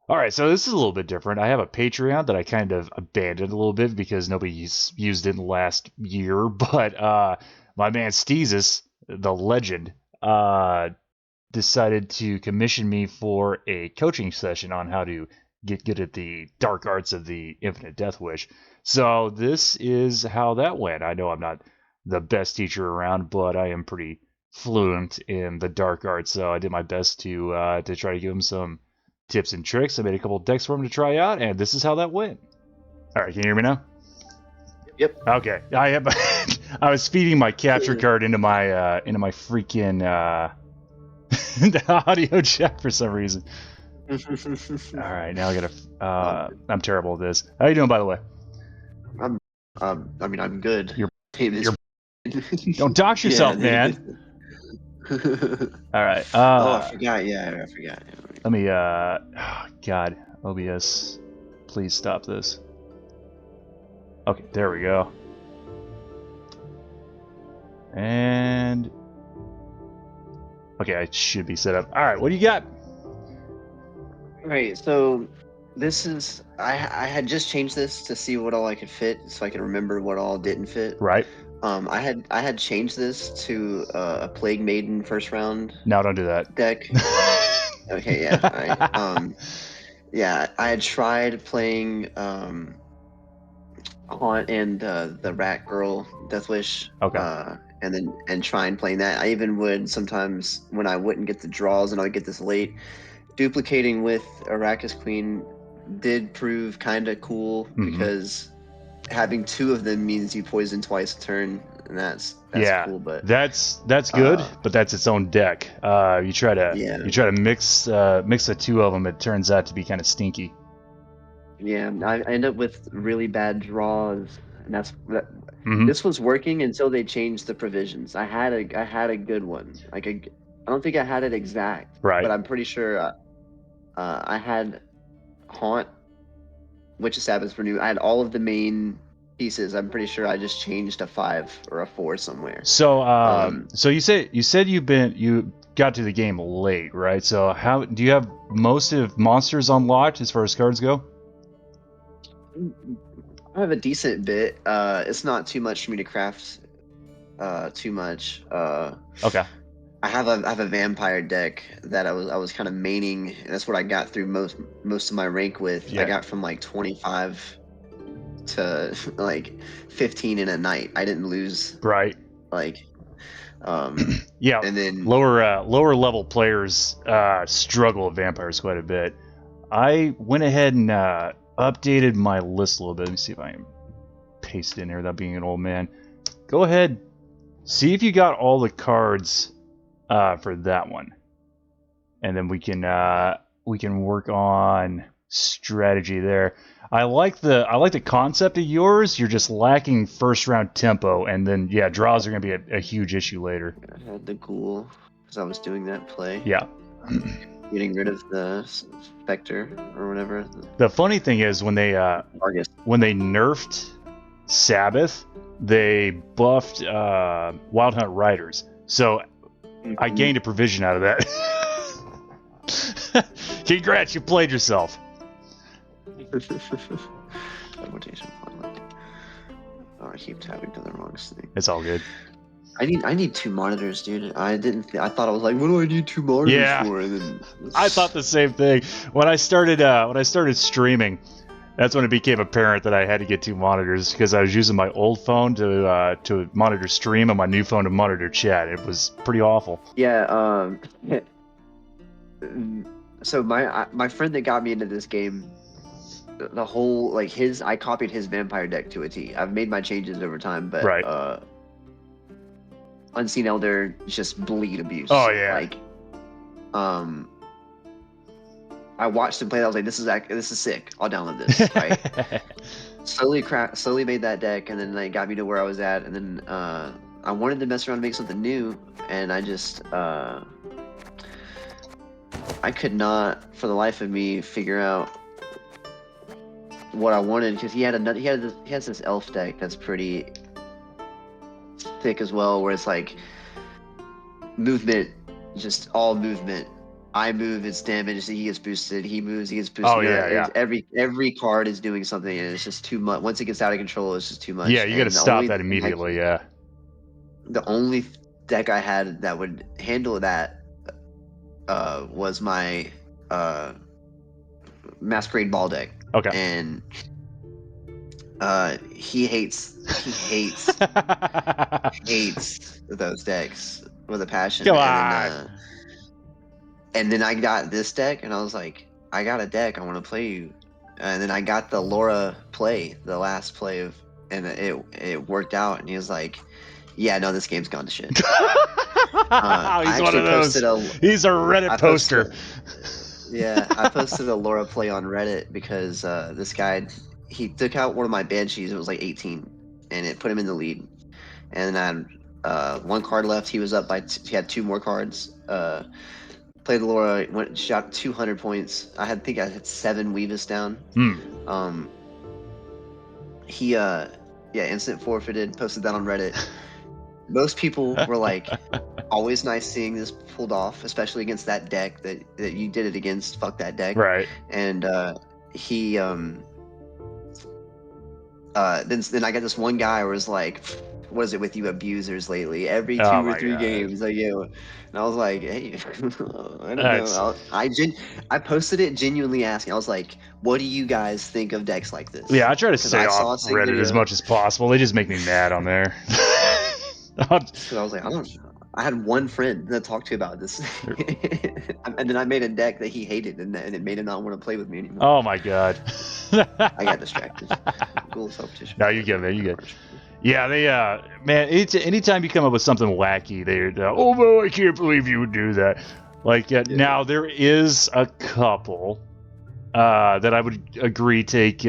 All right, so this is a little bit different. I have a Patreon that I kind of abandoned a little bit because nobody's used it in the last year. But my man Steezus, the legend, decided to commission me for a coaching session on how to get good at the dark arts of the Infinite Deathwish. So this is how that went. I know I'm not the best teacher around, but I am pretty fluent in the dark arts. So I did my best to try to give him some tips and tricks. I made a couple of decks for him to try out, and this is how that went. All right, can you hear me now? Yep. Okay, I have. I was feeding my capture card into my freaking audio jack for some reason. All right, now I gotta. I'm terrible at this. How you doing, by the way? I'm good. You're- You're... Don't dox yourself, man. All right. Oh, I forgot. Yeah, I forgot. Let me. God, OBS, please stop this. Okay, there we go. And okay, I should be set up. All right, what do you got? All right, so this is I had just changed this to see what all I could fit, so I could remember what all didn't fit. Right. I had changed this to a Plague Maiden first round. No, don't do that. Deck. Okay, yeah. All right. Yeah, I had tried playing Haunt and the Rat Girl Deathwish. Okay. And trying playing that. I even would sometimes, when I wouldn't get the draws and I would get this late, duplicating with Arrakis Queen did prove kind of cool because having two of them means you poison twice a turn, and that's yeah, cool. But that's good, but that's its own deck. You try to mix the two of them. It turns out to be kind of stinky. Yeah, I end up with really bad draws, and this was working until they changed the provisions. I had a good one. I don't think I had it exact, right? But I'm pretty sure I had Haunt, Witch of Sabbath Renew. I had all of the main pieces. I'm pretty sure I just changed a 5 or a 4 somewhere. So so you said you got to the game late, right? So how do you have most of monsters unlocked as far as cards go? I have a decent bit. It's not too much for me to craft too much. Okay. I have a vampire deck that I was kind of maining, and that's what I got through most of my rank with. Yeah. I got from like 25 to like 15 in a night. I didn't lose. Right. Like yeah. And then lower level players struggle with vampires quite a bit. I went ahead and updated my list a little bit. Let me see if I can paste it in here without being an old man. Go ahead, see if you got all the cards for that one, and then we can work on strategy there. I like the concept of yours. You're just lacking first round tempo, and then yeah, draws are gonna be a huge issue later. I had the ghoul because I was doing that play. Yeah. Getting rid of the Spectre or whatever. The funny thing is when they nerfed Sabbath, they buffed Wild Hunt Riders. So I gained a provision out of that. Congrats, you played yourself. Oh, I keep tapping to the wrong thing. It's all good. I need 2 monitors, dude. I thought I was like, what do I need 2 monitors for? And then I thought the same thing when I started streaming. That's when it became apparent that I had to get 2 monitors because I was using my old phone to monitor stream and my new phone to monitor chat. It was pretty awful. Yeah. So my friend that got me into this game, the whole I copied his vampire deck to a T. I've made my changes over time, but right. Unseen Elder just bleed abuse. Oh yeah. I watched him play. I was like, this is sick. I'll download this. Right. slowly made that deck, and then got me to where I was at. And then I wanted to mess around and make something new, and I just I could not, for the life of me, figure out what I wanted because he has this elf deck that's pretty thick as well, where it's like movement, just all movement, I move, it's damaged. He gets boosted. He moves, he gets boosted. Oh yeah. Every card is doing something, and it's just too much. Once it gets out of control, it's just too much. Yeah, you got to And stop that immediately. Yeah. The only deck I had that would handle that was my Masquerade Ball deck. Okay. And he hates those decks with a passion. Come on. And then I got this deck, and I was like, I got a deck, I want to play you. And then I got the Lara play, the last play of, and it worked out. And he was like, yeah, no, this game's gone to shit. He's one of those. He's a Reddit poster. Yeah, I posted a Lara play on Reddit because this guy, he took out one of my Banshees. It was like 18, and it put him in the lead. And then I had one card left. He was up by. He had 2 more cards. Played Lara, shot 200 points. I think I had 7 Weavis down. He instant forfeited. Posted that on Reddit. Most people were like, always nice seeing this pulled off, especially against that deck that you did it against. Fuck that deck. Right. And he then I got this one guy who was like, what is it with you abusers lately? Every 2 or 3 games, like, you know. And I was like, hey, I don't know. I posted it genuinely asking. I was like, what do you guys think of decks like this? Yeah, I try to stay off Reddit as much as possible. They just make me mad on there. So I was like, I had one friend that talked to about this, and then I made a deck that he hated, and it made him not want to play with me anymore. Oh my god! I got distracted. Cool competition. No, you get man. You get. Yeah, they man. Anytime you come up with something wacky, they're oh no, I can't believe you would do that. Like now, there is a couple that I would agree take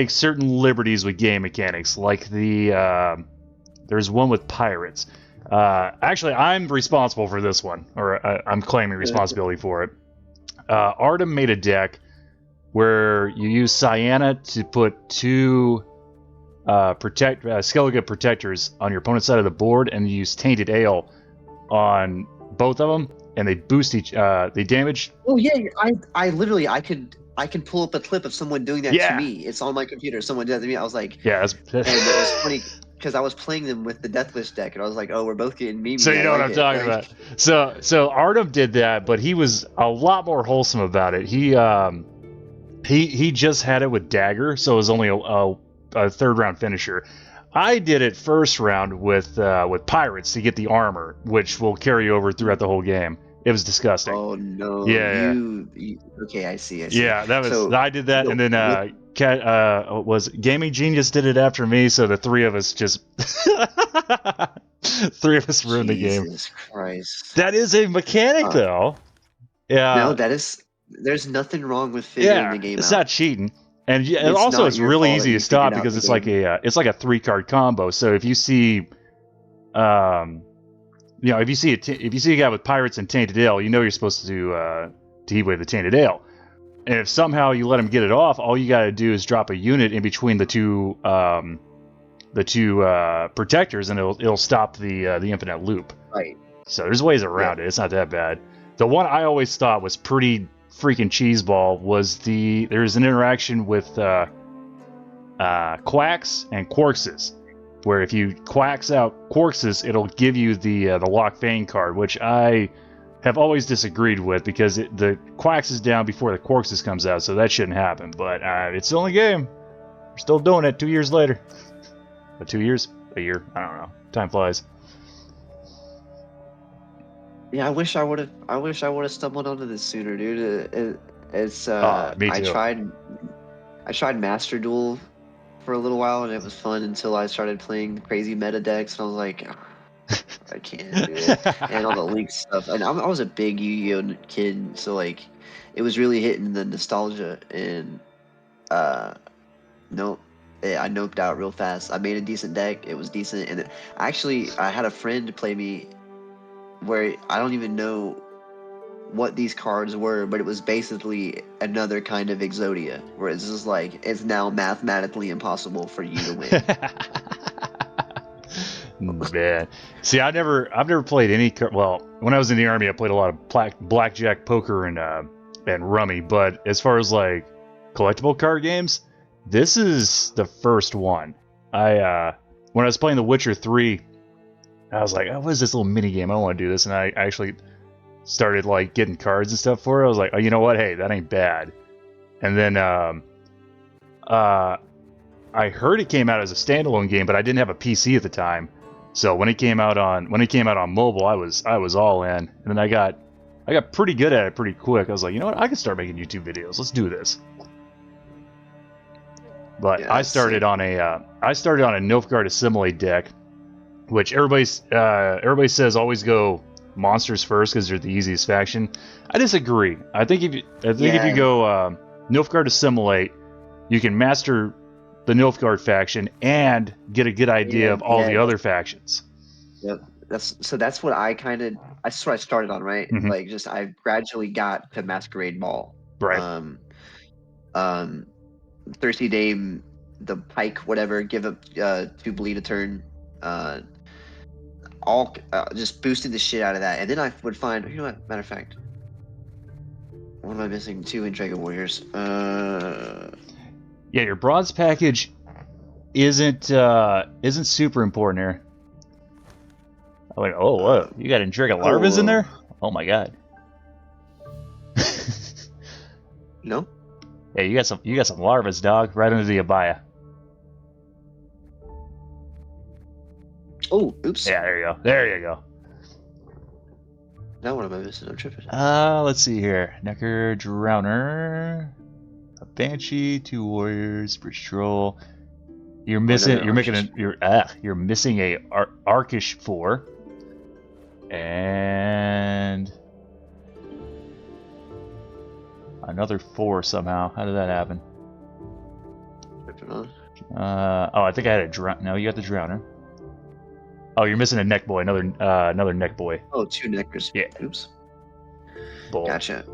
certain liberties with game mechanics, like there's one with pirates. Actually, I'm responsible for this one, or I'm claiming responsibility for it. Artem made a deck where you use Cyanna to put 2 Skellige protectors on your opponent's side of the board, and you use Tainted Ale on both of them, and they boost they damage. Oh yeah, I literally I can pull up a clip of someone doing that to me. It's on my computer. Someone did that to me. I was like, yeah, and it was funny. Because I was playing them with the Deathwish deck, and I was like, "Oh, we're both getting memes." So you know what I'm talking about. So Artem did that, but he was a lot more wholesome about it. He just had it with Dagger, so it was only a third round finisher. I did it first round with Pirates to get the armor, which will carry over throughout the whole game. It was disgusting. Oh no! Yeah. Okay, I see. Yeah, that was. So, I did that, and then was Gaming Genius did it after me, so the 3 of us just 3 of us ruined the game. Jesus Christ! That is a mechanic, though. Yeah. No, that is. There's nothing wrong with figuring the game out. It's not cheating, and it's really easy to stop because it's like a 3-card combo. So if you see, if you see a guy with Pirates and Tainted Ale, you know you're supposed to heatwave the Tainted Ale. And if somehow you let him get it off, all you got to do is drop a unit in between the two protectors, and it'll stop the infinite loop. Right. So there's ways around it. It's not that bad. The one I always thought was pretty freaking cheeseball was there's an interaction with Quacks and Quarkses, where if you Quacks out Quarkses, it'll give you the Lock Vein card, which I have always disagreed with because the Quacks is down before the Quarkses comes out, so that shouldn't happen. But it's the only game. We're still doing it 2 years later. 2 years? A year? I don't know. Time flies. Yeah, I wish I would have stumbled onto this sooner, dude. Me too. I tried Master Duel for a little while, and it was fun until I started playing crazy meta decks, and I was like, I can't do it. And all the Link stuff. And I was a big Yu-Gi-Oh kid, so like, it was really hitting the nostalgia. And nope, I noped out real fast. I made a decent deck. It was decent, and I had a friend play me where I don't even know what these cards were, but it was basically another kind of Exodia, where it's just like it's now mathematically impossible for you to win. Man, see, I've never played any. Well, when I was in the army, I played a lot of blackjack, poker, and rummy. But as far as like collectible card games, this is the first one. When I was playing The Witcher 3, I was like, oh, what is this little mini game? I don't want to do this, and I actually started like getting cards and stuff for it. I was like, oh, you know what? Hey, that ain't bad. And then I heard it came out as a standalone game, but I didn't have a PC at the time. So when it came out on mobile, I was all in. And then I got pretty good at it pretty quick. I was like, you know what? I can start making YouTube videos. Let's do this. But yeah, I started on a Nilfgaard Assimilate deck, which everybody says always go monsters first because they're the easiest faction. I disagree. I think if you go Nilfgaard Assimilate, you can master the Nilfgaard faction and get a good idea of all the other factions. Yep. That's what I started on, right? Mm-hmm. Like just I gradually got to Masquerade Ball. Right. Thirsty Dame, the Pike, whatever, give up 2 bleed a turn. All just boosted the shit out of that. And then I would find, you know what, matter of fact, what am I missing? 2 in Dragon Warriors. Yeah, your bronze package isn't super important here. I went, oh, what? You got Dragon Larvas in there? Oh my god. No? Yeah, you got some larvas, dog, right under the abaya. Oh, oops. Yeah, there you go. There you go. Now what am I missing? I'm tripping. Let's see here. Necker Drowner, a Banshee, 2 Warriors, Bridge Troll. You're missing. You're missing a Arkish 4, and another 4 somehow. How did that happen? I think I had a drown. No, you got the Drowner. Oh, you're missing a Neck Boy. Another Neck Boy. Oh, 2 Neckers. Yeah. Oops. Bull. Gotcha.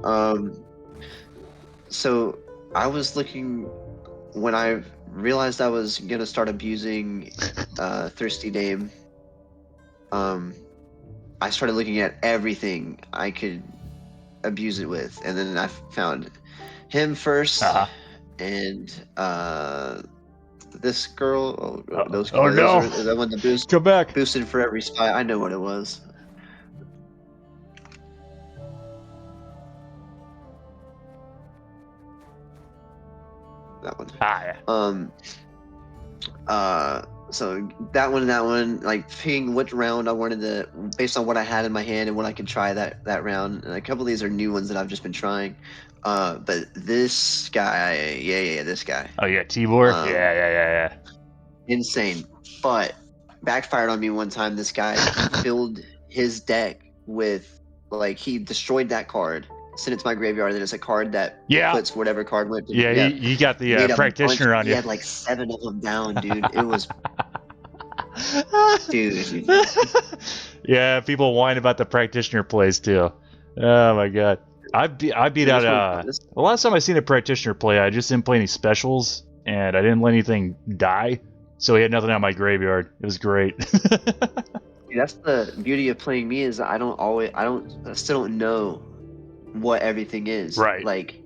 So I was looking when I realized I was gonna start abusing Thirsty Dame. I started looking at everything I could abuse it with, and then I found him first, and this girl. Those cards. Oh no! Is that one the boost? Come back. Boosted for every spy. I know what it was. That one. So that one, like picking which round I wanted to, based on what I had in my hand and what I could try that round. And a couple of these are new ones that I've just been trying. But this guy, this guy. Oh yeah, Tibor. Yeah. Insane, but backfired on me one time. This guy filled his deck with, like, he destroyed that card, sent it to my graveyard, and then it's a card that puts whatever card went to. Yeah, you got the practitioner on you. He had like 7 of them down, dude. It was, dude. Yeah, people whine about the practitioner plays too. Oh my god, I beat out. The last time I seen a practitioner play, I just didn't play any specials, and I didn't let anything die, so he had nothing out of my graveyard. It was great. That's the beauty of playing me, is I still don't know what everything is. Right. Like,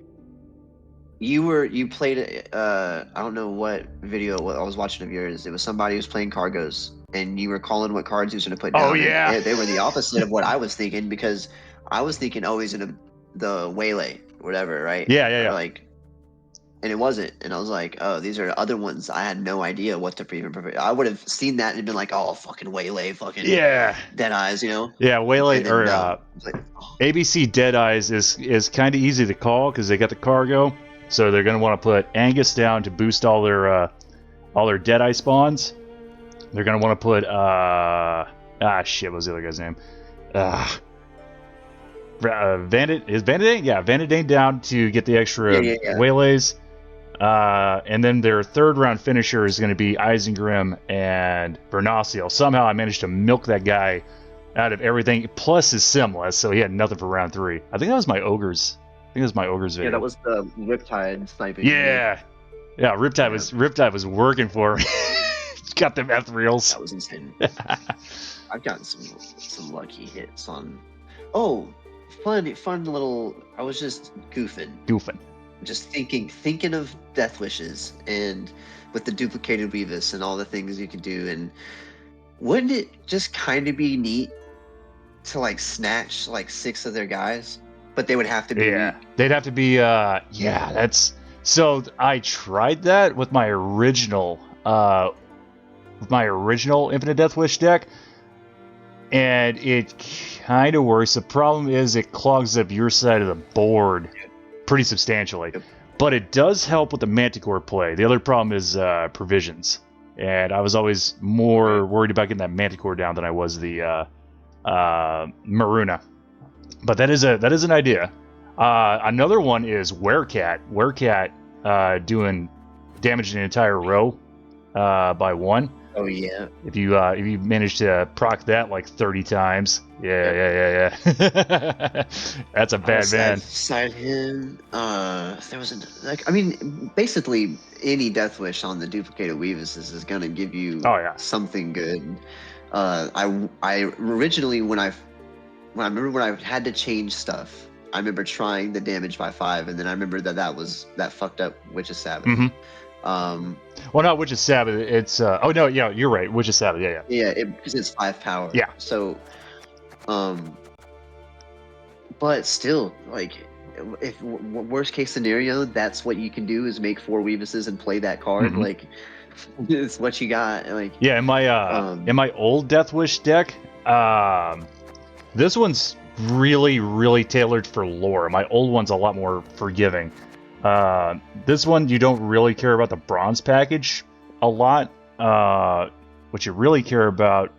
you played I don't know what video I was watching of yours. It was somebody who was playing Cargos, and you were calling what cards he was going to put down. Oh yeah. They were the opposite of what I was thinking, because I was thinking, oh, he's in the Waylay or whatever, right? Yeah. Like, and it wasn't, and I was like, oh, these are other ones. I had no idea what to even prepare. I would have seen that and been like, oh, fucking Waylay, fucking Dead Eyes, you know? Yeah, Waylay or ABC Dead Eyes is kind of easy to call because they got the cargo, so they're gonna want to put Angus down to boost all their Dead Eye spawns. They're gonna want to put what was the other guy's name? Vanidane? Yeah, Vanidane down to get the extra Waylays. And then their third round finisher is going to be Isengrim and Bernaciel. Somehow I managed to milk that guy out of everything, plus his Simless, so he had nothing for round 3. I think that was my Ogres. Video. Yeah, that was the Riptide sniping. Yeah, Riptide was working for me. Got them Ethereals. That was insane. I've gotten some lucky hits on Oh, fun little. I was just goofing, just thinking of death wishes and with the duplicated Weavis and all the things you could do. And wouldn't it just kind of be neat to like snatch like 6 of their guys, but they would have to be weak. They'd have to be. Yeah, that's. So I tried that with my original Infinite Deathwish deck, and it kind of works. The problem is it clogs up your side of the board pretty substantially. Yep. But it does help with the Manticore play. The other problem is provisions, and I was always more worried about getting that Manticore down than I was the Maruna. But that is an idea. Another one is Werecat. Werecat doing damage in an entire row by 1. Oh yeah. If you manage to proc that like 30 times, yeah. That's a bad man. Side him. There was basically any Death Wish on the duplicated Weavis is gonna give you something good. I originally when I remember when I had to change stuff, I remember trying the damage by 5, and then I remember that fucked up Witch's Sabbath. Mm-hmm. Well, not Witch's Sabbath. It's oh no, yeah, you're right. Witch's Sabbath. Yeah. Because it's 5 power. Yeah. So, but still, like, if worst case scenario, that's what you can do is make 4 Weavises and play that card. Mm-hmm. Like, it's what you got. Like, yeah, in my old Deathwish deck, this one's really tailored for lore. My old one's a lot more forgiving. This one, you don't really care about the bronze package a lot. What you really care about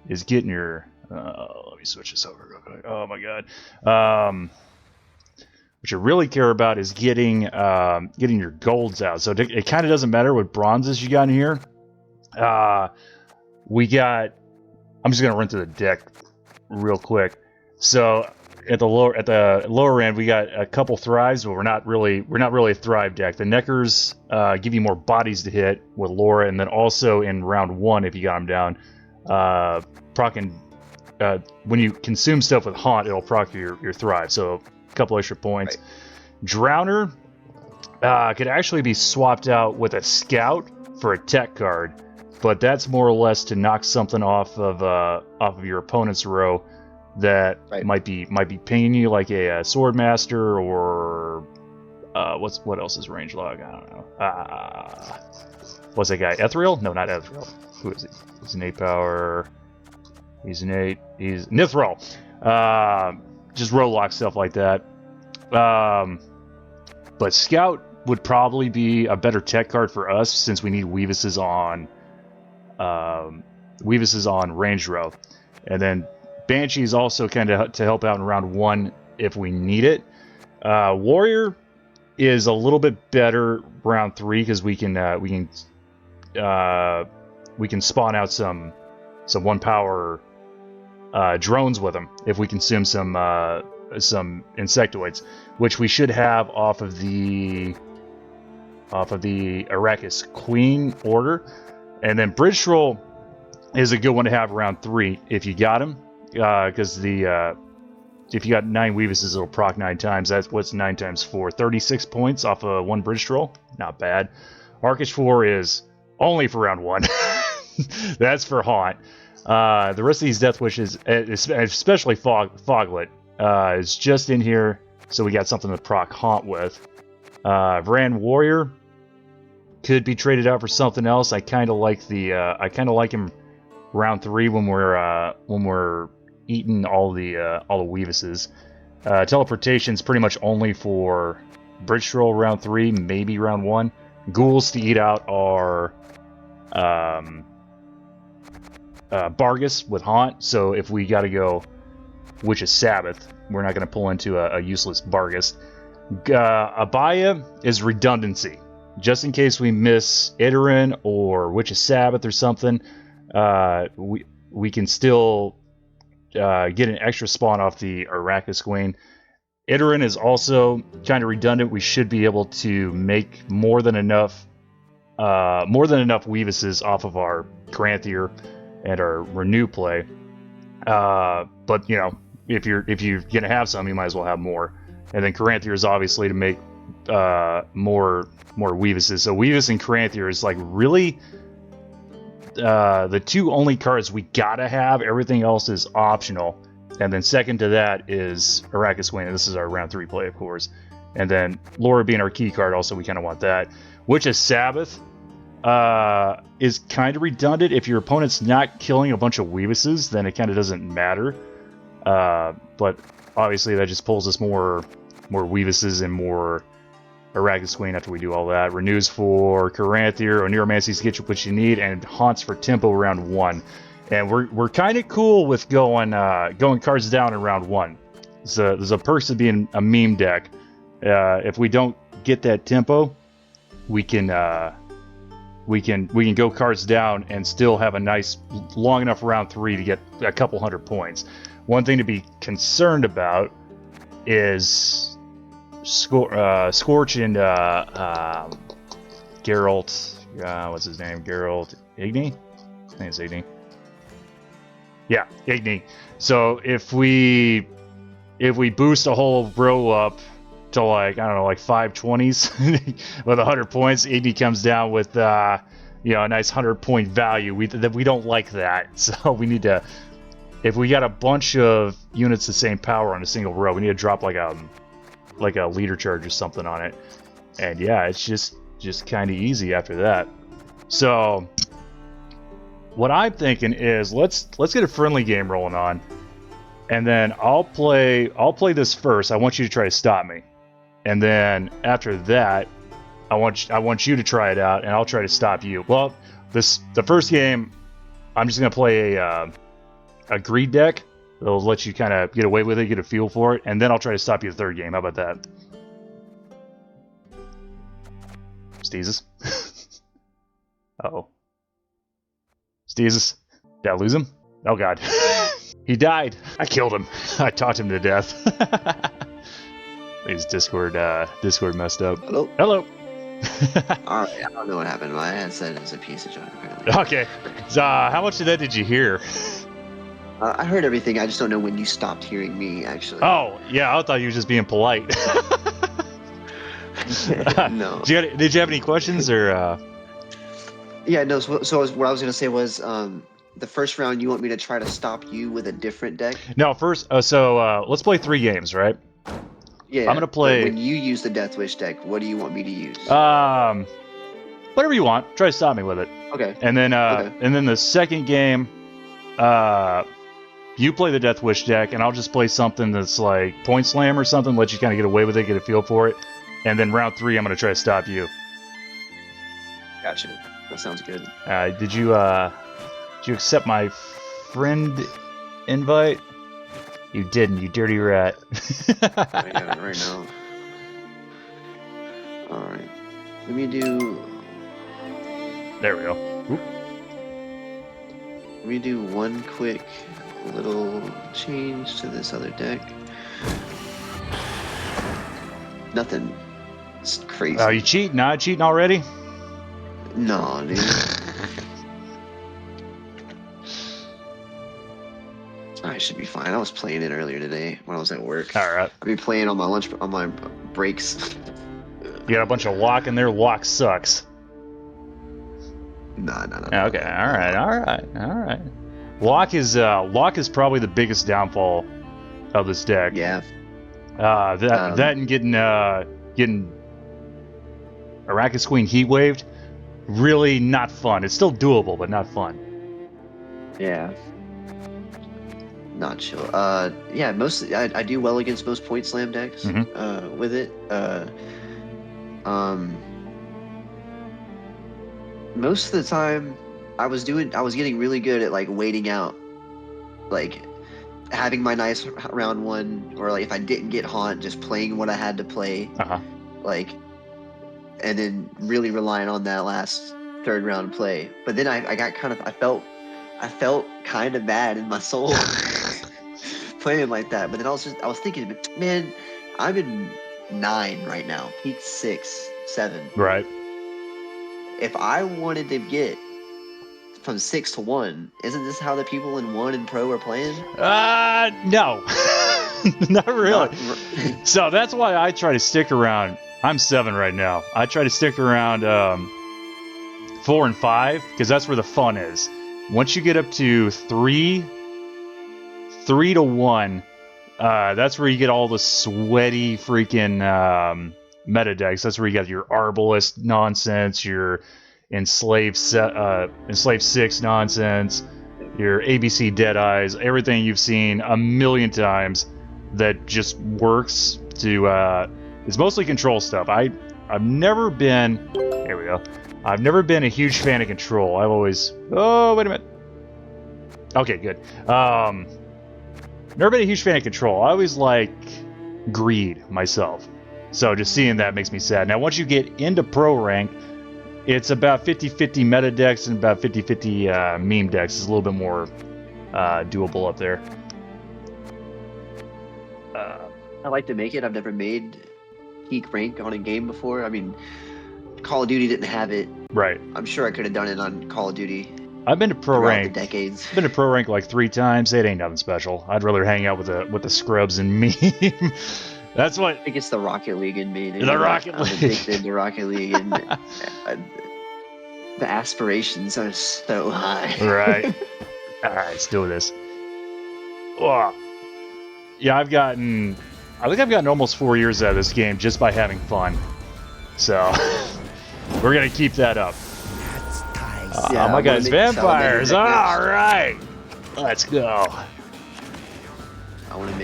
is getting your... let me switch this over real quick. Oh my god. What you really care about is getting your golds out. So it kind of doesn't matter what bronzes you got in here. We got... I'm just going to run through the deck real quick. So... At the lower end, we got a couple thrives, but we're not really a thrive deck. The Neckers give you more bodies to hit with Lara, and then also in round 1, if you got them down, procking when you consume stuff with Haunt, it'll proc your thrive, so a couple extra points. Right. Drowner could actually be swapped out with a Scout for a tech card, but that's more or less to knock something off of your opponent's row that might be pinging you, like a Swordmaster or what else is range log? I don't know. What's that guy? Ethereal? No, not Ethereal. Who is he? He's an 8 power. He's an 8. He's Nithril. Just row lock stuff like that. But Scout would probably be a better tech card for us since we need Weavises on range row, and then Banshee is also kind of to help out in round 1 if we need it. Warrior is a little bit better round 3 because we can spawn out some 1 power drones with them if we consume some insectoids, which we should have off of the Arrakis Queen order. And then Bridge Troll is a good one to have around 3 if you got him. Because if you got 9 Weavises, it'll proc 9 times. That's what's 9 times 4. 36 points off of 1 Bridge Troll. Not bad. Arkish 4 is only for round 1. That's for Haunt. The rest of these Death Wishes, especially Foglet, is just in here, so we got something to proc Haunt with. Vran Warrior could be traded out for something else. I kind of like him round 3 when we're eating all the Weavises. Teleportation's pretty much only for Bridge Troll round 3, maybe round 1. Ghouls to eat out are Bargus with Haunt, so if we gotta go Witch's Sabbath, we're not gonna pull into a useless Bargus. Abaya is redundancy. Just in case we miss Idarin or Witch's Sabbath or something, we can still get an extra spawn off the Arrakis Queen. Idarin is also kind of redundant. We should be able to make more than enough Weavises off of our Granthier and our Renew play. But if you're gonna have some, you might as well have more. And then Caranthier is obviously to make more Weavises. So Weavis and Caranthier is like really the two only cards we gotta have. Everything else is optional. And then second to that is Arrakis Queen, and this is our round 3 play, of course. And then Lara being our key card, also we kind of want that. Witch's Sabbath is kind of redundant. If your opponent's not killing a bunch of Weavises, then it kind of doesn't matter. But obviously that just pulls us more Weavises and more Arrakis Queen after we do all that. Renews for Caranthier, Oneiromancies to get you what you need, and Haunts for tempo round 1. And we're kind of cool with going cards down in round 1. There's a perks of being a meme deck. If we don't get that tempo, we can go cards down and still have a nice long enough round 3 to get a couple hundred points. One thing to be concerned about is Scorch and Geralt. What's his name? Geralt Igni? I think it's Igni. Yeah, Igni. So if we boost a whole row up to like, I don't know, like 520s with 100 points, Igni comes down with a nice 100-point value. We don't like that. So we need to, if we got a bunch of units the same power on a single row, we need to drop like a leader charge or something on it. And yeah, it's just kind of easy after that. So what I'm thinking is let's get a friendly game rolling on, and then I'll play this first. I want you to try to stop me, and then after that, I want you to try it out, and I'll try to stop you. Well, the first game, I'm just gonna play a greed deck. It'll let you kind of get away with it, get a feel for it, and then I'll try to stop you the third game. How about that? Steezus. Uh-oh. Steezus. Did I lose him? Oh god. He died. I killed him. I talked him to death. His Discord messed up. Hello? Hello. Alright, I don't know what happened. My headset is a piece of junk, apparently. Okay. So, how much of that did you hear? I heard everything. I just don't know when you stopped hearing me, actually. Oh, yeah. I thought you were just being polite. No. Did you have any questions, or... Yeah, no. So what I was gonna say was, the first round you want me to try to stop you with a different deck? No, first. Let's play 3 games, right? Yeah. I'm gonna play. When you use the Deathwish deck, what do you want me to use? Whatever you want. Try to stop me with it. Okay. And then, and then the second game, you play the Deathwish deck, and I'll just play something that's like Point Slam or something. Let you kind of get away with it, get a feel for it. And then round 3, I'm gonna try to stop you. Gotcha. That sounds good. Did you accept my friend invite? You didn't, you dirty rat. I got it right now. Alright. Let me do... There we go. Oop. Let me do one quick little change to this other deck. Nothing. It's crazy. Oh, you cheating? Not cheating already? No, dude. I should be fine. I was playing it earlier today when I was at work. All right. I've been playing on my breaks. You got a bunch of lock in there. Lock sucks. No. Okay. All right. Lock is probably the biggest downfall of this deck. Yeah. That and getting Arrakis Queen heat waved, really not fun. It's still doable, but not fun. Yeah. Not chill. Yeah, mostly I do well against most Point Slam decks with it. Most of the time I was getting really good at like waiting out, like having my nice round 1, or like if I didn't get haunt, just playing what I had to play, like, and then really relying on that last third round play. But then I got kind of, I felt kind of bad in my soul playing like that. But then I was thinking, man, I'm in 9 right now, peak 6, 7. Right. If I wanted to get from 6 to 1, isn't this how the people in 1 and Pro are playing? No. Not really. So that's why I try to stick around. I'm 7 right now. I try to stick around 4 and 5 because that's where the fun is. Once you get up to 3 to 1, that's where you get all the sweaty freaking meta decks. That's where you got your Arbalest nonsense, your Enslaved 6 nonsense, your ABC Deadeyes, everything you've seen a million times that just works to it's mostly control stuff. I've never been there we go. I've never been a huge fan of control. I've always wait a minute. Okay, good. Never been a huge fan of control. I always like greed myself. So just seeing that makes me sad. Now once you get into pro rank, it's about 50-50 meta decks and about 50-50 meme decks. It's a little bit more doable up there. I like to make it. I've never made peak rank on a game before. I mean, Call of Duty didn't have it. Right. I'm sure I could have done it on Call of Duty. I've been to pro rank. The decades. I've been to pro rank like 3 times. It ain't nothing special. I'd rather hang out with the scrubs and meme. That's what. I think it's the Rocket League in me. Dude. The Rocket League. I'm addicted to Rocket League, and the aspirations are so high. Right. All right, let's do this. Oh. Yeah, I think I've gotten almost 4 years out of this game just by having fun. So we're gonna keep that up. Yeah, my guy's vampires. All right, let's go. I want to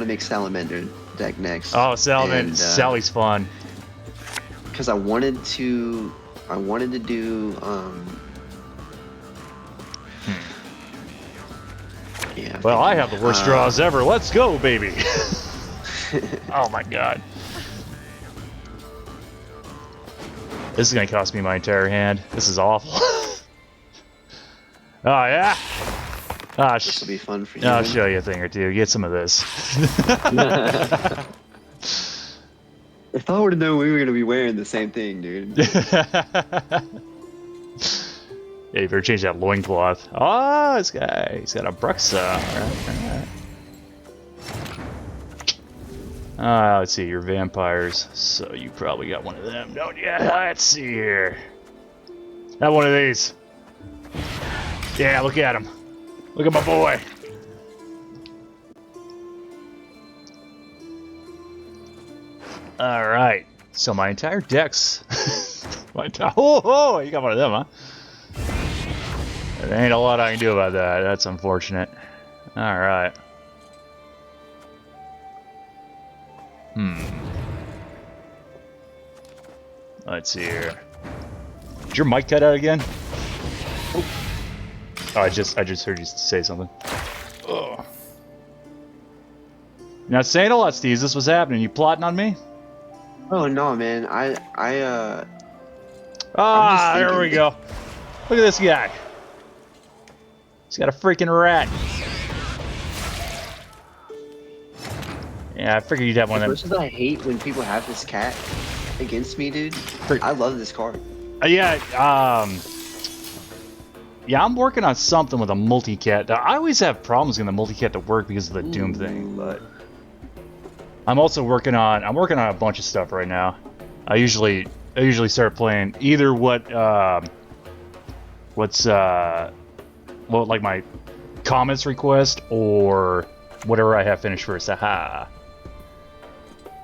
make Salamander deck next. Oh, Sally's fun. Because I wanted to do yeah. Well, I have the worst draws ever. Let's go, baby. Oh my god. This is gonna cost me my entire hand. This is awful. Oh yeah. This will be fun for you. I'll show you a thing or two. Get some of this. If I would have known we were gonna be wearing the same thing, dude. Yeah, you better change that loincloth. Oh, this guy. He's got a Bruxa. Alright. Let's see, you're vampires. So you probably got one of them, don't you? Let's see here. Have one of these. Yeah, look at him. Look at my boy. Alright. So my entire deck's... Oh, you got one of them, huh? There ain't a lot I can do about that. That's unfortunate. Alright. Let's see here. Did your mic cut out again? Oh, I just heard you say something. Oh. You're not saying a lot, Steve. This was happening. You plotting on me? Oh no, man. There we go. Look at this guy. He's got a freaking rat. Yeah, I figured you'd have one of them. As much as I hate when people have this cat against me, dude, I love this card. Yeah, I'm working on something with a multi-cat. I always have problems getting the multi-cat to work because of the Doom thing, but I'm also working on a bunch of stuff right now. I usually start playing either like my comments request or whatever I have finished first. Aha.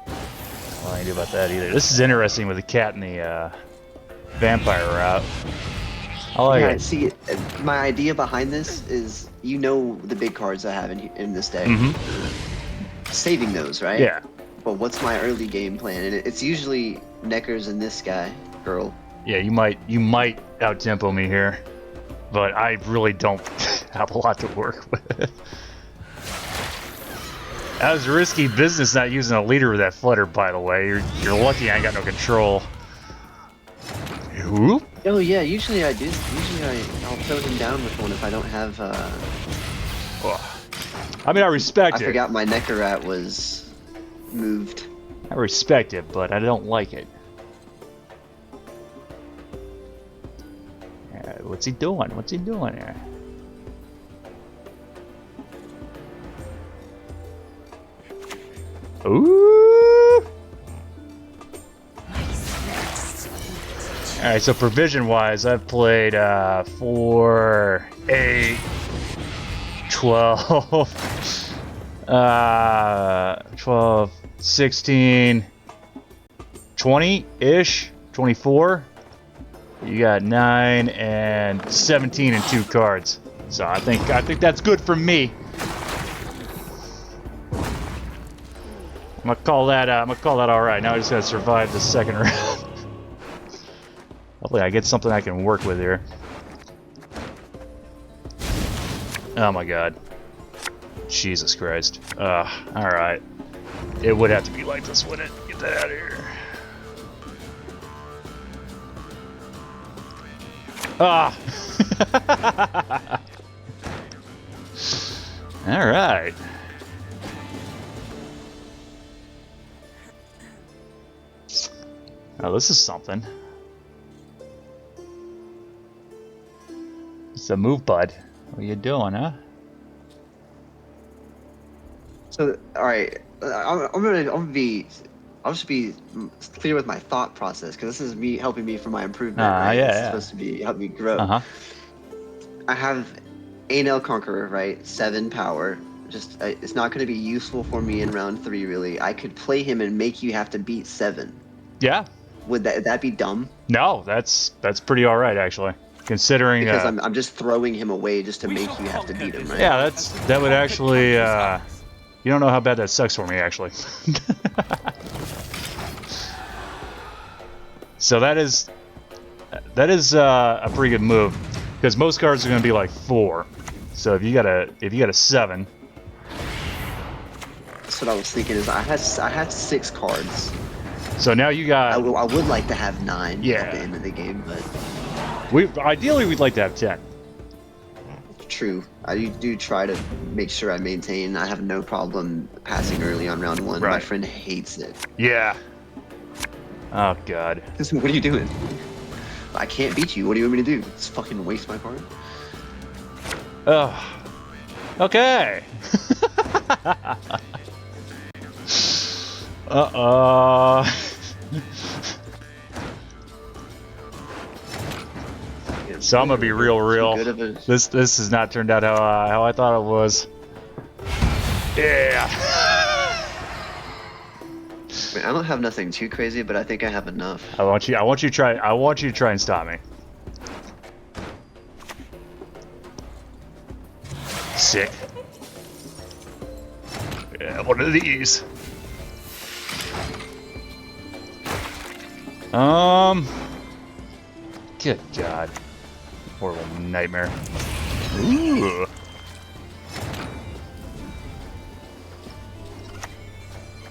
Well, I ain't do about that either. This is interesting with the cat and the vampire route. I like it. See, my idea behind this is, the big cards I have in this deck. Saving those, right? Yeah. But what's my early game plan? And it's usually Neckers and this guy, girl. Yeah, you might out-tempo me here, but I really don't have a lot to work with. That was risky business not using a leader with that flutter, by the way. You're lucky I ain't got no control. Whoop. Oh yeah, usually I do. I'll throw him down with one if I don't have. I mean, I respect it. I forgot my Necker rat was moved. I respect it, but I don't like it. What's he doing? What's he doing here? Ooh! Alright, so provision-wise, I've played 4, 8, 12, 12, 16, 20-ish, 24. You got 9 and 17 and 2 cards. So I think that's good for me. I'm gonna call that all right. Now I just gotta survive the second round. Hopefully I get something I can work with here. Oh my god. Jesus Christ. Alright. It would have to be like this, wouldn't it? Get that out of here. Ah! Alright. Oh, this is something. It's a move, bud. What are you doing, huh? So, all right, I'll just be clear with my thought process because this is me helping me for my improvement. Right? Yeah, it's supposed to be help me grow. I have a nail conqueror, right? 7 power. Just it's not going to be useful for me in round 3, really. I could play him and make you have to beat 7. Yeah. Would that be dumb? No, that's pretty all right actually, considering. Because I'm just throwing him away just to make you have to beat him, right? Yeah, that would actually. You don't know how bad that sucks for me actually. So that is a pretty good move, because most cards are going to be like 4. So if you got a 7. That's what I was thinking. Is I had 6 cards. So now you got. I would like to have 9 Yeah. at the end of the game, but Ideally we'd like to have 10. true. I do try to make sure I maintain. I have no problem passing early on round 1. Right. My friend hates it. Yeah. Oh god. What are you doing? I can't beat you. What do you want me to do? Just fucking waste my card? Oh. Okay. So I'm gonna be real. This has not turned out how I thought it was. Yeah. I mean, I don't have nothing too crazy, but I think I have enough. I want you to try and stop me. Sick. Yeah, one of these. Good God. Horrible nightmare. Ooh.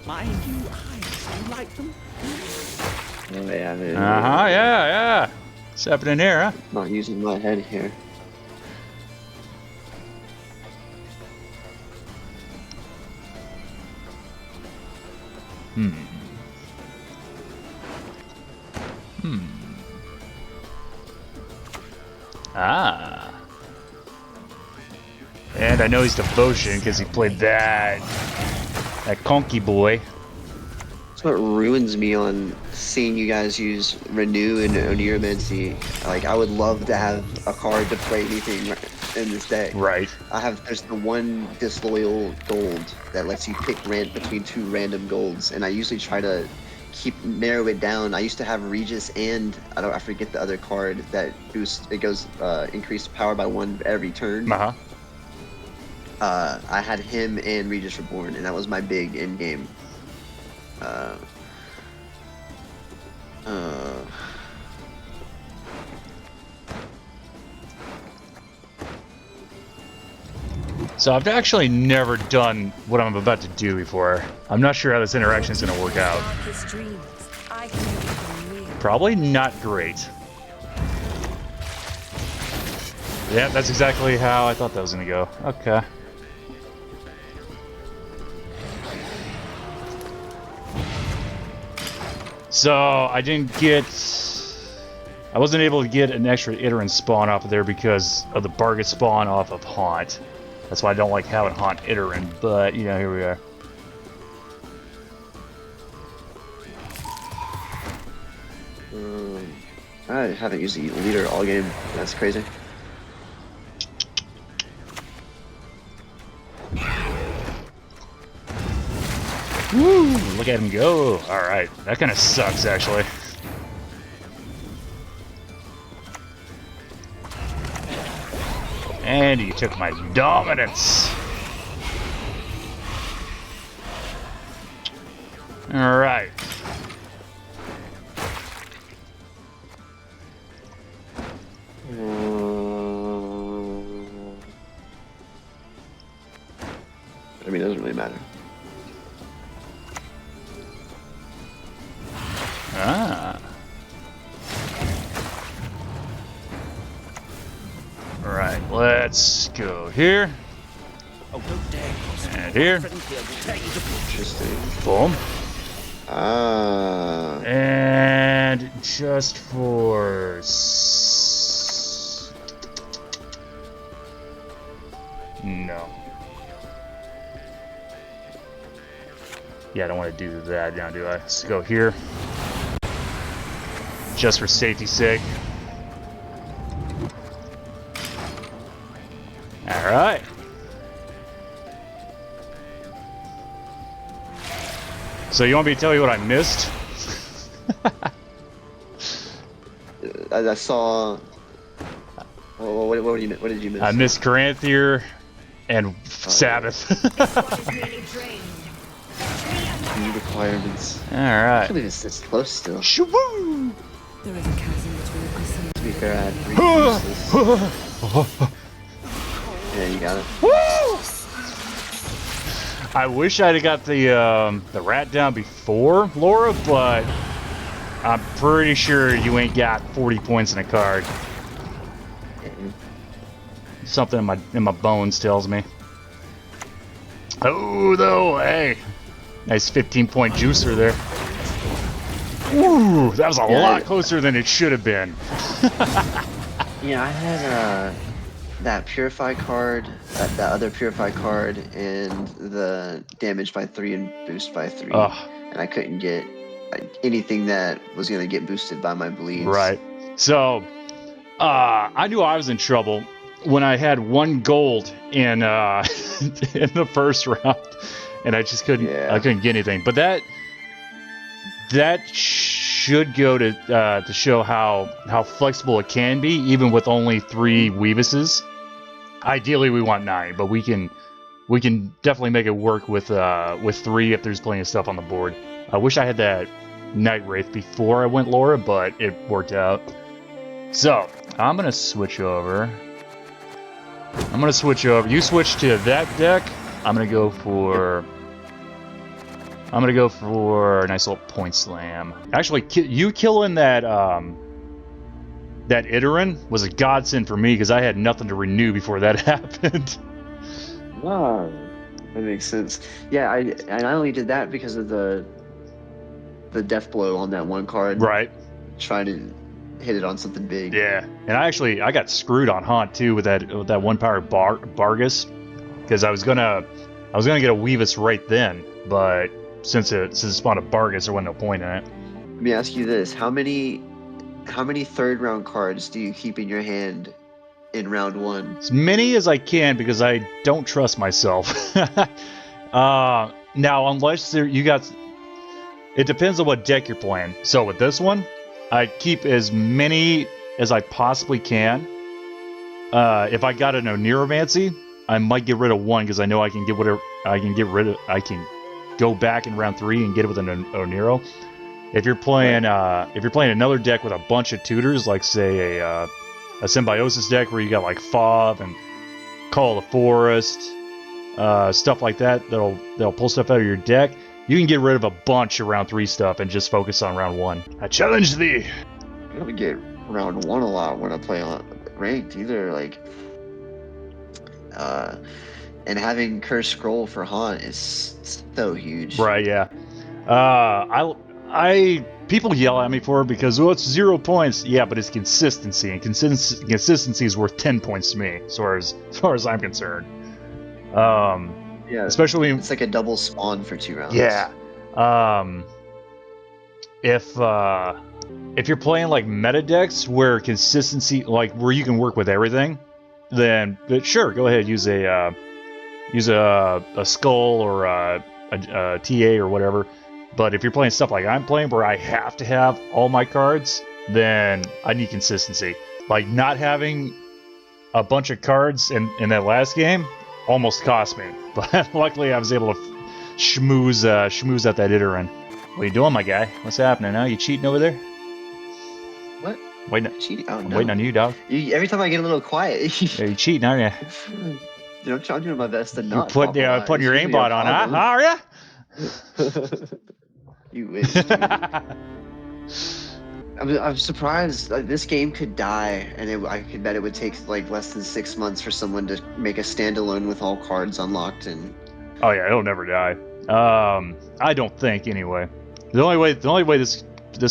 Mind you, eyes, you like them? Oh, yeah, Yeah. What's happening here, huh? Not using my head here. Ah. And I know he's Devotion because he played that conky boy. That's what ruins me on seeing you guys use Renew and Imwhizyy. Like, I would love to have a card to play anything in this deck. Right. There's the one Disloyal Gold that lets you pick between 2 random golds, and I usually try to narrow it down. I used to have Regis and I forget the other card that goes increased power by 1 every turn. Uh-huh. I had him and Regis Reborn, and that was my big end game. So I've actually never done what I'm about to do before. I'm not sure how this interaction is going to work out. Probably not great. Yeah, that's exactly how I thought that was going to go. Okay. So I wasn't able to get an extra Iterant spawn off of there because of the Barget spawn off of Haunt. That's why I don't like having Haunt Iterant, but, you know, here we are. I haven't used the leader all game. That's crazy. Woo! Look at him go. All right, that kind of sucks actually. And he took my dominance. All right. I mean, it doesn't really matter. Ah. All right, let's go here. Oh, don't dare cross And me. here. Friend here will tear you to pieces. Interesting. Boom. Ah. And just for... No. Yeah, I don't want to do that now, do I? Let's go here. Just for safety's sake. Alright. So you want me to tell you what I missed? I saw. Oh, what did you miss? I missed Caranthier and Sabbath. New requirements. I Alright. can't believe it's close still. Shoo-woo! There is a chasm between us and To be fair, I had 3 uses. Yeah, you got it. I wish I'd have got the rat down before Laura, but I'm pretty sure you ain't got 40 points in a card. Something in my bones tells me. Oh, though, hey, nice 15-point juicer there. Ooh, that was a lot closer than it should have been. Yeah, I had that Purify card, that other Purify card, and the damage by 3 and boost by 3. Ugh. And I couldn't get anything that was going to get boosted by my bleeds. Right. So, I knew I was in trouble when I had 1 gold in in the first round, and I just couldn't. Yeah. I couldn't get anything. But that should go to show how flexible it can be, even with only 3 Weavises. Ideally, we want 9, but we can definitely make it work with 3 if there's plenty of stuff on the board. I wish I had that Night Wraith before I went Laura, but it worked out. So I'm gonna switch over. You switch to that deck. I'm gonna go for a nice little point slam. Actually, you killing that Iteran was a godsend for me because I had nothing to renew before that happened. Wow, that makes sense. Yeah, I only did that because of the death blow on that 1 card. Right. Trying to hit it on something big. Yeah, and I got screwed on Haunt too with that 1 power Bargus because I was gonna get a Weavis right then, but since it spawned a Bargus, there wasn't no point in it. Let me ask you this: How many 3rd round cards do you keep in your hand in round 1? As many as I can because I don't trust myself. Now, unless you got, it depends on what deck you're playing. So with this one, I keep as many as I possibly can. If I got an Oniromancy, I might get rid of 1 because I know I can get whatever I can go back in round 3 and get it with an Oniro. If you're playing another deck with a bunch of tutors, like say a Symbiosis deck where you got like Fov and Call of the Forest, stuff like that, that'll pull stuff out of your deck. You can get rid of a bunch of round 3 stuff and just focus on round 1. I challenge thee. I don't get round 1 a lot when I play on ranked either. Like, and having Cursed Scroll for Haunt is so huge. Right? Yeah. People yell at me for it because it's 0 points. Yeah, but it's consistency, and consistency is worth 10 points to me, as far as I'm concerned. Yeah, especially it's like a double spawn for 2 rounds. Yeah. If If you're playing like meta decks where consistency, like where you can work with everything, then sure, go ahead, use a skull or a TA or whatever. But if you're playing stuff like I'm playing, where I have to have all my cards, then I need consistency. Like not having a bunch of cards in that last game almost cost me, but luckily I was able to schmooze out that Iteran. What are you doing, my guy? What's happening now? You cheating over there? What? Waiting. Cheating? Oh, I'm no. waiting on you, dog. Every time I get a little quiet, Are you cheating, aren't you? dude, I'm doing my best to You not putting your aimbot on, huh? Are ya? You wish. Dude. I'm surprised this game could die, and I could bet it would take like less than 6 months for someone to make a standalone with all cards unlocked. And oh yeah, it'll never die. I don't think anyway. The only way this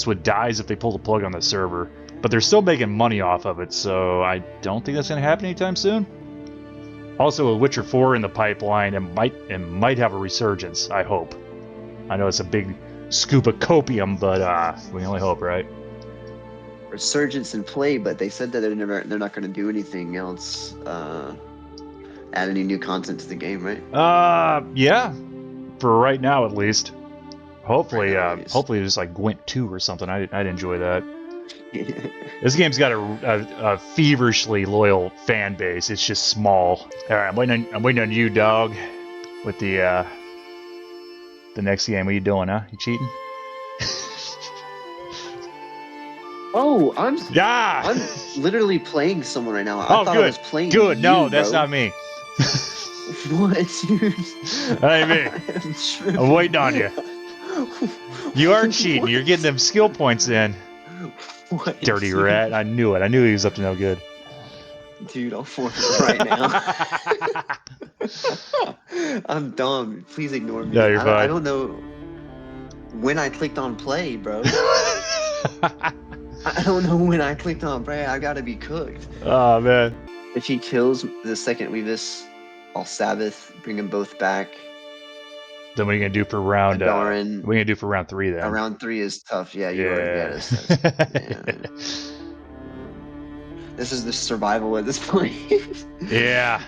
would die is if they pull the plug on the server. But they're still making money off of it, so I don't think that's gonna happen anytime soon. Also, with Witcher 4 in the pipeline, it might have a resurgence. I hope. I know it's a big scoop of copium, but we can only hope, right? resurgence in play, but they said that they're not going to do anything else. Add any new content to the game, right? Yeah, for right now at least. Hopefully, Hopefully it's like Gwent 2 or something. I'd enjoy that. This game's got a feverishly loyal fan base. It's just small. All right, I'm waiting on you, dog, with the next game. What are you doing, huh? You cheating? Oh, I'm Yeah. literally playing someone right now. I Oh, thought good. I was playing Good. you, No, that's bro. not me. What, dude? That ain't me. I'm waiting on you. You are cheating. You're getting them skill points in. What, Dirty dude? rat. I knew it. I knew he was up to no good. Dude, I'll forfeit right now. I'm dumb. Please ignore me. No, you're fine. I don't know when I clicked on play, bro. I don't know when I clicked on play. I gotta be cooked. Oh, man. If he kills the second Weavis, I'll Sabbath, bring them both back. Then what are you going to do for round... what are you going to do for round 3, then? Round 3 is tough. Yeah, you already got us. Yeah. This is the survival at this point. Yeah.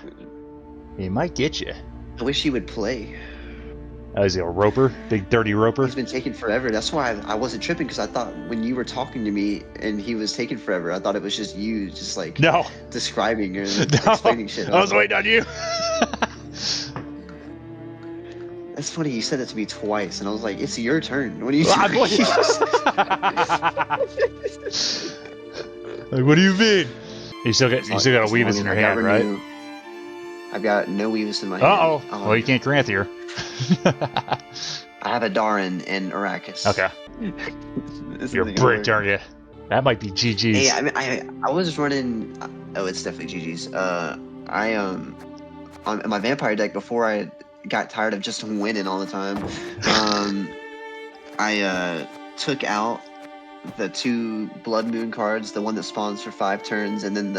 He might get you. I wish he would play. Oh, is he a roper? Big dirty roper? He's been taking forever. That's why I wasn't tripping, because I thought when you were talking to me and he was taking forever, I thought it was just you, just like No. describing or No. explaining shit. I was waiting on you. That's funny. You said that to me twice, and I was like, "It's your turn. What are you Like, what do you mean? You still got a Weavis in your hand, right? I've got no Weavis in my hand. Uh-oh. Well, you can't grant here. I have a Darin and Arrakis. Okay. You're a brick, aren't you? That might be GG's. Hey, I mean, I was running. Oh, it's definitely GG's. On my vampire deck before I got tired of just winning all the time. I took out the 2 Blood Moon cards, the one that spawns for 5 turns, and then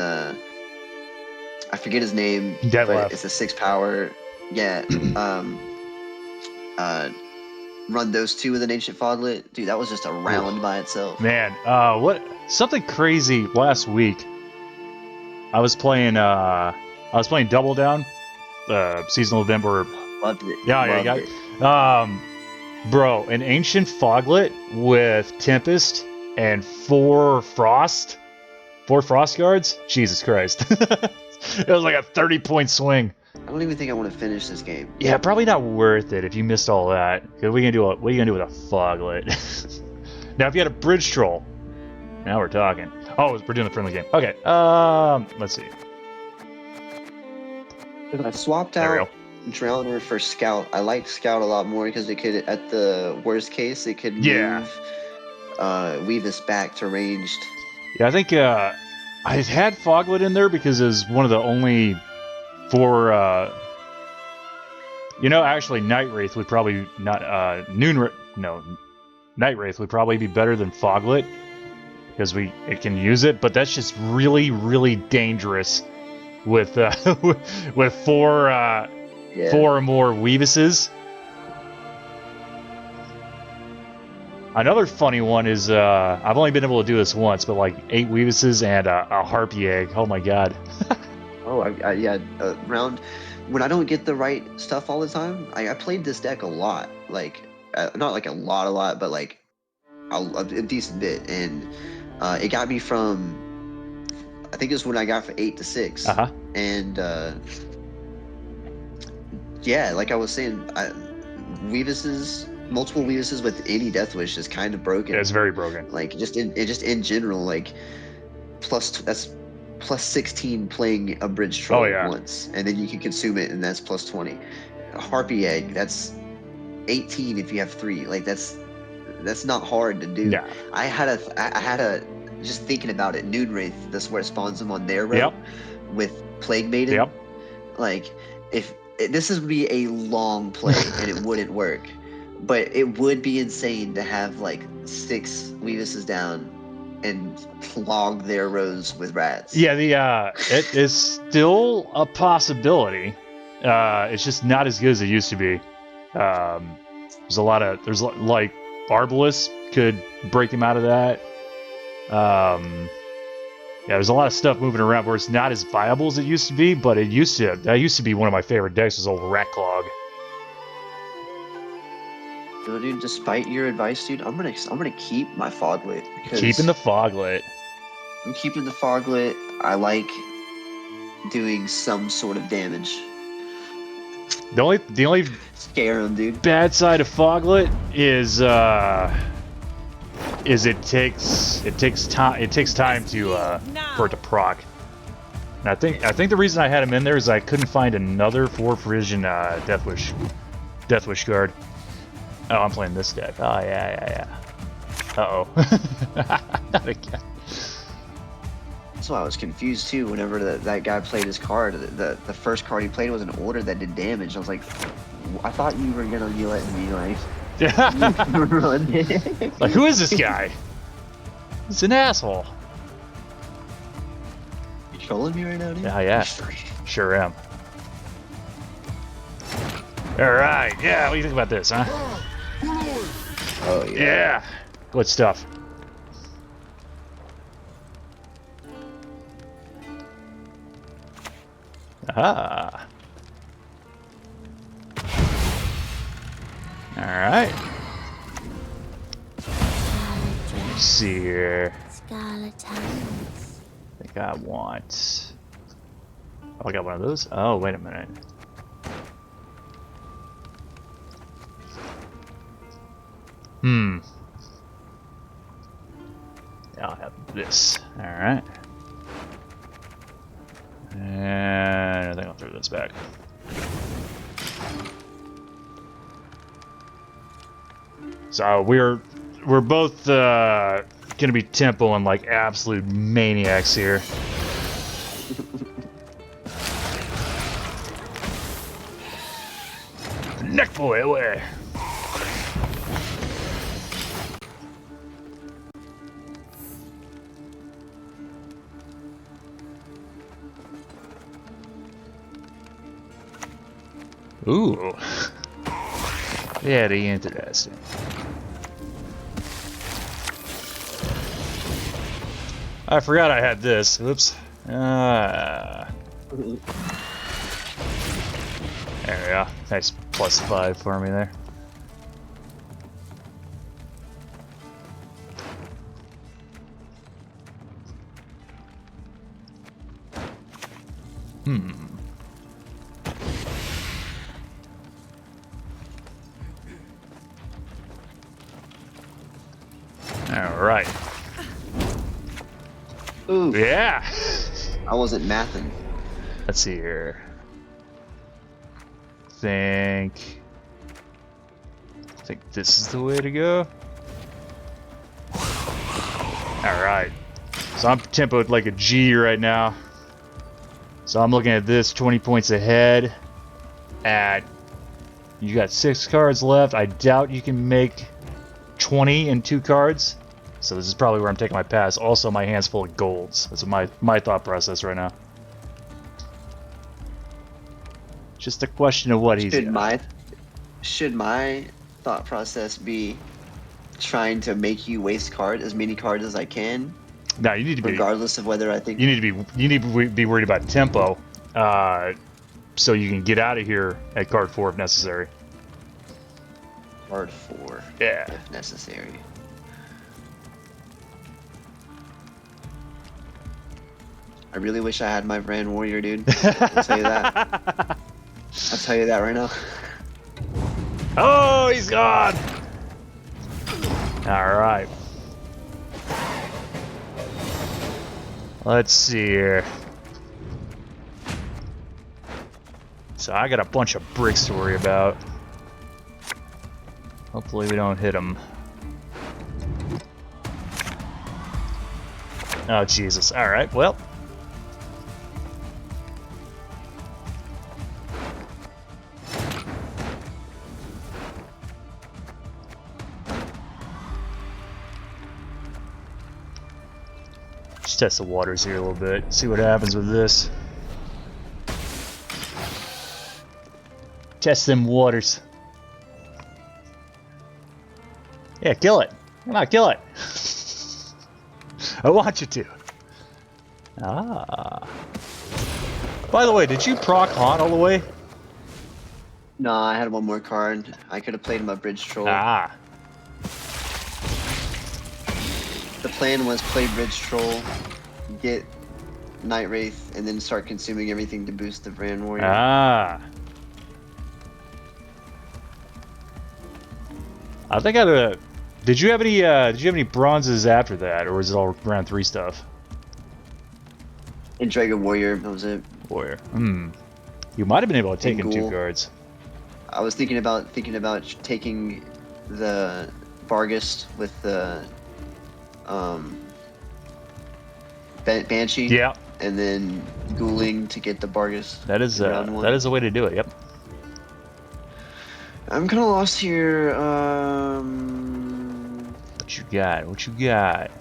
I forget his name, but it's a 6 power. Yeah. Run those 2 with an Ancient Foglet. Dude, that was just a round by itself. Man, something crazy last week. I was playing Double Down, seasonal event where Loved it. yeah, Loved it. Bro, an Ancient Foglet with Tempest and 4 Frost guards? Jesus Christ. It was like a 30-point swing. I don't even think I want to finish this game. Yeah, probably not worth it if you missed all that. What are you gonna do with a Foglet? Now, if you had a Bridge Troll, now we're talking. Oh, we're doing the friendly game. Okay, let's see. I swapped out Drowner for Scout. I liked Scout a lot more because it could, at the worst case, it could move Weavis back to ranged. Yeah, I think I had Foglet in there because it was one of the only 4. Actually, Night Wraith would probably not. Night Wraith would probably be better than Foglet because it can use it, but that's just really, really dangerous with with 4 4 or more Weavises. Another funny one is I've only been able to do this once, but like 8 Weavuses and a Harpy egg. Oh my god. Oh, yeah. Round when I don't get the right stuff all the time, I played this deck a lot. Like, not like a lot, but like a decent bit, and it got me from. I think it was when I got from 8 to 6, and yeah, like I was saying, multiple Weavuses with any Deathwish is kind of broken. Yeah, it's very broken. Like just in general, like that's plus 16 playing a bridge troll once, and then you can consume it, and that's plus 20. A Harpy egg, that's 18 if you have 3. Like that's not hard to do. Yeah. I had a just thinking about it. Noonwraith, that's where it spawns them on their row with Plague Maiden. Yep. Like this would be a long play and it wouldn't work, but it would be insane to have like 6 Weavuses down and clog their rows with rats. Yeah, it is still a possibility. It's just not as good as it used to be. There's like Arbalest could break him out of that. Yeah, there's a lot of stuff moving around where it's not as viable as it used to be, but that used to be one of my favorite decks, was old Ratclog. Dude, despite your advice, dude, I'm gonna keep my Foglet. Keeping the Foglet. I'm keeping the Foglet. I like doing some sort of damage. The only scare him, dude. Bad side of Foglet is it takes time to for it to proc. And I think the reason I had him in there is I couldn't find another 4 Parisian Deathwish card. Oh, I'm playing this deck. Oh yeah. Uh-oh. Not again. That's why I was confused too. Whenever that guy played his card, the first card he played was an order that did damage. I was like, I thought you were gonna be letting me like run. Like, who is this guy? He's an asshole. You trolling me right now, dude? Oh yeah, sure am. All right, yeah. What do you think about this, huh? Oh yeah. Yeah. Good stuff. Ah. All right. Let's see here. I think I want. Oh, I got one of those. Oh, wait a minute. I'll have this. All right. And I think I'll throw this back. So we're both gonna be tempoing like absolute maniacs here. Neck boy away. Ooh. Very interesting. I forgot I had this. Oops. There we go. Nice +5 for me there. All right. Ooh. Yeah. I wasn't mathing. Let's see here. I think this is the way to go. All right. So I'm tempoed like a G right now. So I'm looking at this 20 points ahead. You got 6 cards left. I doubt you can make 20 in 2 cards. So this is probably where I'm taking my pass. Also, my hand's full of golds. That's my thought process right now. Just a question of what he's got. Should my thought process be trying to make you waste as many cards as I can, No, you need to be. regardless of whether I think You need to be. You need to be worried about tempo, so you can get out of here at card 4 if necessary. card 4 Yeah. if necessary. I really wish I had my Ran Warrior, dude. I'll tell you that. I'll tell you that right now. Oh, he's gone. All right. Let's see here. So I got a bunch of bricks to worry about. Hopefully we don't hit them. Oh, Jesus. All right, well. Just test the waters here a little bit. See what happens with this. Test them waters. Yeah, kill it. Come on, kill it. I want you to. Ah. By the way, did you proc haunt all the way? No, I had one more card. I could have played my Bridge Troll. Ah. The plan was play Bridge Troll, get Night Wraith, and then start consuming everything to boost the Ran Warrior. Ah. I think I did you have any bronzes after that, or was it all round 3 stuff? And Dragon Warrior, that was it. Warrior. Hmm. You might have been able to take in 2 Ghoul. cards. I was thinking about taking the Vargas with the Banshee. Yeah. And then ghouling to get the Vargas. That is in round 1. that is the way to do it. Yep. I'm kind of lost here. What you got? What you got?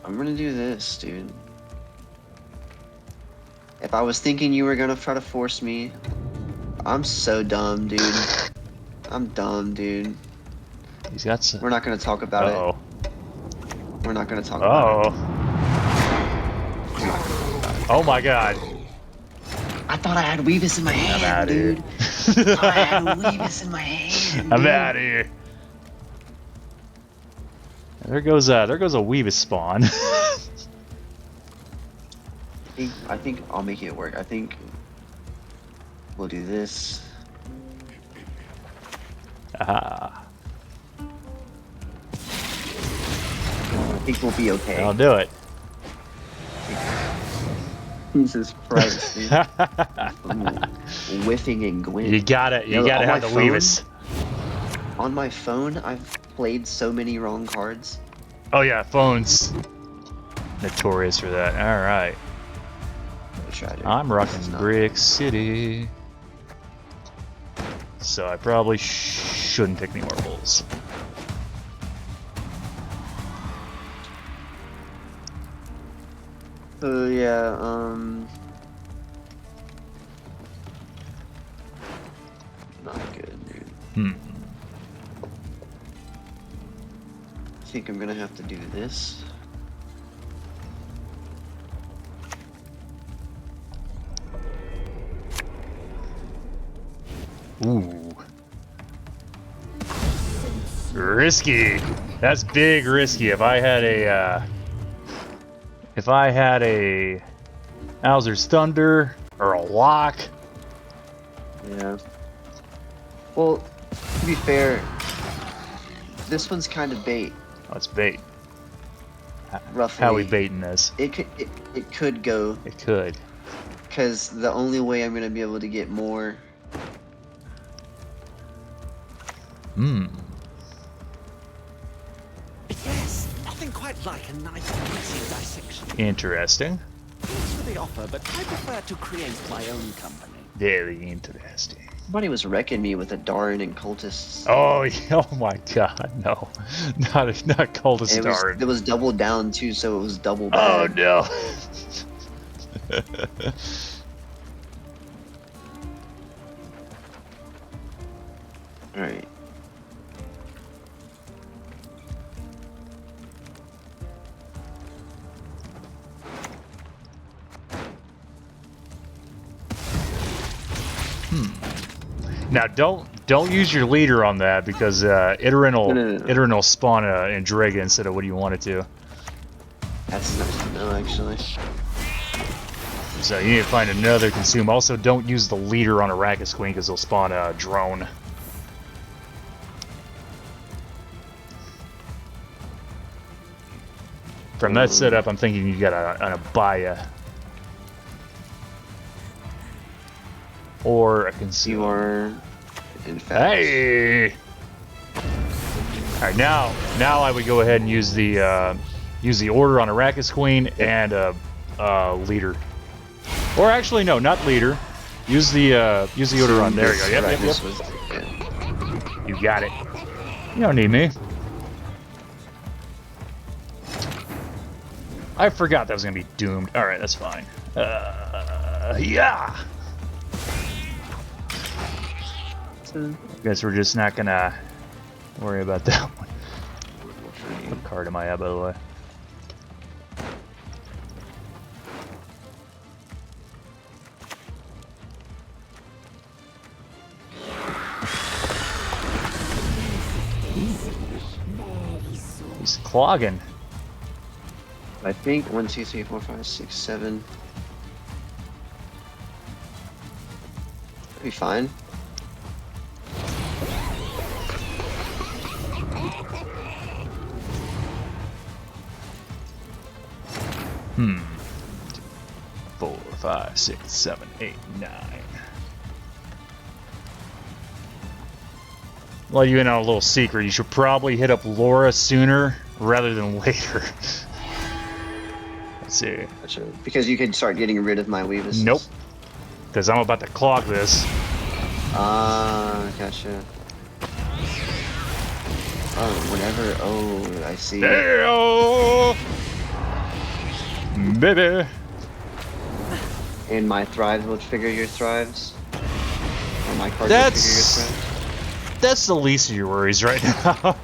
I'm gonna do this, dude. If I was thinking you were gonna try to force me, I'm so dumb, dude. I'm dumb, dude. He's got some. We're not gonna talk about Uh-oh. it. We're not gonna talk about it. Oh my god. I thought I had Weavis in my hand, outta here. dude. I thought I had Weavis in my hand. I'm dude. out of here. There goes a Weavis spawn. I think I'll make it work. I think we'll do this. Ah. I think we'll be okay. I'll do it. Jesus Christ, dude. I'm whiffing and Gwent. You gotta You know, have on the my phone- Weavis. On my phone, I've played so many wrong cards. Oh yeah, phones. Notorious for that. All right. I'm rocking Brick City. So I probably shouldn't pick any more bulls. Yeah, not good, dude. Hmm. I think I'm gonna have to do this. Ooh. Risky. That's big risky. If I had a Bowser's Thunder or a lock. Yeah. Well, to be fair, this one's kind of bait. Let's bait. Roughly. How we baiting this? It could go, It could. because the only way I'm gonna be able to get more. Hmm. Yes, nothing quite like a nice, messy dissection. Interesting. Thanks for the offer, but I prefer to create my own company. Very interesting. Somebody was wrecking me with a Darn and cultists. Oh, oh my God, no, not Cultist And Darn. it was double down too, so it was double Oh bad. no. Alright. Now don't use your leader on that because Iterin will spawn an Andrega instead of what you want it to. That's nice to know, actually. So you need to find another consume. Also, don't use the leader on Arrakis Queen because he'll spawn a drone. From that setup, I'm thinking you got an Abaya. Or a consume. You are, in fact. Hey! Alright, now I would go ahead and use the order on Arrakis Queen and a leader. Or actually, no, not leader. Use the order on. There you go. Yep. You got it. You don't need me. I forgot that was gonna be doomed. All right, that's fine. Yeah. Guess we're just not gonna worry about that one. What card am I at, by the way? He's clogging. I think 1, 2, 3, 4, 5, 6, 7. That'd be fine. Hmm. 4, 5, 6, 7, 8, 9. Well, you in on a little secret. You should probably hit up Lara sooner rather than later. Let's see. Gotcha. Because you could start getting rid of my Weavis. Nope. Because I'm about to clog this. Gotcha. Oh, whenever. Oh, I see. Hey-oh! Baby. And my thrives will trigger your thrives. Or my cards will trigger your thrives. That's the least of your worries right now.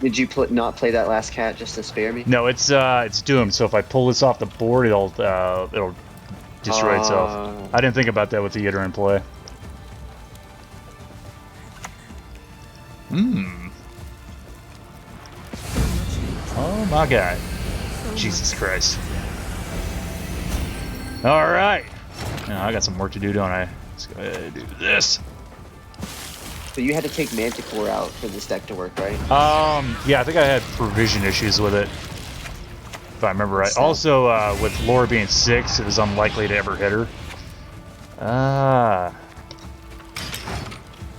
Did you not play that last cat just to spare me? No, it's doomed. So if I pull this off the board, it'll destroy itself. I didn't think about that with the Iterin play. Hmm. Oh my god. Jesus Christ. Alright. Now I got some work to do, don't I? Let's go ahead and do this. So you had to take Manticore out for this deck to work, right? Yeah, I think I had provision issues with it. If I remember right. So. Also, with Lara being 6, it was unlikely to ever hit her.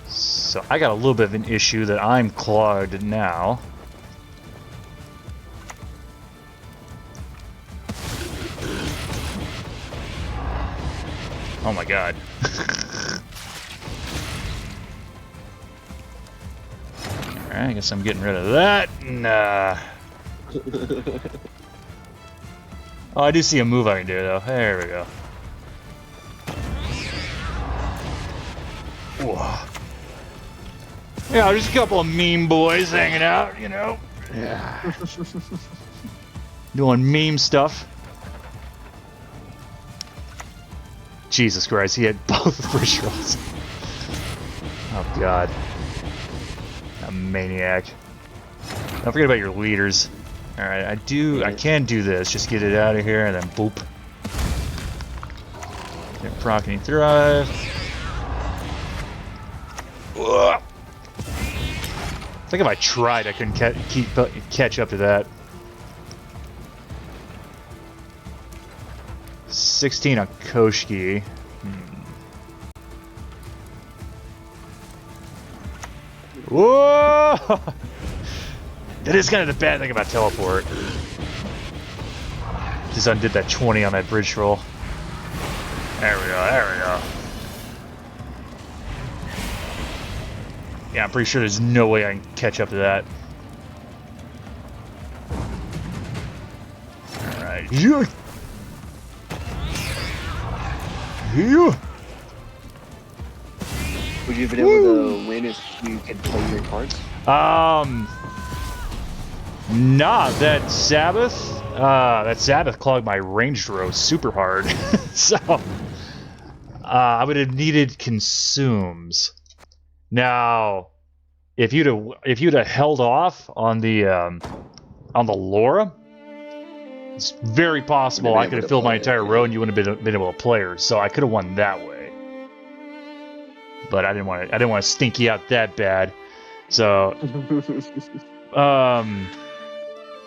So I got a little bit of an issue that I'm clogged now. Oh my god. Alright, I guess I'm getting rid of that. Nah. Oh, I do see a move I can do though. There we go. Whoa. Yeah, just a couple of meme boys hanging out, you know. Yeah. Doing meme stuff. Jesus Christ, he had both the bridge rolls. Oh god. A maniac. Don't forget about your leaders. Alright, I can do this. Just get it out of here and then boop. They're proccing thrive. Ugh. I think if I tried, I couldn't catch up to that. 16 on Koshki. Whoa! That is kind of the bad thing about teleport. Just undid that 20 on that bridge roll. There we go, there we go. Yeah, I'm pretty sure there's no way I can catch up to that. Alright. Yeah. Yeah. Would you have been able to win if you could play your cards? Nah, that Sabbath, that Sabbath clogged my range throw super hard. So I would have needed consumes. Now, if you'd have held off on the Lara, it's very possible I could have filled my entire row and you wouldn't have been able to play her. So I could have won that way. But I didn't want to stink you out that bad. So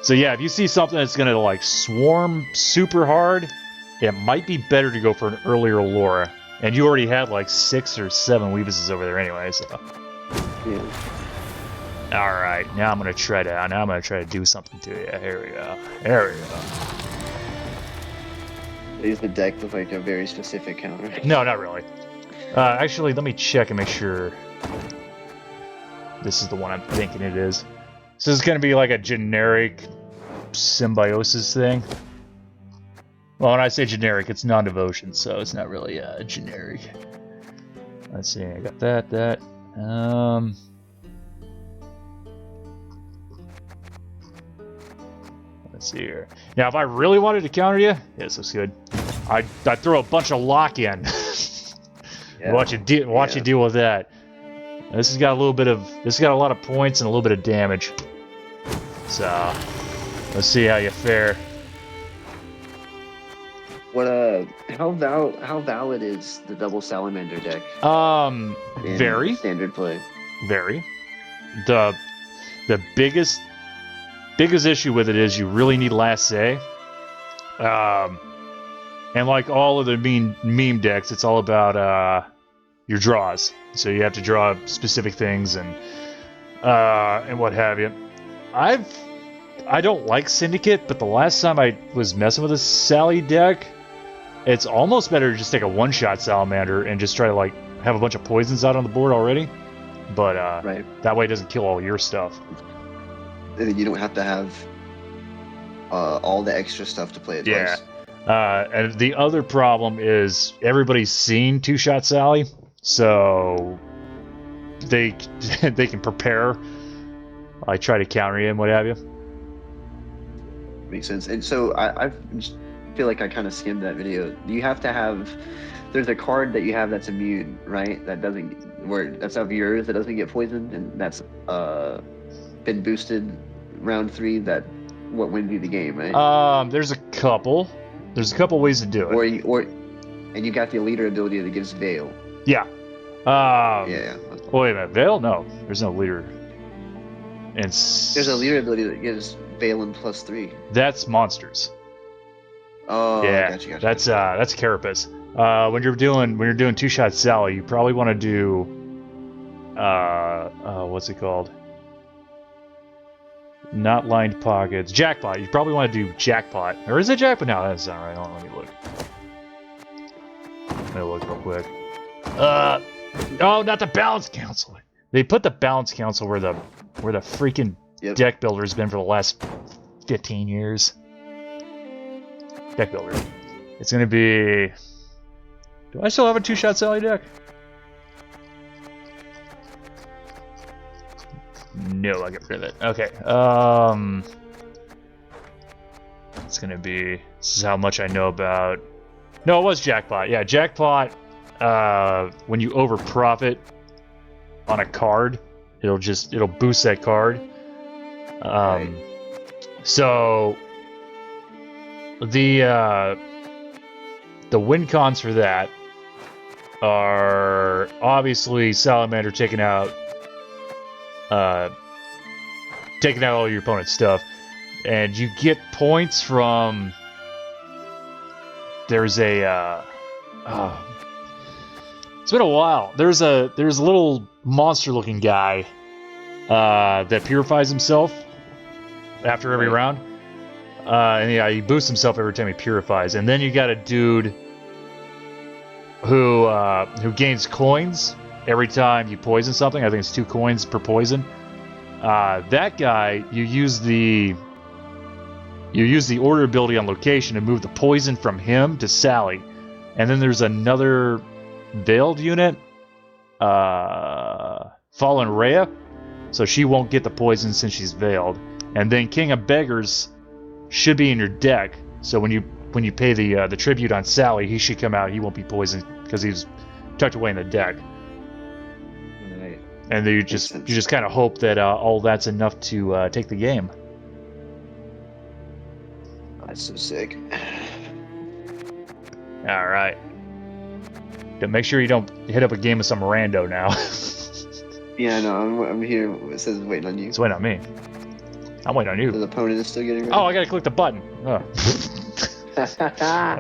so yeah, if you see something that's gonna like swarm super hard, it might be better to go for an earlier Lara. And you already had like 6 or 7 Weavises over there anyway, so. Yeah. Alright, now I'm gonna try to do something to you. Here we go. There we go. Does the deck look like a very specific counter? No, not really. Actually, let me check and make sure this is the one I'm thinking it is. So this is gonna be like a generic symbiosis thing. Well, when I say generic, it's non-devotion, so it's not really generic. Let's see, I got that. Let's see here. Now, if I really wanted to counter you, yeah, this looks good. I'd throw a bunch of lock in. Yeah. Watch you deal with that. This has got a lot of points and a little bit of damage. So, let's see how you fare. What how valid is the double salamander deck? In Very standard play. Very. The biggest issue with it is you really need last say. And like all of the meme decks, it's all about your draws. So you have to draw specific things and what have you. I don't like Syndicate, but the last time I was messing with a Sally deck, it's almost better to just take a one-shot Salamander and just try to like have a bunch of poisons out on the board already. But right. That way it doesn't kill all your stuff. And then you don't have to have all the extra stuff to play it twice. And the other problem is everybody's seen Two-Shot Sally, so they can prepare. I try to counter you and what have you. Makes sense. And so I feel like I kind of skimmed that video. You have to have. There's a card that you have that's immune, right? That's of yours that doesn't get poisoned, and that's been boosted round 3. That what wins you the game, right? There's a couple ways to do it. And you got the leader ability that gives Veil. Yeah. Yeah. Wait a minute, Veil? No, there's no leader. There's a leader ability that gives Veil and +3. That's monsters. Oh, yeah. Gotcha. That's Carapace. When you're doing Two-Shot Sally, you probably want to do what's it called? Not Lined Pockets. Jackpot. You probably want to do Jackpot. Or is it Jackpot? No, that's not right. Hold on, let me look. Let me look real quick. Oh, not the Balance Council. They put the Balance Council where the freaking deck builder's been for the last 15 years. Deck builder. It's gonna be. Do I still have a Two-Shot Sally deck? No, I got rid of it. Okay. It's gonna be. This is how much I know about. No, it was Jackpot. Yeah, Jackpot. When you over profit on a card, it'll boost that card. Right. So the win cons for that are obviously Salamander taking out all your opponent's stuff, and you get points from. There's a it's been a while. There's a little monster-looking guy that purifies himself after every round. And yeah, he boosts himself every time he purifies. And then you got a dude who gains coins every time you poison something. I think it's 2 coins per poison. That guy, you use the order ability on location to move the poison from him to Sally. And then there's another veiled unit, Fallen Rhea, so she won't get the poison since she's veiled. And then King of Beggars should be in your deck. So when you pay the tribute on Sally, he should come out. He won't be poisoned because he's tucked away in the deck. Right. And then you just kind of hope that all that's enough to take the game. That's so sick. All right. Then make sure you don't hit up a game with some rando now. Yeah, no, I'm here. It says waiting on you. It's waiting on me. I'm waiting on you. The opponent is still getting ready. Oh, I gotta click the button. Oh.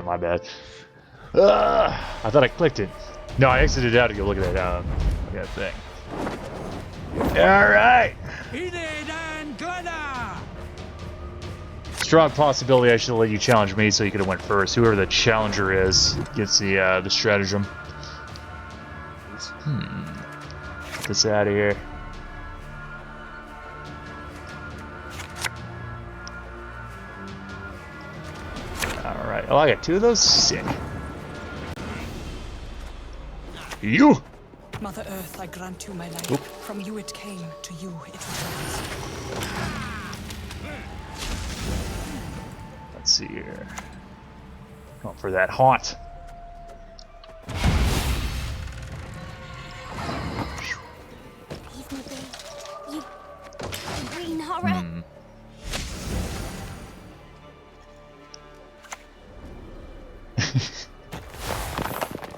My bad. I thought I clicked it. No, I exited out to go look at that thing. All right. Enid and Glenna! Strong possibility I should have let you challenge me so you could have went first. Whoever the challenger is gets the stratagem. Get this out of here. Alright. Oh, I got 2 of those? Sick. You! Mother Earth, I grant you my life. Oop. From you it came, to you it returns. Let's see here. Going for that haunt. Leave me be. You green horror.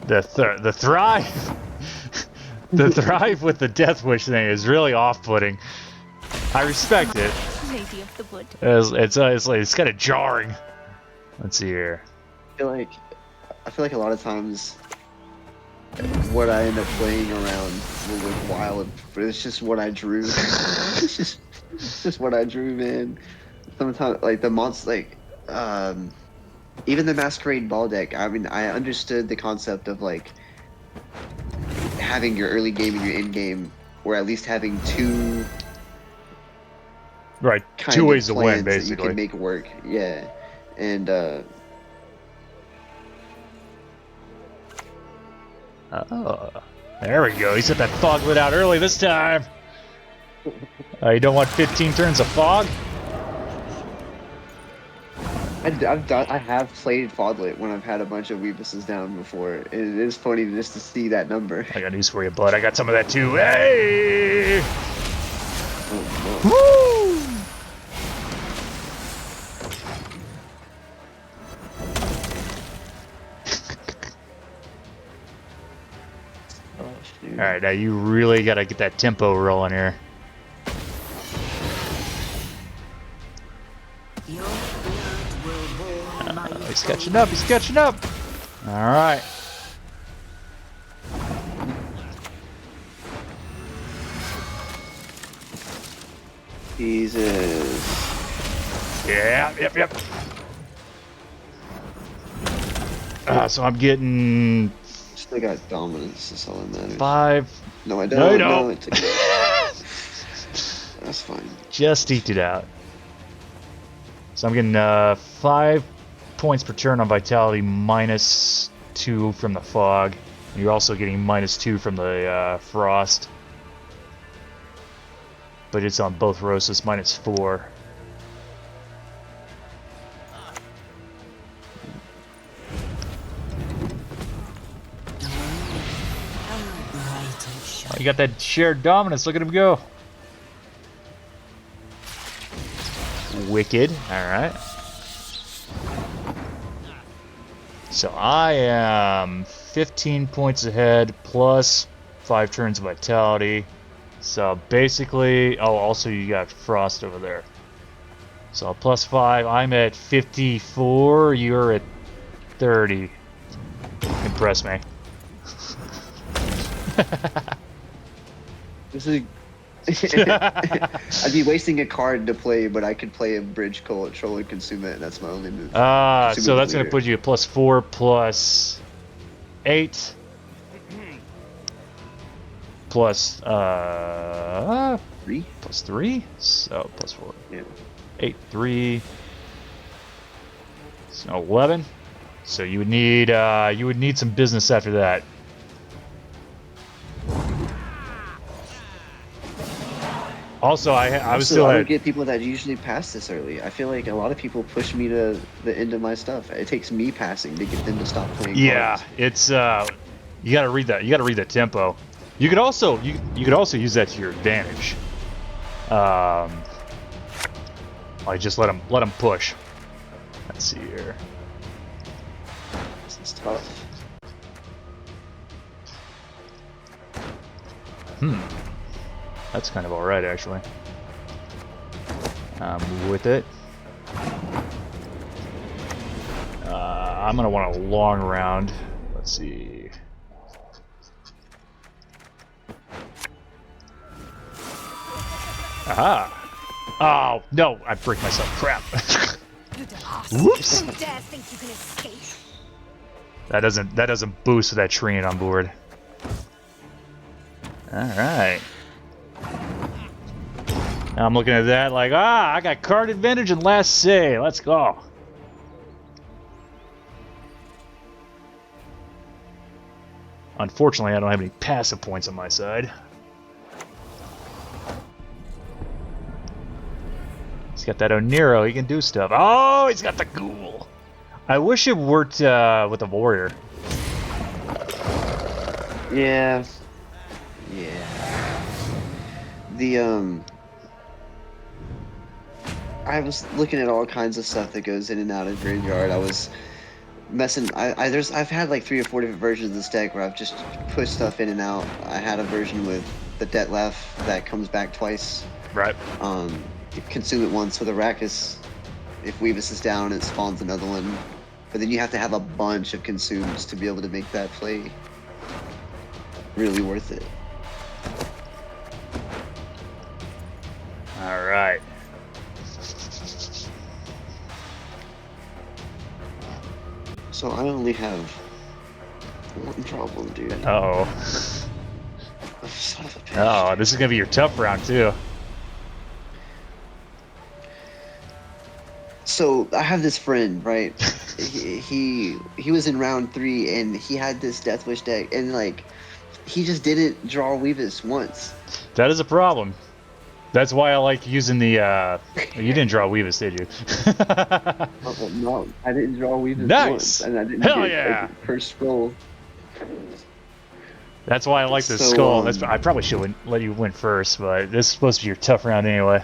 The thrive. The thrive with the Deathwish thing is really off-putting. I respect it. Lady of the wood. It's kind of jarring. Let's see here. I feel like a lot of times what I end up playing around will look wild, but it's just what I drew. it's just what I drew, man. Sometimes, like the monster, like even the Masquerade Ball deck. I mean, I understood the concept of like having your early game and your end game, or at least having two. Right, Kind 2 of ways to win, plans that basically. you can make work, yeah, and oh, there we go. He set that fog lit out early this time. You don't want 15 turns of fog? I have played Foglit when I've had a bunch of weaknesses down before. It is funny just to see that number. I got news for you, bud. I got some of that too. Hey! Oh, Woo! shoot. Alright, now you really gotta get that tempo rolling here. He's catching up, he's catching up! Alright. Jesus. Yeah, yep. So I'm getting Still got dominance, that's all that matters. 5. No, I don't. No, you don't. it's okay. That's fine. Just eked it out. So I'm getting 5 points per turn on Vitality, -2 from the Fog. And you're also getting -2 from the Frost. But it's on both Rosas, -4. Oh, you got that shared dominance, look at him go. Wicked, alright. So I am 15 points ahead, plus 5 turns of Vitality. So basically, oh, also you got Frost over there. So +5, I'm at 54, you're at 30. Impress me. This is. I'd be wasting a card to play, but I could play a bridge control and consume it, and that's my only move. So that's going to put you at +4, +8. Plus 3? +3, so +4. Yeah. 8, 3. So 11. So you would need some business after that. Also, I was Also, still I don't at. get people that usually pass this early. I feel like a lot of people push me to the end of my stuff. It takes me passing to get them to stop playing Yeah, cards. it's you gotta read that. You gotta read the tempo. You could also you could also use that to your advantage. Like just let them push. Let's see here. This is tough. That's kind of alright actually. With it. I'm gonna want a long round. Let's see. Aha! Oh no! I break myself. Crap. Whoops! Don't dare think you can escape. That doesn't boost with that train on board. All right. Now I'm looking at that like, I got card advantage and last say. Let's go. Unfortunately, I don't have any passive points on my side. He's got that Onero. He can do stuff. Oh, he's got the ghoul. I wish it worked with the warrior. Yeah. Yeah. The I was looking at all kinds of stuff that goes in and out of graveyard. I was messing. I've had like 3 or 4 different versions of this deck where I've just pushed stuff in and out. I had a version with the Deathwish that comes back twice. Right. You consume it once with Arrakis. If Weavis is down, it spawns another one. But then you have to have a bunch of consumes to be able to make that play really worth it. All right. So I only have one problem, dude. Uh-oh. Son of a bitch. Oh, this is gonna be your tough round too. So I have this friend, right? he was in round 3 and he had this Deathwish deck and like he just didn't draw Weavis once. That is a problem. That's why I like using the. You didn't draw Weavis, did you? No, I didn't draw Weavis Nice! once, and I didn't Hell get yeah! like, first scroll. That's why I like this So, skull. That's, I probably should let you win first, but this is supposed to be your tough round anyway.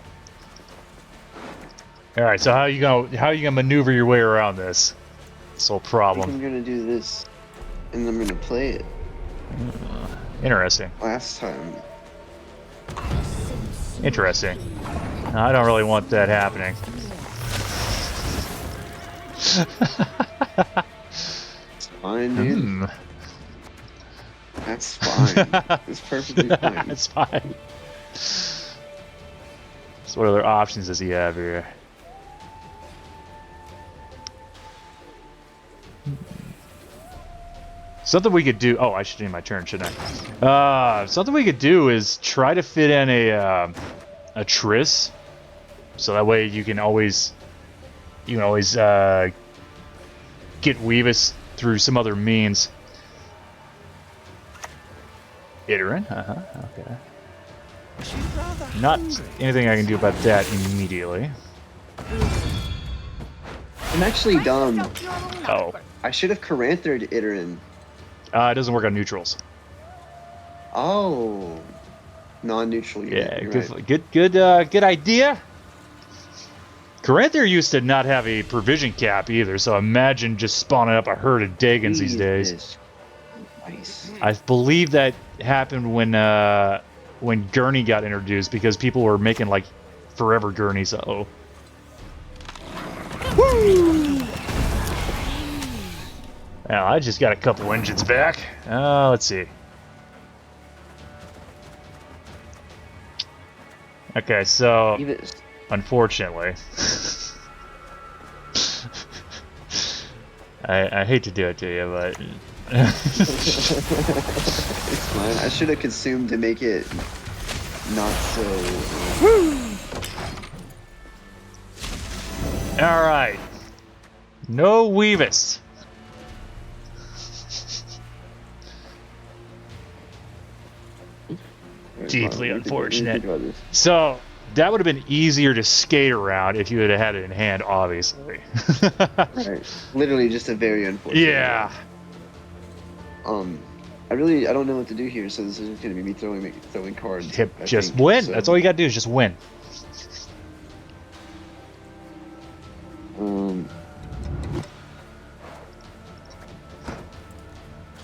All right, so how you gonna maneuver your way around this? This whole I think problem. I'm gonna do this, and I'm gonna play it. Interesting. Last time. Interesting. No, I don't really want that happening. It's fine, dude. Hmm. That's fine. It's perfectly fine. It's fine. So what other options does he have here? Something we could do. Oh, I should do my turn, shouldn't I? Something we could do is try to fit in a Triss, so that way you can always get Weavis through some other means. Iterin, okay. Not anything I can do about that immediately. I'm actually dumb. Oh, I should have Caranthered Iterin. it doesn't work on neutrals. Oh. Non-neutral unit. Yeah, you're good, right. good idea. Caranther used to not have a provision cap either, so imagine just spawning up a herd of Dagons these days. Jesus Christ. I believe that happened when Gurney got introduced because people were making like forever Gurneys. Uh-oh. Woo! Now I just got a couple engines back. Let's see. Okay, so unfortunately, I hate to do it to you, but It's fine. I should have consumed to make it not so. all right, no Weavis. Deeply unfortunate. So That would have been easier to skate around if you had had it in hand, obviously. Right. Literally just a very unfortunate. Yeah. I don't know what to do here, so this is just gonna be me throwing cards. Just I think, win. so. That's all you gotta do is just win.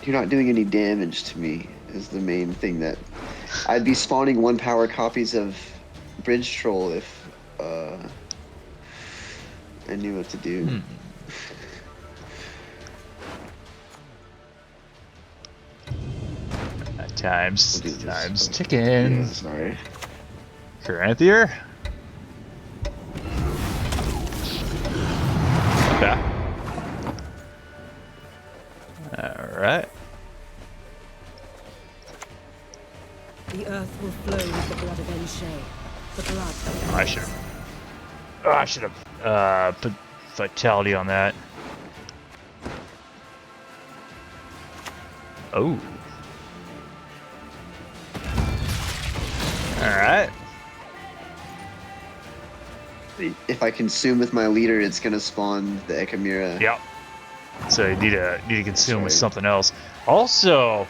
You're not doing any damage to me is the main thing that I'd be spawning 1 power copies of Bridge Troll if I knew what to do. Time's ticking. Yeah, sorry. Corinthier. Okay. Alright. The earth will flow with the blood of Enche. The blood of I should have put vitality on that. Oh. Alright. If I consume with my leader, it's gonna spawn the Ekamira. Yep. So you need to consume with That's right. something else. Also,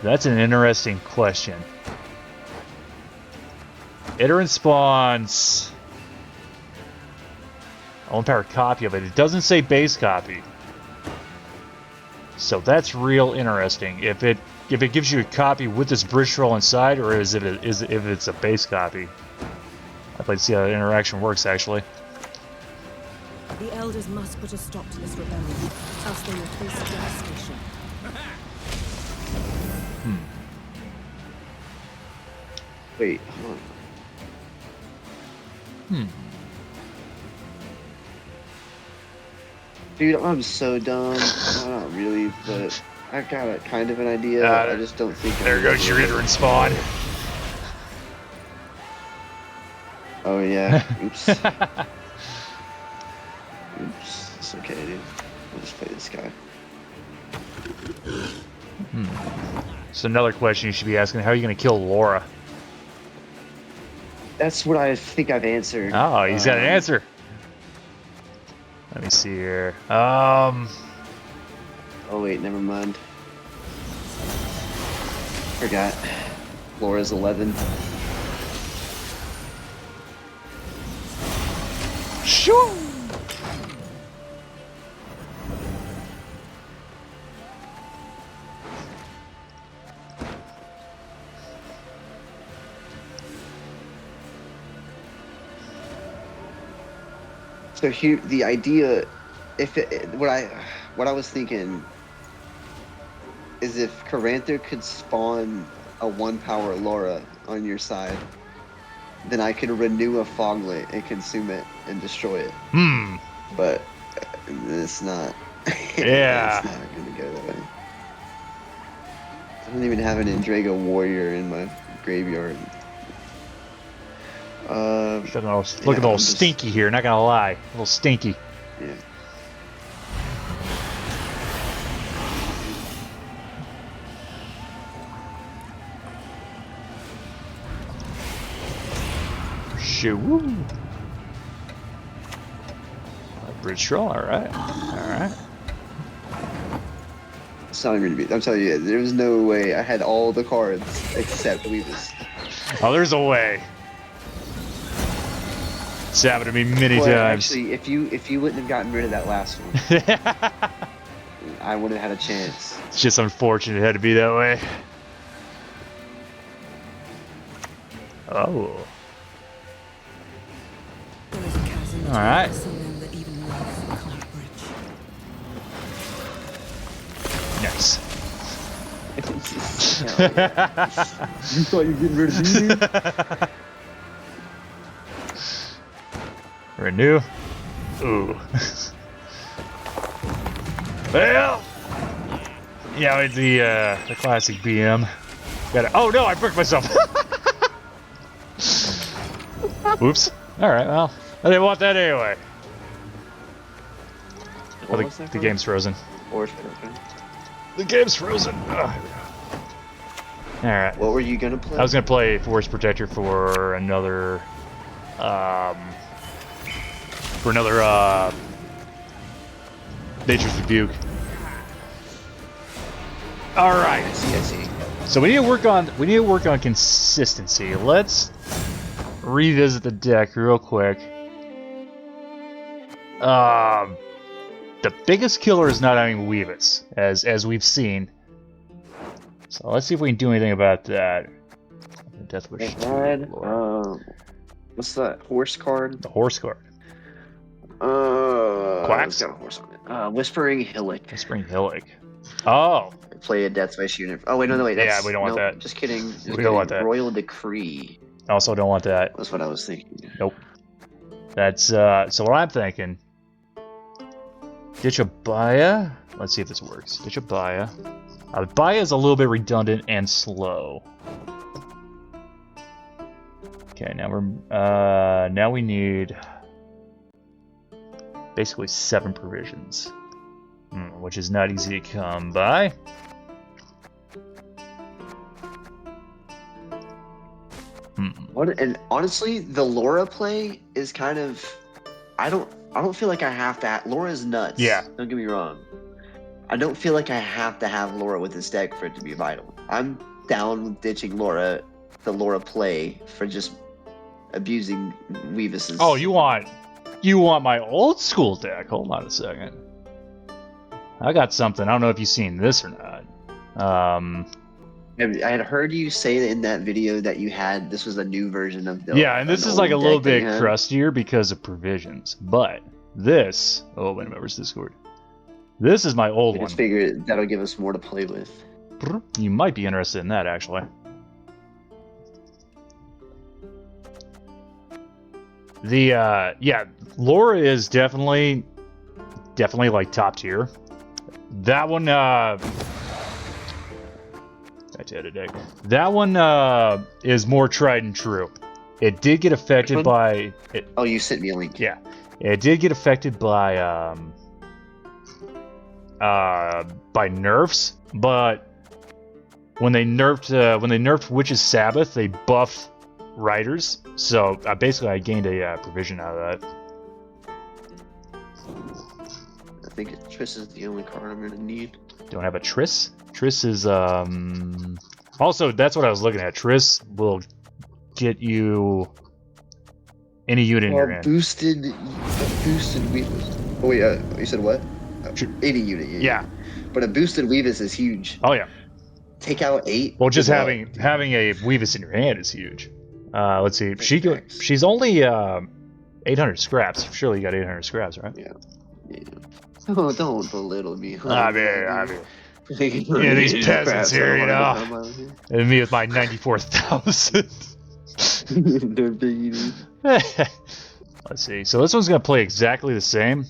that's an interesting question. Iteran spawns a 1-power copy of it. It doesn't say base copy. So that's real interesting. If it gives you a copy with this bridge troll inside, or if it's a base copy. I'd like to see how that interaction works, actually. The elders must put a stop to this rebellion, else they will face devastation. Wait, hold on. Dude, I'm so dumb. Well, not really, but I've got a kind of an idea. I just don't think. There goes your Iteran spawn. Oh yeah. Oops. Oops. It's okay, dude. We'll just play this guy. So another question you should be asking: how are you going to kill Lara? That's what I think I've answered. Oh, he's got an answer. Let me see here. Oh wait, never mind. Forgot. Laura's 11. Shoo! So here, the idea, what I was thinking is if Caranther could spawn a 1-power Lara on your side, then I could renew a Foglet and consume it and destroy it. But it's not. Yeah. It's not gonna go that way. I don't even have an Andrega warrior in my graveyard. Looking a little stinky here, not gonna lie. A little stinky. Yeah. Shoo. Woo. Bridge troll, alright. Alright. It's not even gonna be. I'm telling you, there was no way. I had all the cards except Weavis. Oh, there's a way. It's happened to me many Well, times. actually, if you wouldn't have gotten rid of that last one, I would have had a chance. It's just unfortunate it had to be that way. Oh. There is a chasm between Alright. us and them that even love can't bridge. Nice. You thought you were getting rid of me? Renew. Ooh. Well. Yeah, it's the classic BM. Got it. Oh no, I bricked myself. Oops. All right. Well, I didn't want that anyway. Oh, the game's frozen. Or it's broken. The game's frozen. Oh, here we All right. What were you gonna play? I was gonna play Force Protector for another, Nature's Rebuke. All right. I see. So we need to work on consistency. Let's revisit the deck real quick. The biggest killer is not having Weavis, as we've seen. So let's see if we can do anything about that. Deathwish. What's that horse card? The horse card. It's got a horse on it. Whispering Hillock. Whispering Hillock. Oh. Play a Deathwish unit. Oh wait, no, wait. Yeah, we don't want that. Just kidding. We don't want that. Royal Decree. Also, don't want that. That's what I was thinking. Nope. That's so. What I'm thinking. Ditch a Baya. Let's see if this works. Ditch a Baya. Baya is a little bit redundant and slow. Okay, now we need basically 7 provisions, which is not easy to come by. What? And honestly, the Lara play is kind of. I don't feel like I have to. Laura's nuts. Yeah. Don't get me wrong. I don't feel like I have to have Lara with this deck for it to be vital. I'm down with ditching Lara, the Lara play, for just abusing Weavis's. Oh, you want my old school deck? Hold on a second. I got something. I don't know if you've seen this or not. I had heard you say in that video that you had this was a new version of the. Yeah, and this is like a little bit had. crustier because of provisions. But this. Oh, wait a minute. Where's Discord? This is my old I one. just figured that'll give us more to play with. You might be interested in that, actually. Yeah, Lara is definitely like top tier. That one, That one is more tried and true. It did get affected by. Oh, you sent me a link. Yeah, it did get affected by nerfs, but when they nerfed Witch's Sabbath, they buffed Riders. So basically, I gained a provision out of that. I think Triss is the only card I'm gonna need. Don't have a Triss. Triss is also, that's what I was looking at. Triss will get you any unit in your hand. Boosted Weavis. Oh wait, you said what? 80 unit. Yeah. But a boosted Weavis is huge. Oh yeah. Take out 8. Well, just having a Weavis in your hand is huge. Let's see. She's only 800 scraps. Surely you got 800 scraps, right? Yeah. Oh, don't belittle me. I mean. Yeah, these peasants here, you know. And me with my 94,000. Let's see. So this one's gonna play exactly the same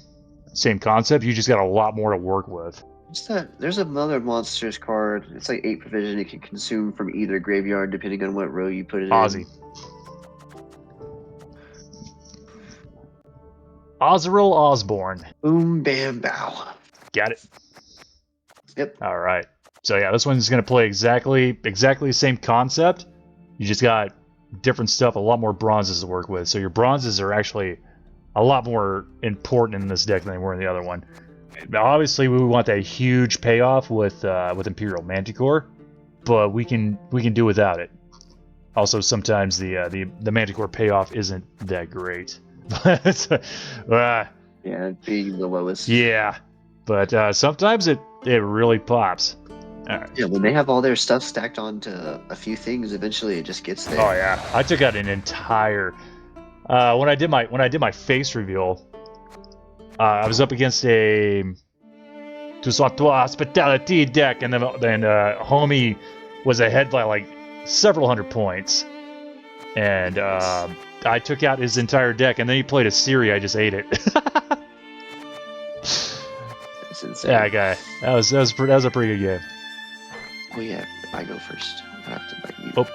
concept. You just got a lot more to work with. What's that? There's another monsters card. It's like 8 provision. It can consume from either graveyard depending on what row you put it Ozzy. in. Ozeril Osborne. Boom, bam, bow. Got it. Yep. All right. So yeah, this one's gonna play exactly the same concept. You just got different stuff, a lot more bronzes to work with. So your bronzes are actually a lot more important in this deck than they were in the other one. Now, obviously, we want that huge payoff with Imperial Manticore, but we can do without it. Also, sometimes the Manticore payoff isn't that great. Yeah, being the lowest. Yeah, but sometimes it really pops. All right. Yeah, when they have all their stuff stacked onto a few things, eventually it just gets there. Oh yeah, I took out an entire. When I did my face reveal, I was up against a Tous à toi hospitality deck, and then homie was ahead by like several hundred points, and I took out his entire deck, and then he played a Siri. I just ate it. That's insane. Yeah, guy, that was a pretty good game. Oh yeah, I go first. I have to bite you. Oh,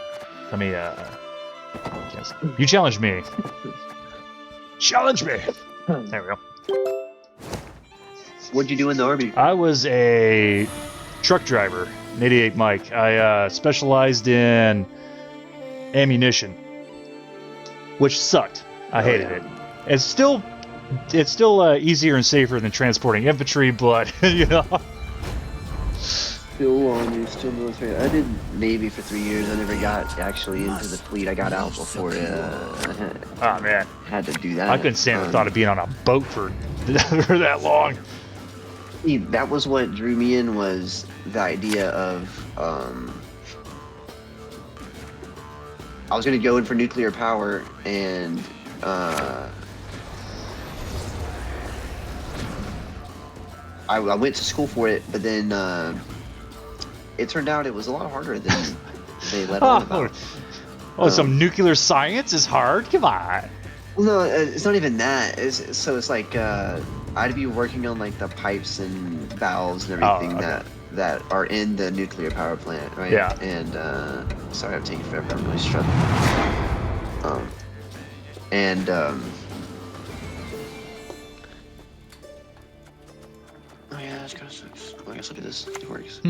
let me. Yes. You challenged me. Challenge me. There we go. What'd you do in the army? I was a truck driver an 88 Mike. I specialized in ammunition, which sucked. I hated it. It's still easier and safer than transporting infantry, but you know. Still on you, still military. I did Navy for 3 years. I never got actually into the fleet. I got out before Oh man, had to do that. I couldn't stand the thought of being on a boat for that long. That was what drew me in, was the idea of I was going to go in for nuclear power, and I went to school for it, but then it turned out it was a lot harder than they let on about. Some nuclear science is hard? Come on. Well, no, it's not even that. It's like I'd be working on like the pipes and valves and everything that are in the nuclear power plant, right? Yeah. And sorry, I'm taking forever. I'm really struggling. Oh yeah, that's kind of sucks. Oh, I guess I'll do this. It works.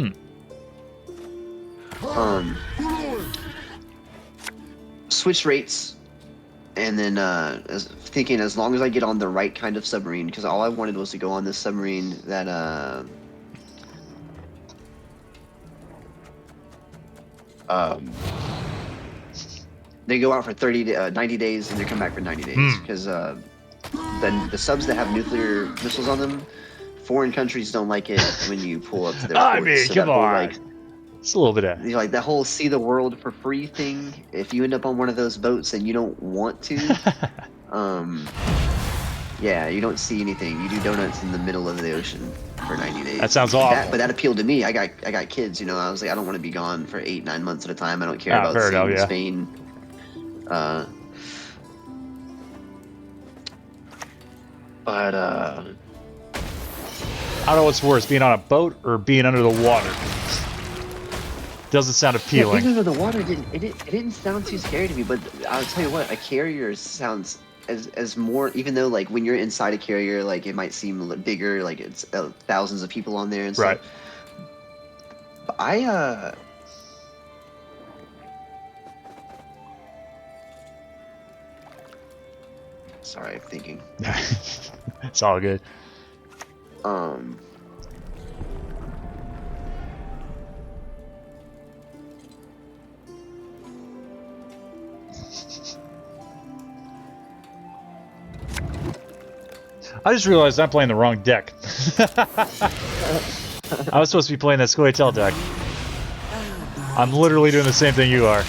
Switch rates, and then thinking as long as I get on the right kind of submarine, because all I wanted was to go on this submarine that they go out for 90 days and they come back for 90 days, because the subs that have nuclear missiles on them, foreign countries don't like it when you pull up to their ports. I mean, so come on. Like, it's a little bit of... you know, like that whole see the world for free thing. If you end up on one of those boats and you don't want to, yeah, you don't see anything. You do donuts in the middle of the ocean for 90 days. That sounds awful. But that appealed to me. I got kids, you know. I was like, I don't want to be gone for 8-9 months at a time. I don't care about seeing Spain. But I don't know what's worse, being on a boat or being under the water. Doesn't sound appealing. Yeah, being under the water didn't sound too scary to me, but I'll tell you what, a carrier sounds as more, even though like when you're inside a carrier, like it might seem a little bigger, like it's thousands of people on there and stuff. Right. But sorry, I'm thinking. It's all good. I just realized I'm playing the wrong deck. I was supposed to be playing that Scoia'tael deck. I'm literally doing the same thing you are.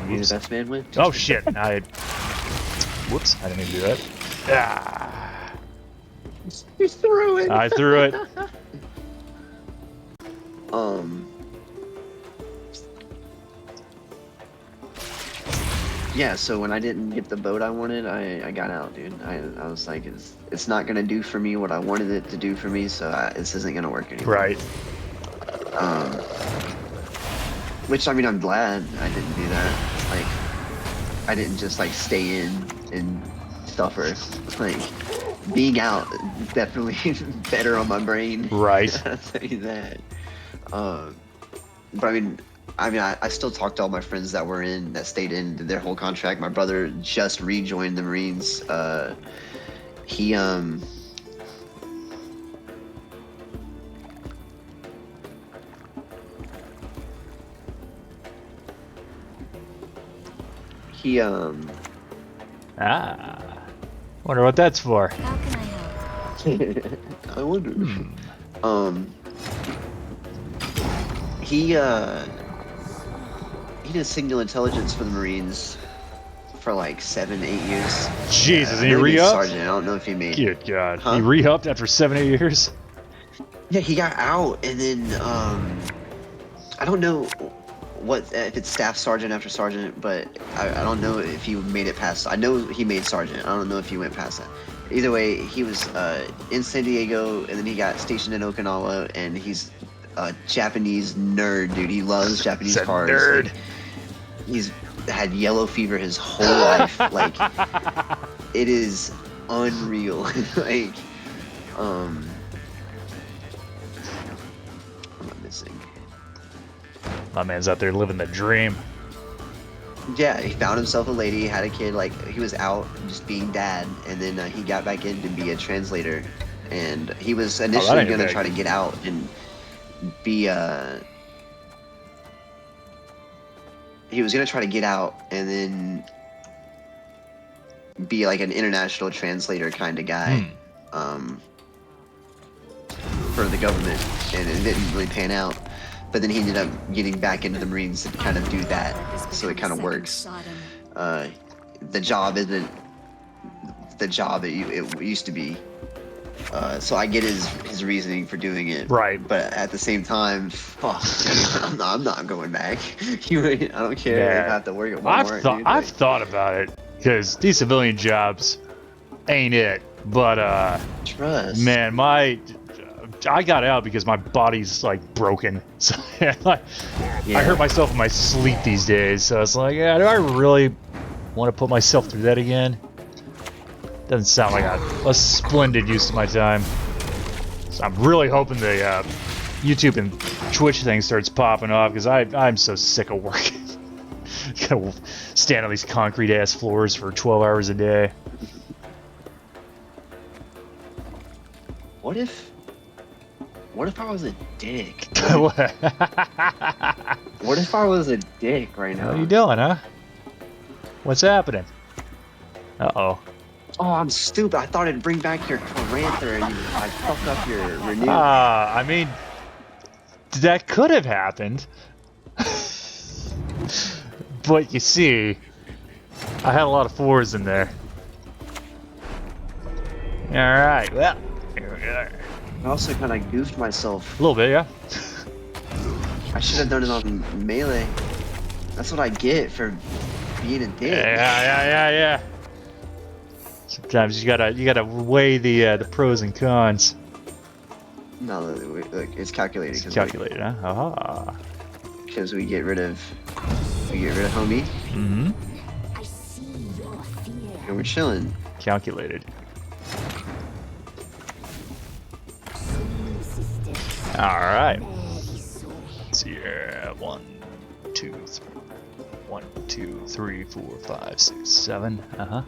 You the best man win? Oh shit! Whoops! I didn't even do that. Ah. You threw it. I threw it. Yeah, so when I didn't get the boat I wanted, I got out, dude. I was like, it's not gonna do for me what I wanted it to do for me, so this isn't gonna work anymore. Right. Which, I mean, I'm glad I didn't do that. Like, I didn't just like stay in and suffer. Like, being out definitely better on my brain. Right. I'll tell you that. But I still talk to all my friends that stayed in, did their whole contract. My brother just rejoined the Marines. He wonder what that's for. How can I help? I wonder. He did signal intelligence for the Marines for like 7-8 years. Jesus, and he I know made re-upped? sergeant. I don't know if he made. Good God. Huh? He re-upped after 7-8 years? Yeah, he got out, and then I don't know if it's staff sergeant after sergeant, but I don't know if he made it past. I know he made sergeant. I don't know if he went past that. Either way, he was in San Diego, and then he got stationed in Okinawa, and he's a Japanese nerd, dude. He loves Japanese cars. Nerd. Like, he's had yellow fever his whole life. Like, it is unreal. Like, missing. My man's out there living the dream. Yeah, he found himself a lady, had a kid. Like he was out just being dad, and then he got back in to be a translator. And he was initially ain't gonna bad. try to get out and be he was gonna try to get out and then be like an international translator kind of guy for the government, and it didn't really pan out. But then he ended up getting back into the Marines to kind of do that, so it kind of works. The job isn't the job it used to be. So I get his reasoning for doing it. Right. But at the same time, fuck, dude, I'm not going back. I don't care if I have to work at Walmart. I've thought about it, because these civilian jobs ain't it. But trust. man, I got out because my body's like broken. So I hurt myself in my sleep these days. So it's like, yeah, do I really want to put myself through that again? Doesn't sound like a splendid use of my time. So I'm really hoping the YouTube and Twitch thing starts popping off, because I'm so sick of working. Gotta stand on these concrete ass floors for 12 hours a day. What if I was a dick? What? What if I was a dick right now? What are you doing, huh? What's happening? Uh-oh. Oh, I'm stupid. I thought it'd bring back your Caranther and I fucked up your renew. I mean, that could have happened. But you see, I had a lot of 4s in there. Alright, well, here we are. I also kind of goofed myself. A little bit, yeah. I should have done it on melee. That's what I get for being a dick. Yeah. Sometimes you gotta weigh the pros and cons. No, look, it's calculated. It's calculated, huh? Aha. Because we get rid of homie. Mm-hmm. And we're chilling. Calculated. All right. Let's see here. 1, 2, 3. 1, 2, 3, 4, 5, 6, 7. Uh-huh.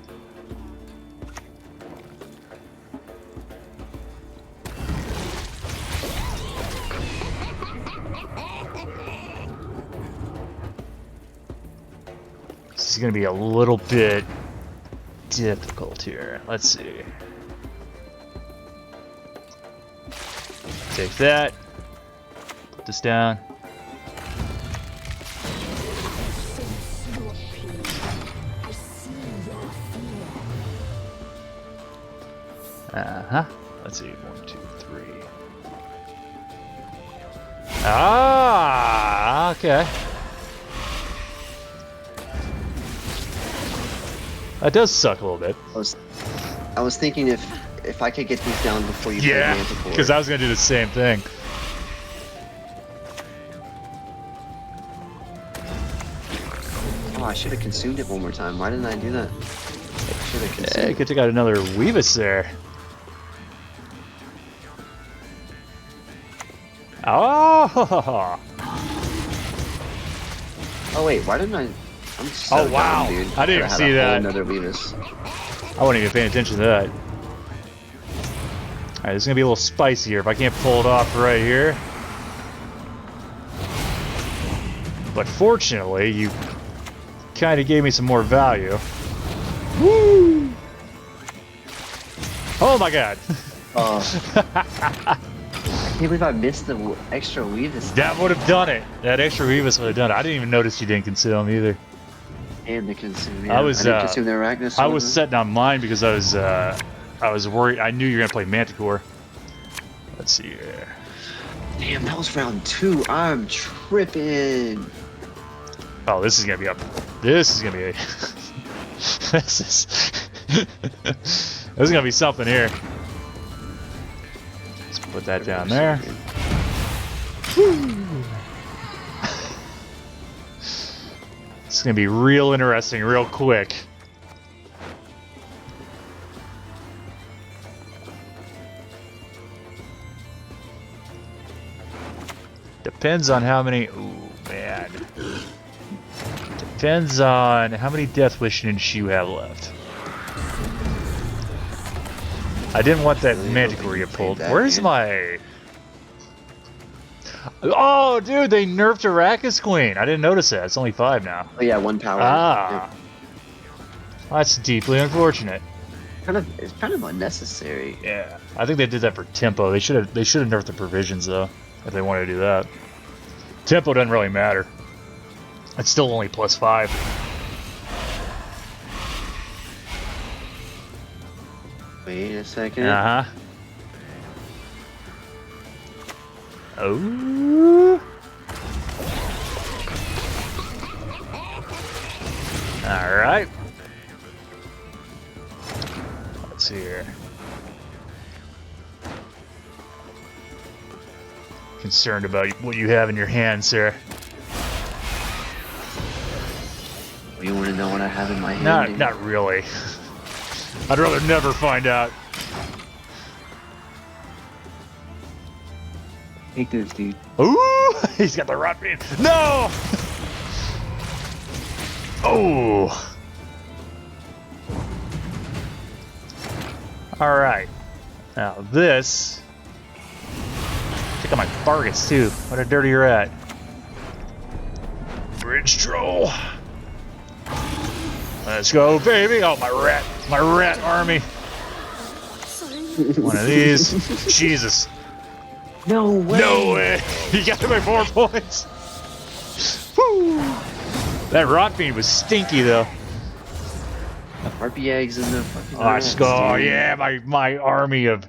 This is going to be a little bit difficult here. Let's see. Take that. Put this down. Uh-huh. Let's see. 1, 2, 3. Ah, okay. That does suck a little bit. I was thinking if I could get these down before you play Manticore. Because I was gonna do the same thing. Oh, I should have consumed it one more time. Why didn't I do that? Should have consumed. Yeah, you could take out another Weavis there. Oh! Oh wait, why didn't I? I'm so Oh, wow. dumb, dude. I didn't even Could've see had a whole that. Another Weavis. I wasn't even paying attention to that. Alright, this is gonna be a little spicy here if I can't pull it off right here. But fortunately, you kind of gave me some more value. Woo! Oh my god! I can't believe I missed the extra Weavis. That would have done it. That extra Weavis would have done it. I didn't even notice you didn't consume either. And the consume. I didn't consume the Arachnus. I was setting on mine because I was worried. I knew you were gonna play Manticore. Let's see here. Damn, that was round 2. I'm tripping. Oh, this is gonna be up. This is gonna be. This is gonna be something here. Let's put that down there. It's gonna be real interesting, real quick. Depends on how many. Ooh, man. Depends on how many Deathwish ninjas you have left. I didn't want that magical to get pulled. Where's my... Oh, dude, they nerfed Arrakis Queen. I didn't notice that. It's only 5 now. Oh yeah, 1 power. Ah. That's deeply unfortunate. It's kind of unnecessary. Yeah. I think they did that for tempo. They should have nerfed the provisions though, if they wanted to do that. Tempo doesn't really matter. It's still only +5. Wait a second. Uh-huh. Oh. All right. Let's see here. Concerned about what you have in your hand, sir. You want to know what I have in my hand? Not really. I'd rather never find out. Take this, dude. Ooh, he's got the rot bean. No! Oh. All right. Now this. Check out my Vargas too. What a dirty rat. Bridge troll. Let's go, baby. Oh, my rat army. One of these. Jesus. No way. No way. You got my 4 points. Woo. That rot bean was stinky though. Harpy eggs in the fucking Let's go. Yeah, my army of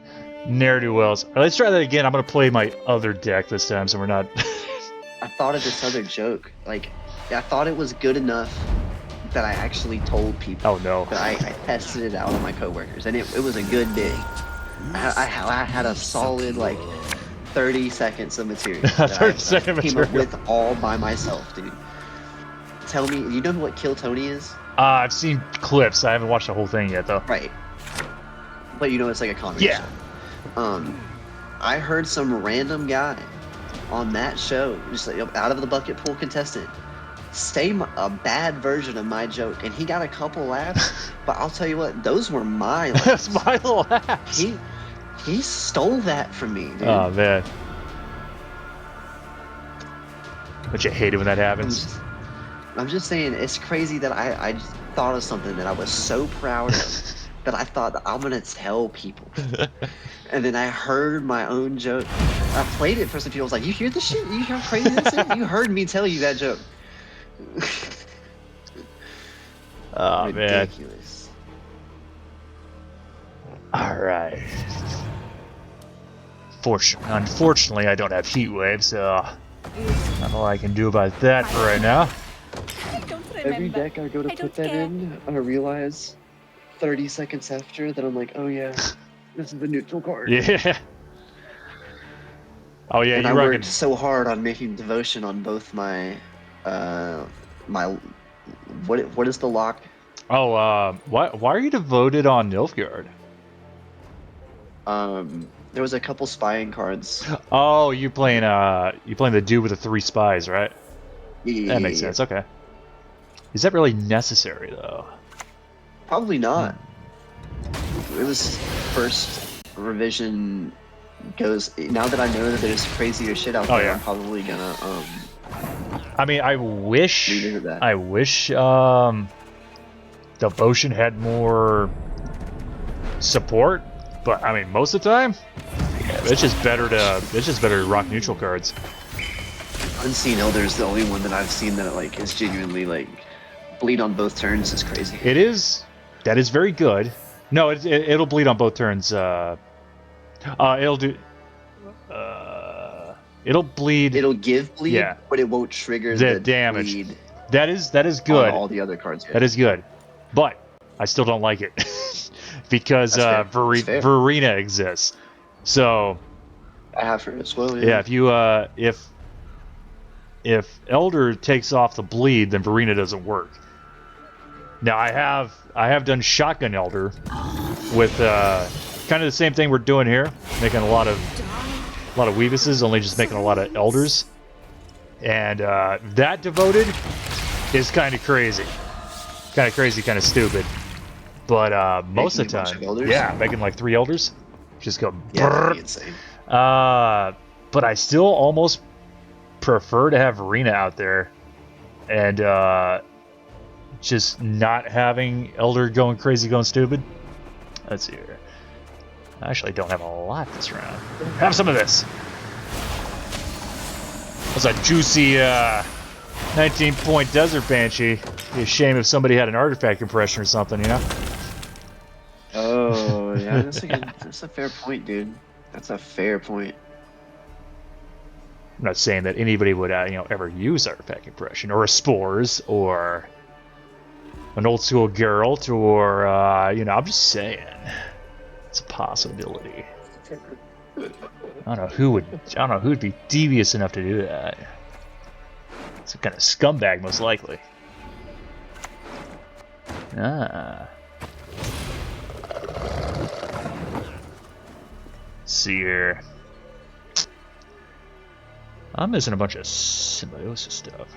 ne'er-do-wells. Let's try that again. I'm gonna play my other deck this time, so we're not. I thought of this other joke. Like, I thought it was good enough that I actually told people. Oh no. But I tested it out on my coworkers, and it was a good day. I had a solid like 30 seconds of material. 30 seconds came material. up with all by myself, dude. Tell me, you know what Kill Tony is? I've seen clips. I haven't watched the whole thing yet, though. Right. But you know it's like a comedy Yeah. show. I heard some random guy on that show, just like out of the bucket pool contestant, say a bad version of my joke, and he got a couple laughs. But I'll tell you what, those were my laughs. That's my laughs. He stole that from me, dude. Oh man. Don't you hate it when that happens? I'm just saying, it's crazy that I just thought of something that I was so proud of that I thought that I'm gonna tell people. And then I heard my own joke. I played it for some people. I was like, "You hear this shit? You hear how crazy this is? You heard me tell you that joke." Oh Ridiculous. man. All right. Unfortunately, I don't have heat waves, so not a lot I can do about that for right now. Every deck I go to put that in, I realize 30 seconds after that I'm like, oh yeah, this is the neutral card. Yeah. Oh yeah, And you I reckon? worked so hard on making devotion on both my, what is the lock? Oh, why are you devoted on Nilfgaard? There was a couple spying cards. Oh, you playing the dude with the 3 spies, right? Yeah, That makes sense. Okay. Is that really necessary though? Probably not. It was first revision goes. Now that I know that there's crazier shit out there, yeah. I'm probably gonna I mean, I wish revisit that. Devotion had more support, but I mean, most of the time, it's just better to rock neutral cards. Unseen Elder's the only one that I've seen that like is genuinely like bleed on both turns is crazy. It is. That is very good. No, it'll bleed on both turns. It'll do. It'll bleed. It'll give bleed, Yeah. but it won't trigger The the damage. bleed That is good. on all the other cards. That is good, but I still don't like it because That's fair. That's fair. Verena exists. So I have her as well. yeah, if you if Elder takes off the bleed, then Verena doesn't work. Now I have done Shotgun Elder with kind of the same thing we're doing here, making a lot of Weavises, only just making a lot of Elders. And that devoted is kind of crazy. Kind of crazy, kind of stupid. But most of the time, yeah, making like 3 elders. Just go, yeah, that'd be insane. but I still almost prefer to have Arena out there. And just not having Elder going crazy, going stupid. Let's see here. I actually don't have a lot this round. Have some of this. That's a juicy 19-point Desert Banshee. It'd be a shame if somebody had an artifact compression or something, you know? Oh, yeah, that's a fair point, dude. That's a fair point. I'm not saying that anybody would, ever use artifact compression or a spores or an old school Geralt or, I'm just saying it's a possibility. I don't know who'd be devious enough to do that. Some kind of scumbag, most likely. Ah. Let's see here. I'm missing a bunch of symbiosis stuff.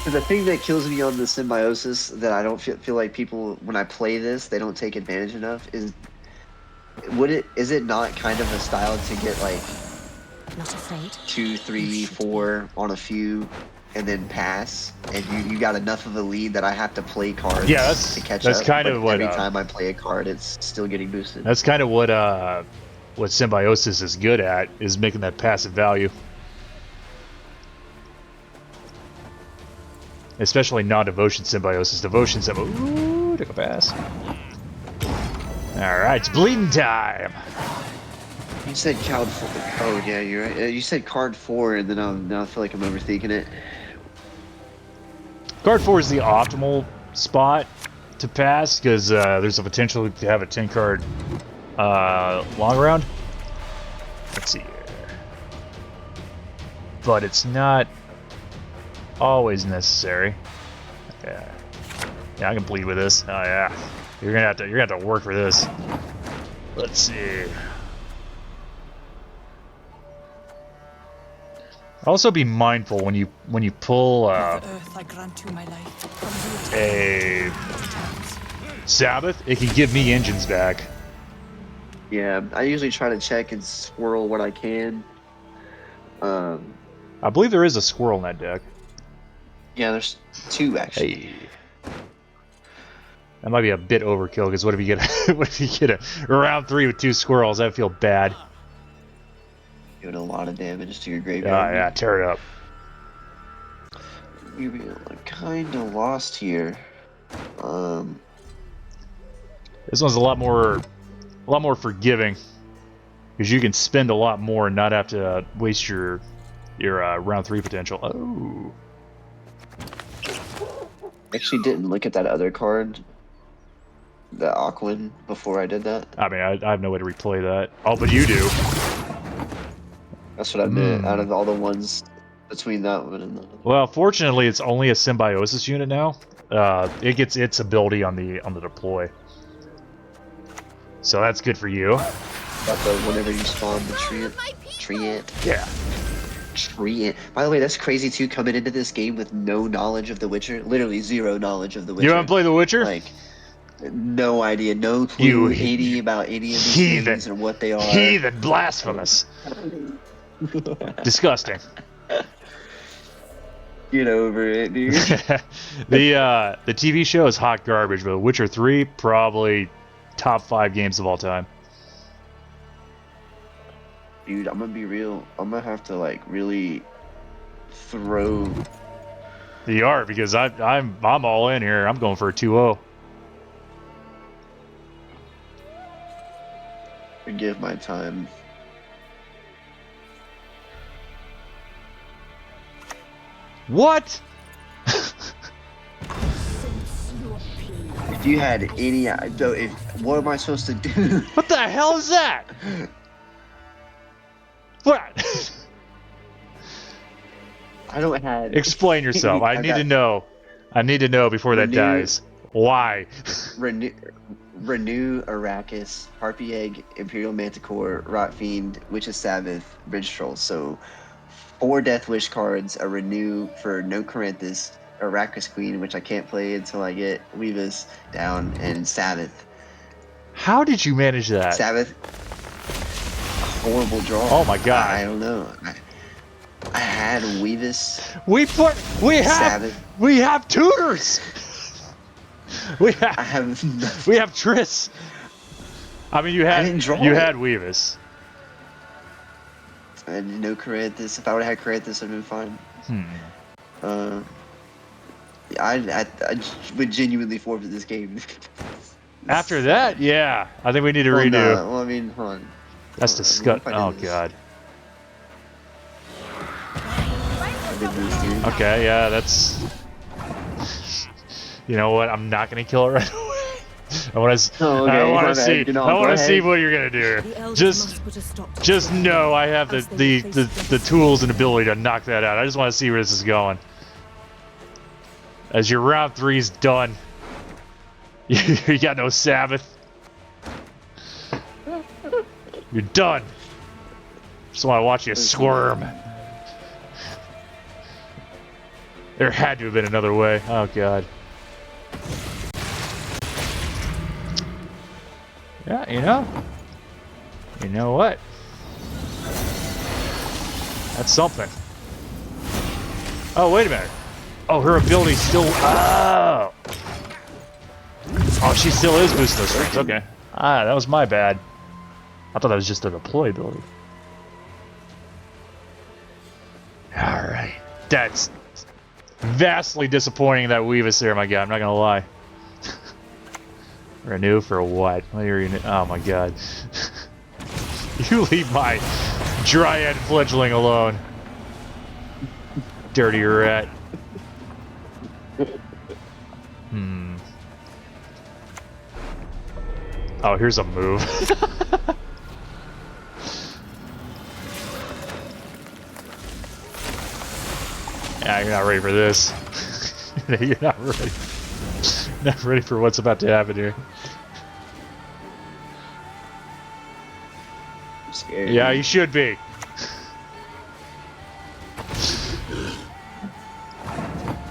The thing that kills me on the symbiosis that I don't feel like people, when I play this, they don't take advantage enough is, is it not kind of a style to get like Not afraid. 2, 3, 4 on a few and then pass, and you got enough of a lead that I have to play cards to catch up. That's kind of what every time I play a card, it's still getting boosted. That's kind of what symbiosis is good at, is making that passive value. Especially non-devotion symbiosis. Devotion symbiosis. Ooh, took a pass. Alright, it's bleeding time. You said card 4. Oh, yeah, you're right. You said card 4, and then now I feel like I'm overthinking it. Card 4 is the optimal spot to pass, because there's a potential to have a 10-card long round. Let's see here. But it's not always necessary. Okay. Yeah, I can bleed with this. Oh yeah. You're gonna have to work for this. Let's see. Also be mindful when you pull Earth, I grant you my life. a Sabbath, it can give me engines back. Yeah, I usually try to check and swirl what I can. I believe there is a squirrel in that deck. Yeah, there's 2 actually. Hey. That might be a bit overkill, because what if you get a round 3 with 2 squirrels? That'd feel bad. Doing a lot of damage to your graveyard. Yeah, tear it up. You're kind of lost here. This one's a lot more forgiving, because you can spend a lot more and not have to waste your round 3 potential. Oh. Actually didn't look at that other card, the Aquan, before I did that. I mean, I have no way to replay that. Oh, but you do. That's what I meant, out of all the ones between that one and the other. Well, fortunately, it's only a symbiosis unit now. It gets its ability on the deploy. So that's good for you. About the whenever you spawn the treant. Yeah. Treant. By the way, that's crazy too, coming into this game with no knowledge of The Witcher. Literally 0 knowledge of The Witcher. You haven't played The Witcher? Like, no idea, no clue about any of these things and what they are. Heathen, blasphemous. Disgusting. Get over it, dude. The TV show is hot garbage, but Witcher 3 probably top 5 games of all time. Dude, I'm gonna be real. I'm gonna have to like really throw. You are, because I'm all in here. I'm going for a 2-0. Forgive my time. What? If you had any, what am I supposed to do? What the hell is that? What? I don't have. Explain yourself. I need to know. I need to know before that dies. Why? Renew, Arrakis, Harpy Egg, Imperial Manticore, Rot Fiend, Witch's Sabbath, Bridge Troll. So 4 Deathwish cards, a renew for no Corinthus, Arrakis Queen, which I can't play until I get Weavis down, and Sabbath. How did you manage that? Sabbath, horrible draw. Oh my god. I don't know. I had Weavis. We Sabbath. have tutors. We I have have. we have Triss. I mean, you had it. Weavis. I had no Corinthus. If I would have had Corinthus, I'd been fine. I would genuinely forfeit this game. After that, yeah, I think we need to redo. No, well, I mean, hold on. That's disgusting. Oh god. Okay, yeah, that's. You know what? I'm not gonna kill it right away. I want to. I want to see. I want to see what you're gonna do. Just know I have the tools and ability to knock that out. I just want to see where this is going. As your round 3's done, you got no Sabbath. You're done. Just want to watch you squirm. There had to have been another way. Oh god. Yeah, you know what? That's something. Oh, wait a minute. Oh, her ability's still. Oh, she still is boosting those strings. Okay. Ah, that was my bad. I thought that was just a deploy ability. Alright. That's vastly disappointing that Weavis there, my god. I'm not gonna lie. Renew for what? What are you? Oh my god. You leave my dryad fledgling alone. Dirty rat. Oh, here's a move. Yeah, you're not ready for this. You're not ready. Not ready for what's about to happen here. I'm scared. Yeah, you should be.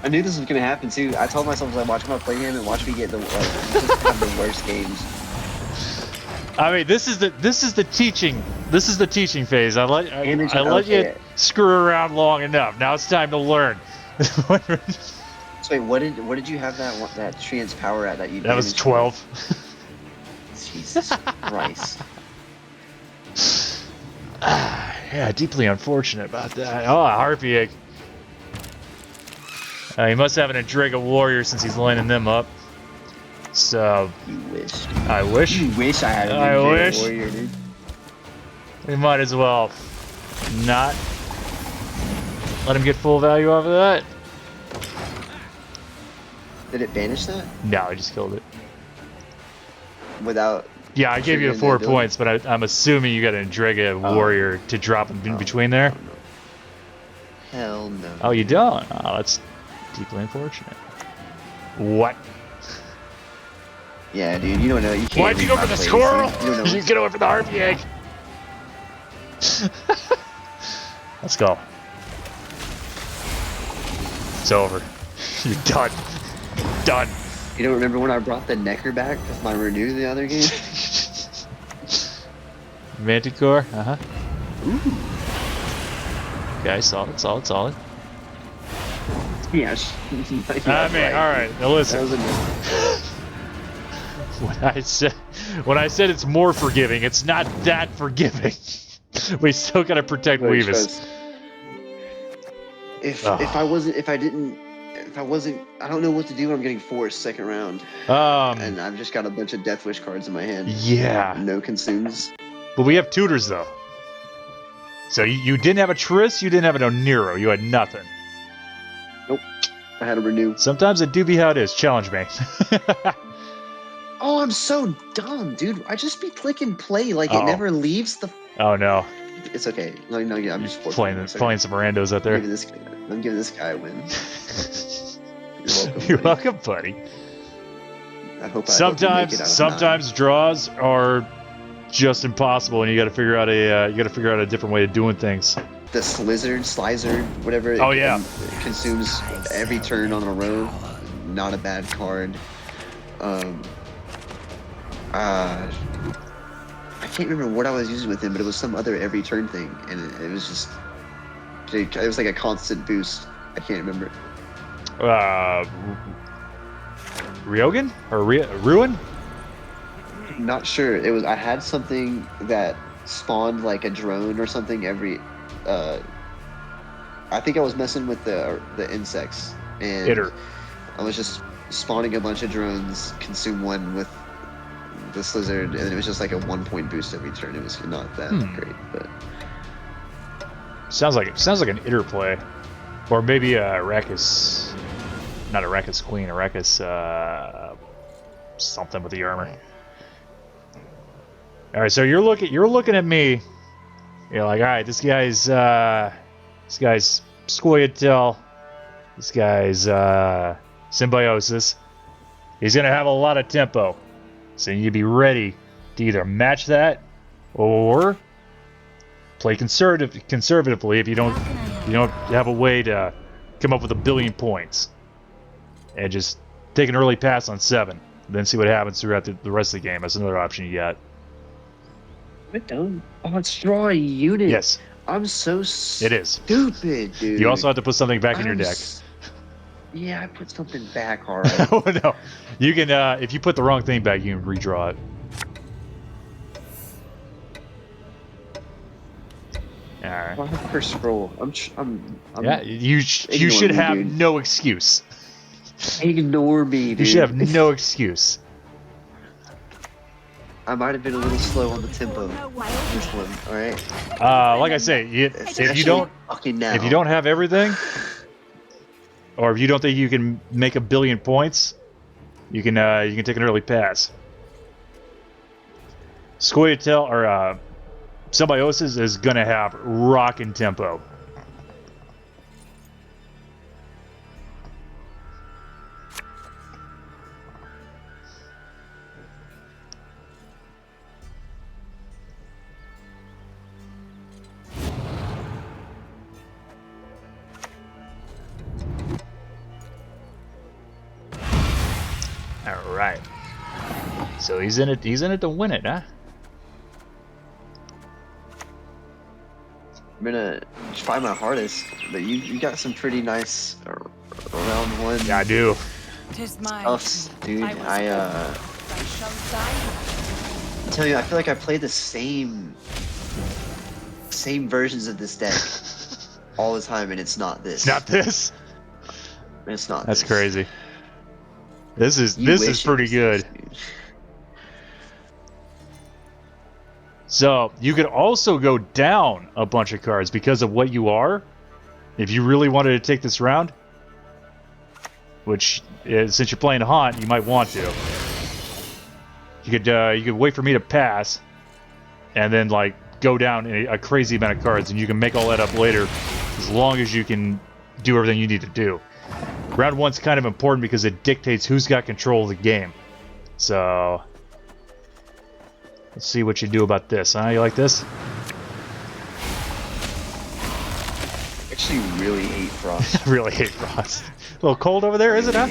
I knew this was gonna happen too. I told myself, like, watch me play him and watch me get the just have the worst games. I mean, this is the teaching. This is the teaching phase. I let you screw around long enough. Now it's time to learn. So wait, what did you have that trans power at that you? That was 12. Jesus Christ. Yeah, deeply unfortunate about that. Oh, a harpy egg. He must have an Andrega warrior since he's lining them up. So. You wish. I wish. You wish I had an Andrega warrior, dude. We might as well not let him get full value off of that. Did it banish that? No, I just killed it. Without. Yeah, I gave you the 4 points, but I'm assuming you got an Andrega warrior to drop in between there. Hell no. Oh, you don't? Oh, that's deeply unfortunate. What? Yeah, dude, you don't know. You can't. Why'd you go for the squirrel? You You get over for the harpy egg. Let's go. It's over. You're done. Done. You don't remember when I brought the Necker back with my renew the other game? Manticore? Uh-huh. Okay, solid. Yes. I mean, alright, now listen. When I said it's more forgiving, it's not that forgiving. We still gotta protect Weavis. If I don't know what to do when I'm getting forced second round. And I've just got a bunch of Deathwish cards in my hand. Yeah. No consumes. But we have tutors though. So you didn't have a Triss, you didn't have an Oniro, you had nothing. Nope. I had a renew. Sometimes it do be how it is. Challenge me. Oh, I'm so dumb, dude. I just be clicking play like it never leaves the. Oh no. It's okay. No, yeah, I'm just playing some randos out there. I'm giving this guy a win. You're welcome, buddy. I hope sometimes draws are just impossible, and you got to figure out a different way of doing things. the Slizzard, whatever. Oh, yeah. It consumes every turn on a row. Not a bad card. I can't remember what I was using with him, but it was some other every turn thing, and it was just, it was like a constant boost. I can't remember. Ryogan or Ruin? Not sure. It was, I had something that spawned like a drone or something every. I think I was messing with the insects, and Itter. I was just spawning a bunch of drones, consume one with the Slizzard, and it was just like a 1-point boost every turn. It was not that great, but sounds like an Itter play, or maybe a Arrakis, not Arrakis Queen, Arrakis something with the armor. All right, so you're looking at me. You're like, all right, this guy's Squirtle. This guy's Symbiosis. He's gonna have a lot of tempo, so you need to be ready to either match that or play conservatively if you don't have a way to come up with 1 billion points, and just take an early pass on 7, then see what happens throughout the rest of the game. That's another option you got. What done? Oh, it's draw a unit. Yes. I'm so It is. stupid, dude. You also have to put something back in your deck. Yeah, I put something back, alright. Oh no, you can if you put the wrong thing back, you can redraw it. All right. Well, per scroll. I'm Yeah, you should have no excuse. Ignore me, dude. You should have no excuse. I might have been a little slow on the tempo. This one, alright? Like I say, if you don't have everything, or if you don't think you can make 1 billion points, you can take an early pass. Squirtle or Symbiosis is gonna have rockin' tempo. All right. So he's in it to win it, huh? I'm gonna try my hardest, but you got some pretty nice round one. Yeah, I do. Tis mine. Stuffs, dude. I shall die. I'm telling you, I feel like I played the same versions of this deck all the time, and it's not this. It's not this. It's not. That's this. crazy. This is pretty good. So you could also go down a bunch of cards because of what you are. If you really wanted to take this round, which since you're playing Haunt, you might want to. You could wait for me to pass, and then like go down a crazy amount of cards, and you can make all that up later, as long as you can do everything you need to do. Round one's kind of important because it dictates who's got control of the game. So let's see what you do about this, huh? You like this? I actually really hate Frost. I really hate Frost. A little cold over there, is it, huh?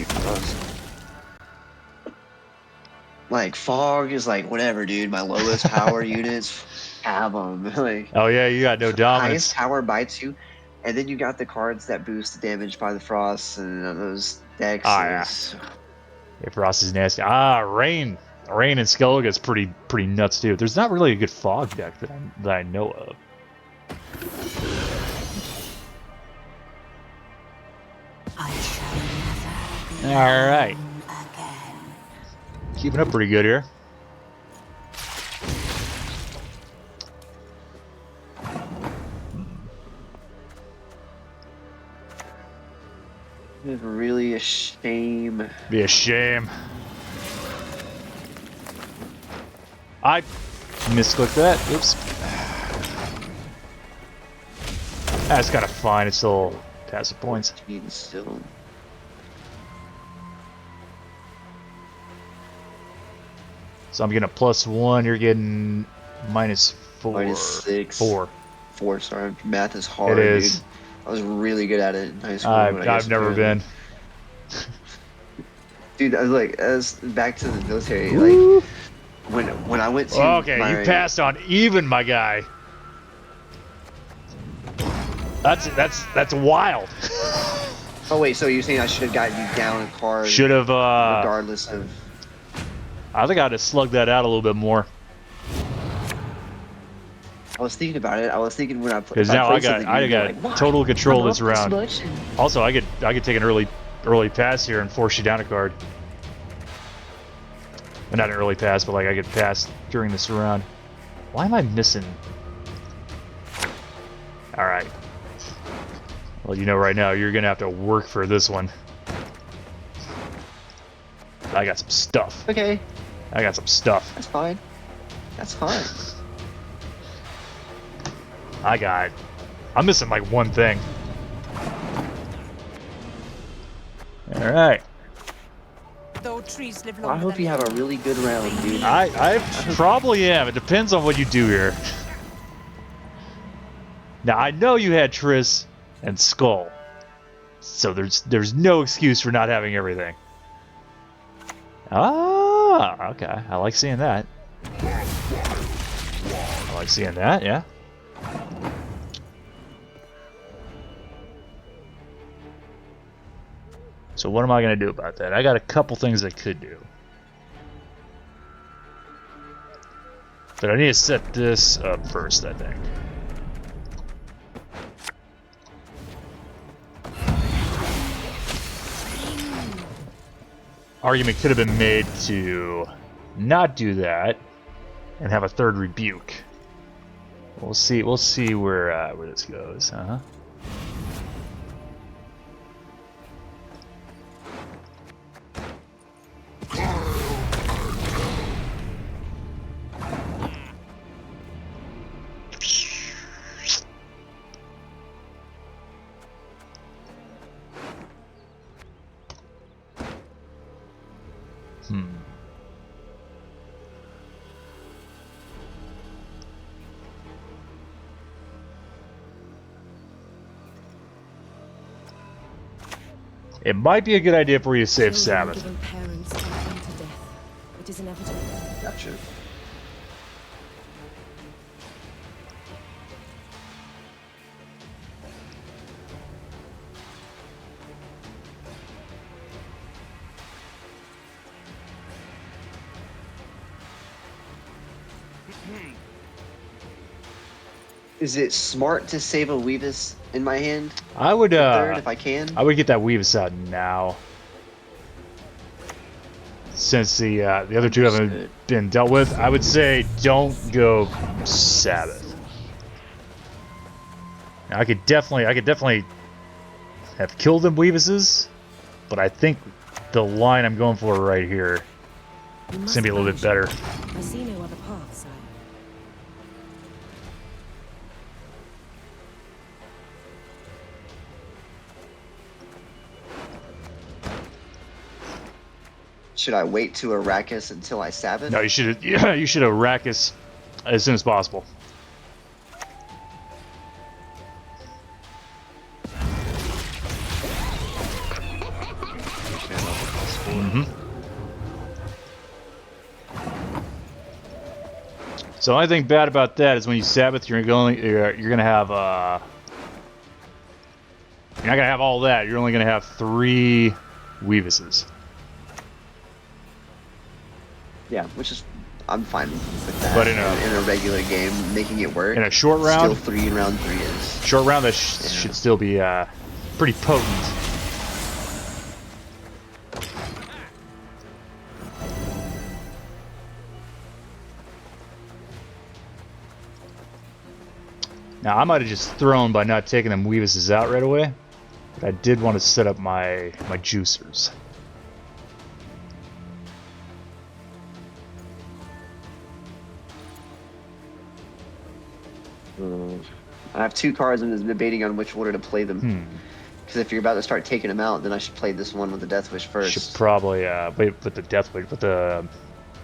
Like, Fog is like, whatever, dude. My lowest power units have them. Like, Oh yeah, you got no dominance. highest power bites you. And then you got the cards that boost the damage by the Frost and those decks. Ah, yeah. Yeah, Frost is nasty. Ah, Rain. Rain and Skellige's pretty nuts too. There's not really a good Fog deck that I know of. I shall never be All right, again. keeping up pretty good here. It's really a shame. Be a shame. I misclicked that. Oops. That's kind of fine. It's still passive points. Still. So I'm getting a +1. You're getting -4. -6. 4. 4-star. Math is hard, It is. dude. I was really good at it in high school. but I guess I've never apparently- been. Dude, I was like, as back to the military, Woo. like when I went to Okay, my, you passed on even, my guy. That's wild. Oh wait, so you're saying I should have gotten you down a card Should have. regardless of? I think I'd have slugged that out a little bit more. I was thinking about it. I was thinking when I played. Because now I got total control this round. Also, I could take an early pass here and force you down a card. Well, not an early pass, but like I could pass during this round. Why am I missing? All right. Well, you know right now you're gonna have to work for this one. I got some stuff. Okay, I got some stuff. that's fine. That's fine. I'm missing like one thing. All right. Though trees live I longer hope than you have a really good round, dude. I probably am. It depends on what you do here. Now I know you had Triss and Skull, so there's no excuse for not having everything. Ah, okay. I like seeing that. I like seeing that. Yeah. So what am I going to do about that? I got a couple things I could do. But I need to set this up first, I think. Argument could have been made to not do that and have a third rebuke. We'll see where this goes, huh? It might be a good idea for you to save Children Sabbath. given parents are done to death. It is inevitable. Gotcha. Is it smart to save a Weavis in my hand? I would Third, if I can. I would get that Weavis out now. Since the other two haven't Understood. been dealt with, I would say don't go Sabbath. Now, I could definitely have killed them Weavises, but I think the line I'm going for right here You is must gonna be a little bit banish better. it. I see no other path, sire. Should I wait to Arrakis until I Sabbath? No, you should Arrakis as soon as possible. So the only thing bad about that is when you Sabbath, you're gonna have you're not gonna have all that. You're only gonna have 3 Weavises. Yeah, which is I'm fine with that. But in a regular game, making it work. In a short round, still 3 in round 3 is. short round that should still be pretty potent. Now I might have just thrown by not taking them Weavises out right away, but I did want to set up my juicers. I have 2 cards and is debating on which order to play them. Because if you're about to start taking them out, then I should play this one with the Deathwish first. Should probably wait with the Deathwish, with the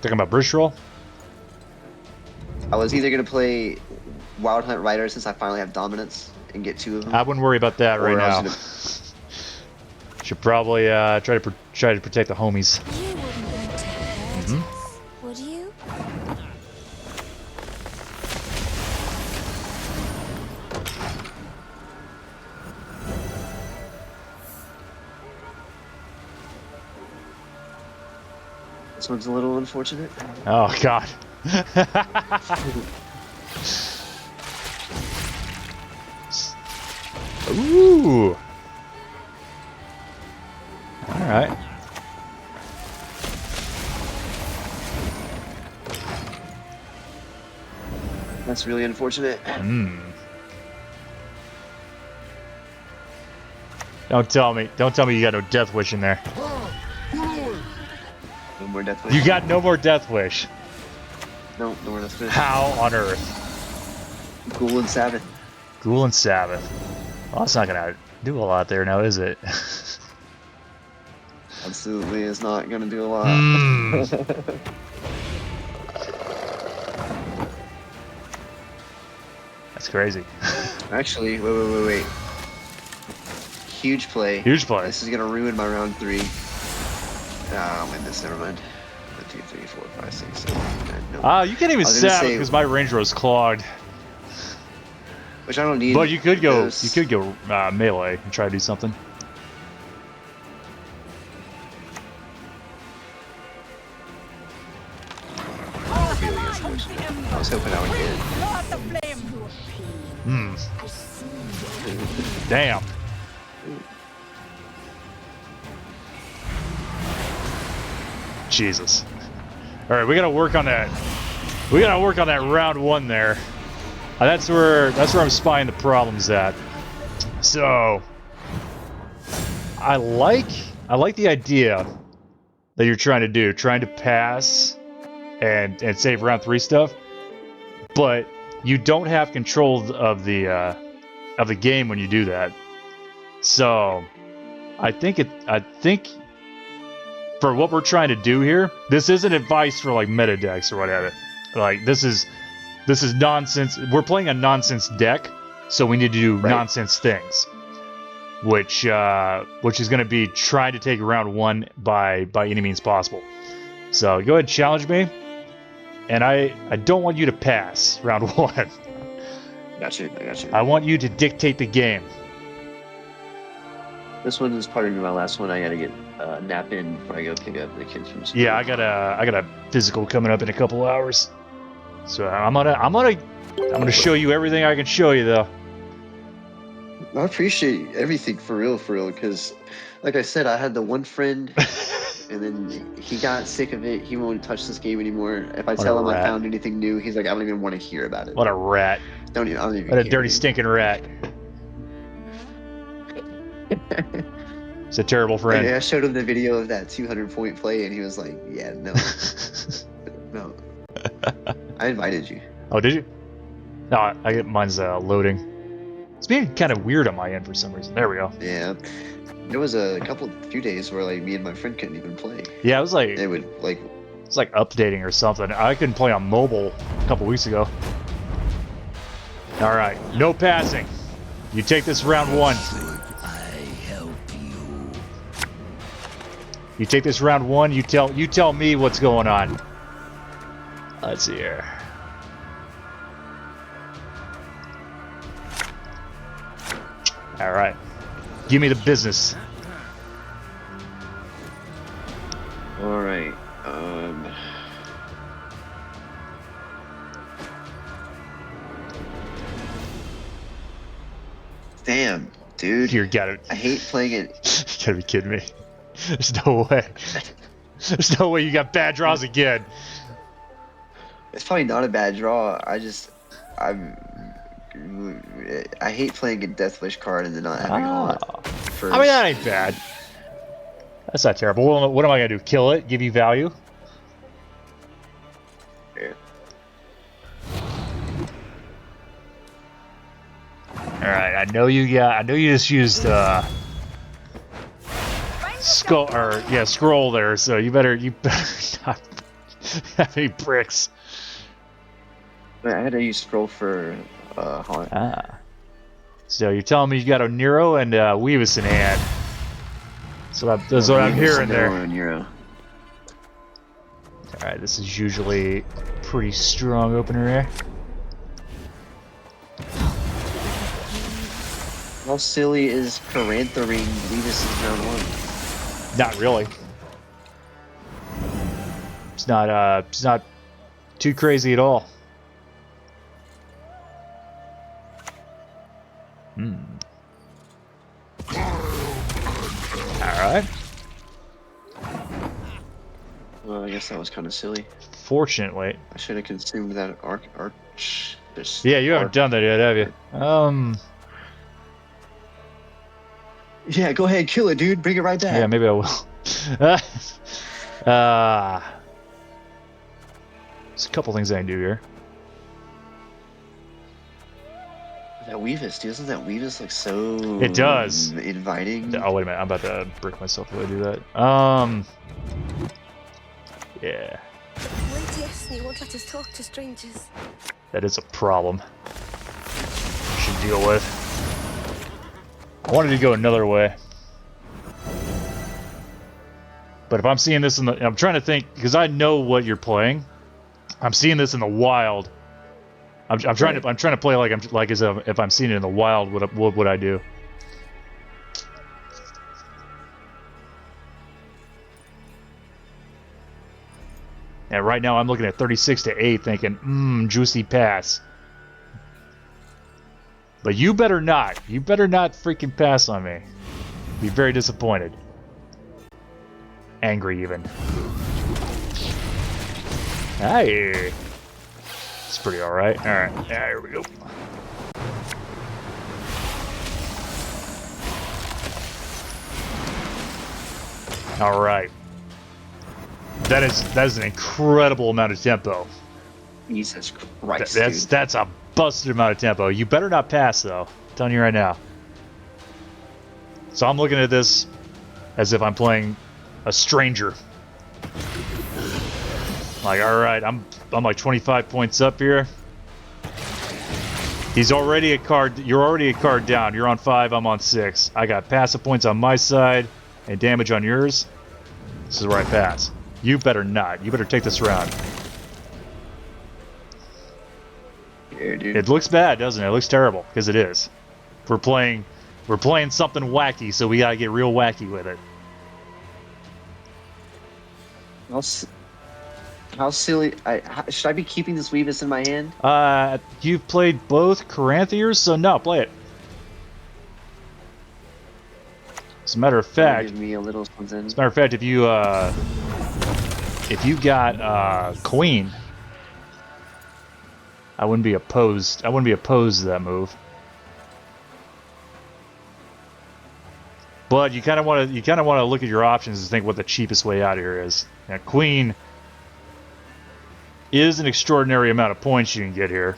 talking about British roll. I was either gonna play Wild Hunt Rider since I finally have dominance and get 2 of them. I wouldn't worry about that right Or I now. was Should probably try to protect the homies. You wouldn't want to hurt us, would you? This one's a little unfortunate. Oh God. Ooh. All right. That's really unfortunate. Hmm. Don't tell me you got no Deathwish in there. No more Deathwish. You got no more Deathwish. No more Deathwish. How on earth? Ghoul and Sabbath. Ghoul and Sabbath. Well, that's not gonna do a lot there now, is it? Absolutely, it's not gonna do a lot. Mm. That's crazy. Actually, wait. Huge play. Huge play. This is gonna ruin my round 3. I'll win this. Never mind. 1, 2, 3, 4, 5, 6, 7, 8, 9. No. You can't even I was gonna stab say- because my Ranger is clogged. Which I don't need. But you could go. those- You could go melee and try to do something. Really unfortunate. I was hoping I would get it. Start the flame. Hmm. Damn. Jesus. All right, we gotta work on that. We gotta work on that round 1 there. That's where I'm spying the problems at. So, I like the idea that you're trying to do, trying to pass and save round 3 stuff, but you don't have control of the game when you do that. So, I think for what we're trying to do here, this isn't advice for like meta decks or whatever. Like this is nonsense. We're playing a nonsense deck, so we need to do nonsense things, which is going to be trying to take round 1 by any means possible. So go ahead and challenge me, and I don't want you to pass round 1. I got you. I want you to dictate the game. This one is probably my last one. I gotta get nap in before I go pick up the kids from school. Yeah, I got a physical coming up in a couple hours, so I'm gonna show you everything I can show you though. I appreciate everything for real, because, like I said, I had the one friend, and then he got sick of it. He won't touch this game anymore. If I tell him I found anything new, he's like, I don't even want to hear about it. What a rat! I don't even What a care, dirty, dude. stinking rat! It's a terrible friend. I showed him the video of that 200-point play, and he was like, "Yeah, no, no." I invited you. Oh, did you? No, I get mine's loading. It's being kind of weird on my end for some reason. There we go. Yeah, there was a few days where like me and my friend couldn't even play. Yeah, it was like It would like it's like updating or something. I couldn't play on mobile a couple weeks ago. All right, no passing. You take this round 1. You take this round 1. You tell me what's going on. Let's see here. All right, give me the business. all right. Damn, dude. You gotta, I hate playing it. you gotta be kidding me. There's no way. There's no way you got bad draws again. It's probably not a bad draw. I hate playing a Deathwish card and then not having Haunt first. I mean, that ain't bad. That's not terrible. What am I gonna do? Kill it? Give you value? Yeah. All right. I know you just used scroll there. So you better not have any bricks. I had to use scroll for Haunt. Ah. So you're telling me you got a Nero and Weavis in hand. So that's what I'm hearing there. Nero. Alright, this is usually a pretty strong opener here. How silly is Paranthering Weavis in round 1? Not really. It's not too crazy at all. Alright. Well, I guess that was kind of silly. Fortunately. I should have consumed that arch. Yeah, you haven't done that yet, have you? Yeah, go ahead, kill it, dude. Bring it right back. Yeah, maybe I will. There's a couple things I can do here. That Weavis, dude, doesn't that Weavis look so... It does. Inviting? Oh, wait a minute. I'm about to break myself if I do that. Yeah. Lady Esney won't let us talk to strangers. That is a problem. Should deal with. I wanted to go another way. But if I'm seeing this in the... I'm trying to think, because I know what you're playing. I'm seeing this in the wild. I'm trying to play like as if I'm seeing it in the wild. What would I do? And right now I'm looking at 36 to 8, thinking, juicy pass. But you better not. You better not freaking pass on me. Be very disappointed. Angry even. Hey. It's pretty alright. Alright. Yeah, here we go. Alright. That is an incredible amount of tempo. Jesus Christ, That's a busted amount of tempo. You better not pass, though. I'm telling you right now. So I'm looking at this as if I'm playing a stranger. Like, alright, I'm like 25 points up here. He's already a card. You're already a card down. You're on 5, I'm on 6. I got passive points on my side and damage on yours. This is where I pass. You better not. You better take this round. Yeah, dude. It looks bad, doesn't it? It looks terrible, because it is. We're playing something wacky, so we gotta get real wacky with it. How silly... should I be keeping this Weavis in my hand? You've played both Corinthians, so no, play it. As a matter of fact... Give me a little something. As a matter of fact, if you got Queen, I wouldn't be opposed. I wouldn't be opposed to that move. But you kind of want to look at your options and think what the cheapest way out of here is. Now, Queen is an extraordinary amount of points you can get here.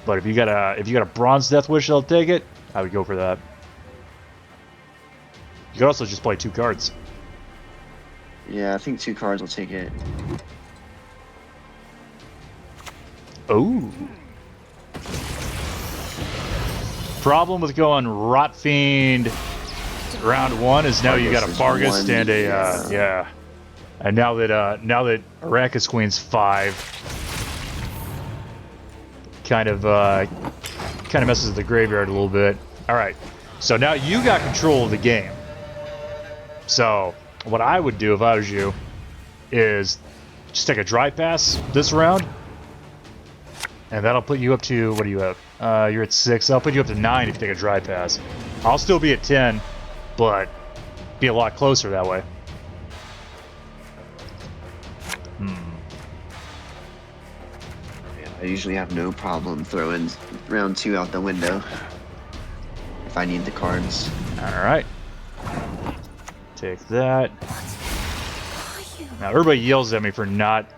But if you got a bronze Deathwish that'll take it, I would go for that. You could also just play 2 cards. Yeah, I think 2 cards will take it. Oh. Problem with going Rot Fiend round 1 is now you got a Fargus and a yeah. And now that Arrakis Queen's 5 kind of messes with the graveyard a little bit. All right. So now you got control of the game. So what I would do if I was you is just take a dry pass this round. And that'll put you up to, what do you have? You're at 6. I'll put you up to 9 if you take a dry pass. I'll still be at 10, but be a lot closer that way. Yeah, I usually have no problem throwing round 2 out the window if I need the cards. Alright. Take that. Now everybody yells at me for not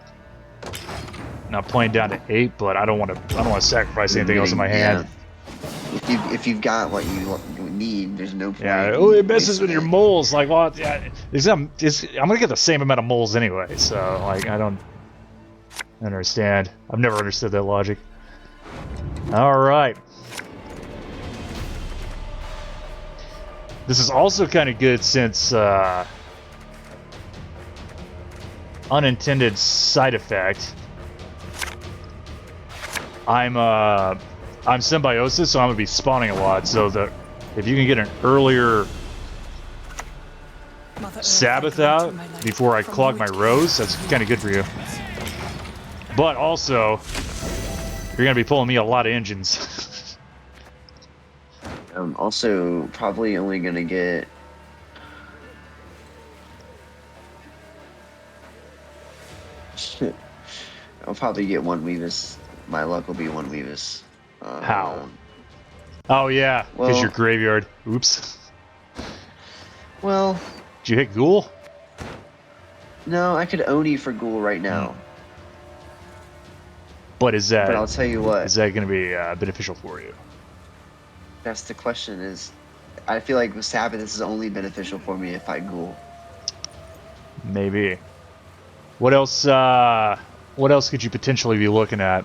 playing down to 8, but I don't want to sacrifice anything else in my hand. Yeah. If you've got what you need, there's no point. Yeah. Oh, it messes with your moles. Like, well, yeah, I'm gonna get the same amount of moles anyway. So, like, I don't understand. I've never understood that logic. All right. This is also kind of good since unintended side effect. I'm symbiosis, so I'm gonna be spawning a lot. So that if you can get an earlier Sabbath out before I clog my rows, that's kind of good for you. But also, you're gonna be pulling me a lot of engines. I'm also probably only gonna get. Shit. I'll probably get one Weavis. My luck will be one Weavis. How? Oh yeah, because well- your graveyard. Oops. Well, Did you hit Ghoul? no, I could Oni for Ghoul right now. But is that But I'll tell you what. is that going to be beneficial for you? That's the question. Is I feel like with Sabbath, this is only beneficial for me if I Ghoul. Maybe. What else? What else could you potentially be looking at?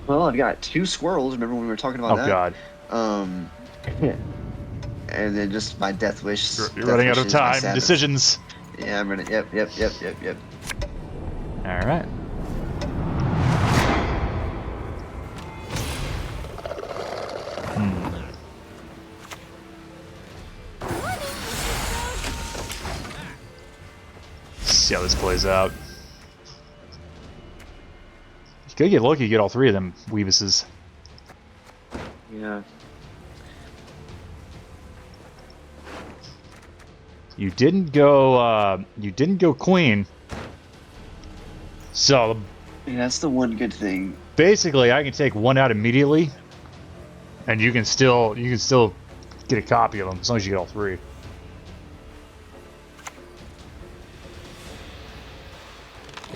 Well, I've got 2 squirrels. Remember when we were talking about Oh that? God, And then just my Deathwish. you're running out Deathwish of is my time. Sabbath. Decisions. Yeah, I'm running. Yep. All right. See how this plays out. You could get lucky, get all 3 of them Weavises. Yeah. You didn't go. You didn't go Queen. So Yeah, that's the one good thing. basically, I can take 1 out immediately, and you can still get a copy of them as long as you get all 3.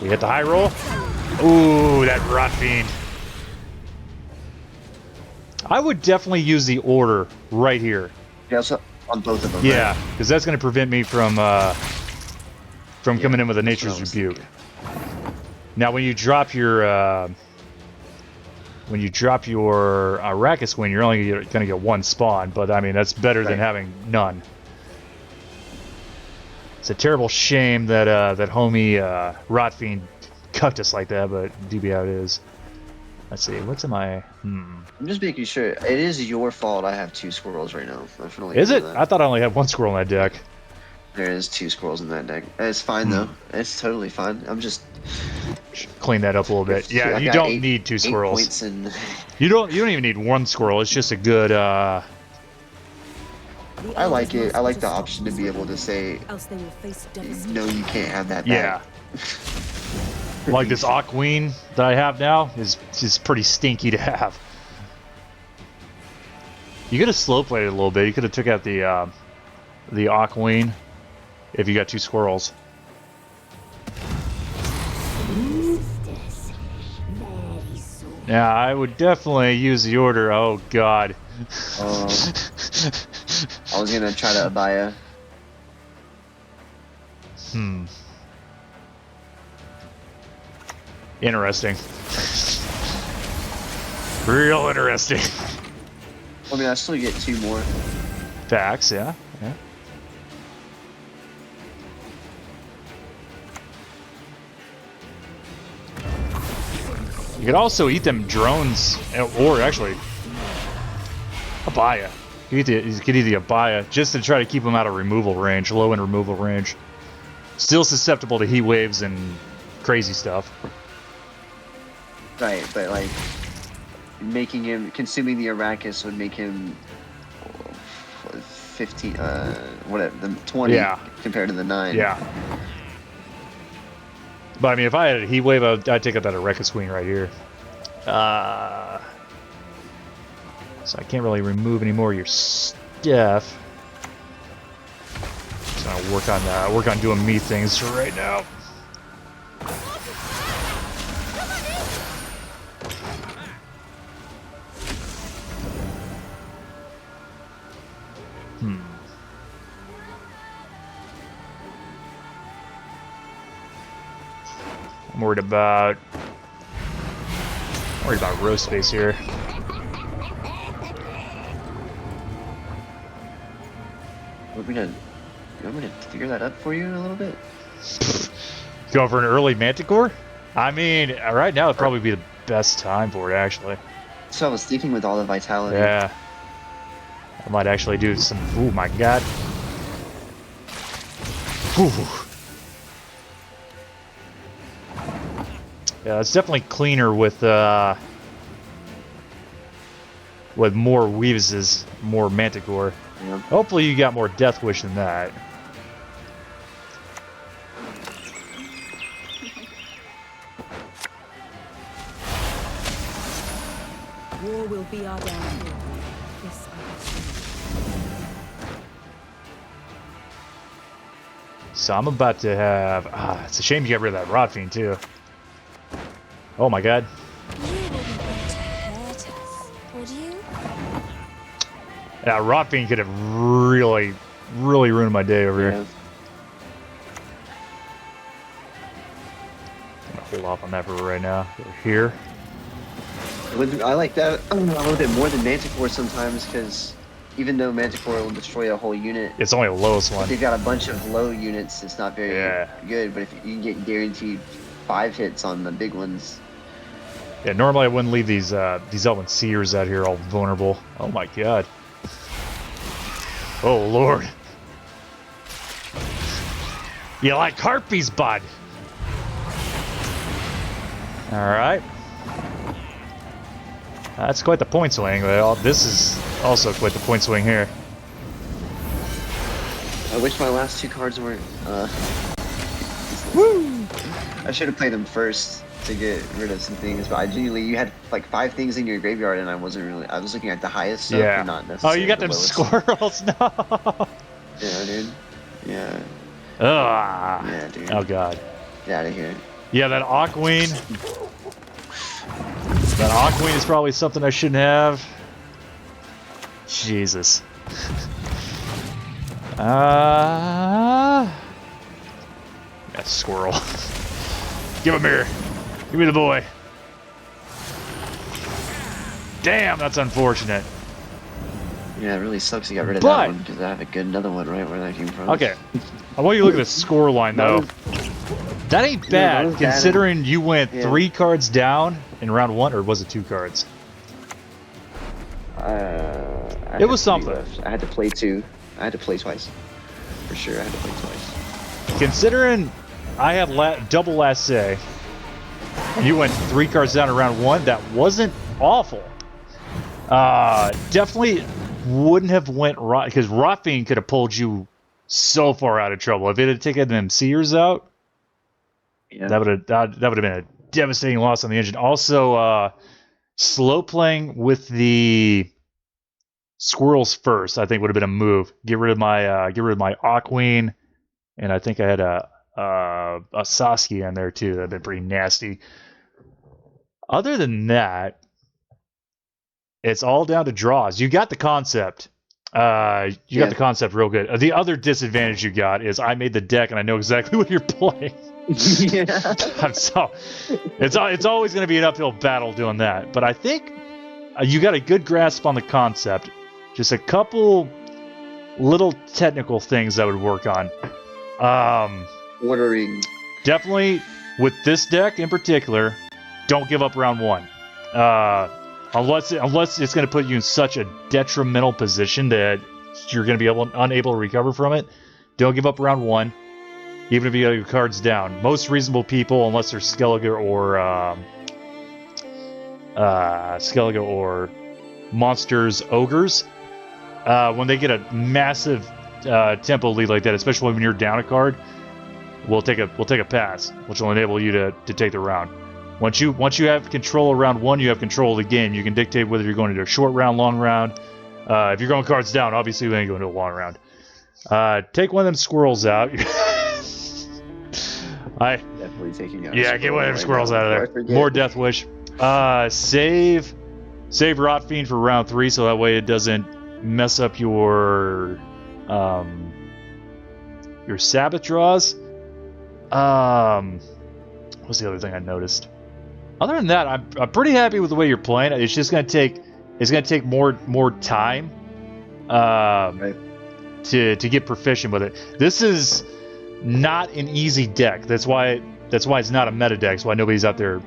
We hit the high roll. Ooh, that Rot Fiend. I would definitely use the order right here. Yeah, so on both of them. Yeah, Right? because that's going to prevent me from coming in with a that's what I Nature's was Rebuke. thinking. Now, when you drop your Arrakis Queen, you're only going to get 1 spawn, but I mean that's better than Right. having none. It's a terrible shame that that homie Rot Fiend cucked us like that, but do be how it is. Let's see, what's in my? I'm just making sure. It is your fault. I have 2 squirrels right now. Definitely. Is it? I thought I only had 1 squirrel in that deck. There is 2 squirrels in that deck. It's fine though. It's totally fine. I'm just. Should clean that up a little bit. Yeah, I you got don't 8 need 2 8 squirrels. points and. You don't even need 1 squirrel. It's just a good. I like it. I like the option to be able to say, Else they will face devastation. no, you can't have that Yeah. back. Like this Aqueen that I have now is pretty stinky to have. You could have slow played it a little bit. You could have took out the Aqueen if you got 2 squirrels. Yeah, I would definitely use the order. Oh God. I was gonna try to Abaya. Interesting. Real interesting. I mean, I still get 2 more. Facts, yeah. You could also eat them drones, or actually, Abaya. You could eat the Abaya just to try to keep them out of removal range, low end removal range. Still susceptible to heat waves and crazy stuff. Right, but like making him consuming the Arrakis would make him 15, whatever, the 20 Yeah. compared to the 9. Yeah. But I mean, if I had a heat wave, I'd take out that Arrakis Queen right here. So I can't really remove any more of your stuff. Just gonna work on doing me things right now. I'm worried about Worried about roast space here. You want me to figure that up for you a little bit? Going for an early Manticore? I mean, right now would probably be the best time for it, actually. So I was thinking with all the vitality. Yeah. I might actually do some... Ooh, my god. Ooh. Yeah, it's definitely cleaner with more Imwhizyys, more Manticore. Yeah. Hopefully you got more Deathwish than that. War will be our downfall. This I have seen. So I'm about to have... it's a shame you got rid of that Rot Fiend, too. Oh my god. You wouldn't want to hurt us, would you? That Rot Fiend could have really ruined my day over here. Yeah. I'm gonna hold off on that for right now. Over here. I like that a little bit more than Manticore sometimes, because even though Manticore will destroy a whole unit, It's only the lowest if one. they've got a bunch of low units, it's not very good. But if you can get guaranteed 5 hits on the big ones, Yeah, normally I wouldn't leave these Elven Seers out here all vulnerable. Oh my god. Oh lord. You like harpies, bud? Alright. That's quite the point swing. This is also quite the point swing here. I wish my last 2 cards weren't. Woo! I should have played them first to get rid of some things, but I genuinely, you had like 5 things in your graveyard, and I wasn't really. I was looking at the highest stuff, Yeah. and not Oh, necessarily you got the them lowest. squirrels? No. Yeah, dude. Yeah. Ugh. Yeah, dude. Oh god. Get out of here. Yeah, that Aqueen. That Aqueen is probably something I shouldn't have. Jesus. Yeah, squirrel. Give him here. Give me the boy. Damn, that's unfortunate. Yeah, it really sucks you got rid of But- that one, because I have another one right where that came from. Okay. I want you to look at the score line, though. That ain't that bad, was bad. considering you went Yeah. 3 cards down in round 1, or was it 2 cards? I It had was 3 something. left. I had to play 2. I had to play twice. For sure, I had to play twice. Considering I had double last say, and you went 3 cards down in round 1, that wasn't awful. Definitely wouldn't have went right, because Rotfiend could have pulled you so far out of trouble. If it had taken them Seers out, Yeah. that would have been a devastating loss on the engine. Also, slow playing with the squirrels first, I think would have been a move. Get rid of my Aqueen, and I think I had a Saskia in there too. That'd been pretty nasty. Other than that, it's all down to draws. You got the concept. You got the concept real good. The other disadvantage you got is I made the deck and I know exactly what you're playing. Yeah. So it's always going to be an uphill battle doing that. But I think you got a good grasp on the concept. Just a couple little technical things I would work on. Ordering. Definitely with this deck in particular, don't give up round 1. Unless it's going to put you in such a detrimental position that you're going to be unable to recover from it. Don't give up round 1, even if you got your cards down. Most reasonable people, unless they're Skellige or monsters, ogres, when they get a massive tempo lead like that, especially when you're down a card, we'll take a pass, which will enable you to take the round. Once you have control of round 1, you have control of the game. You can dictate whether you're going to do a short round, long round. If you're going cards down, obviously we ain't going to do a long round. Take one of them squirrels out. Definitely taking out. Yeah, get one of them squirrels out of before I there. forget. More Deathwish. Save Rotfiend for round 3, so that way it doesn't mess up your Sabbath draws. What's the other thing I noticed? Other than that, I'm pretty happy with the way you're playing. It's just gonna take more time Right. to get proficient with it. This is not an easy deck. That's why it's not a meta deck. That's why nobody's out there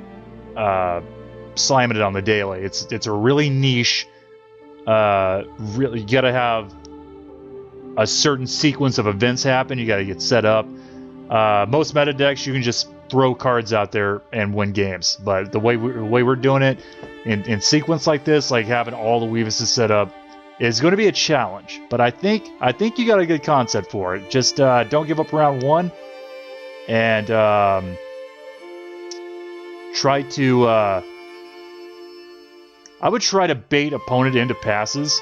slamming it on the daily. It's a really niche. Really, you gotta have a certain sequence of events happen. You gotta get set up. Most meta decks, you can just throw cards out there and win games. But the way we're doing it in sequence like this, like having all the Weavuses set up, is going to be a challenge. But I think you got a good concept for it. Just don't give up round one, and try to. I would try to bait opponent into passes.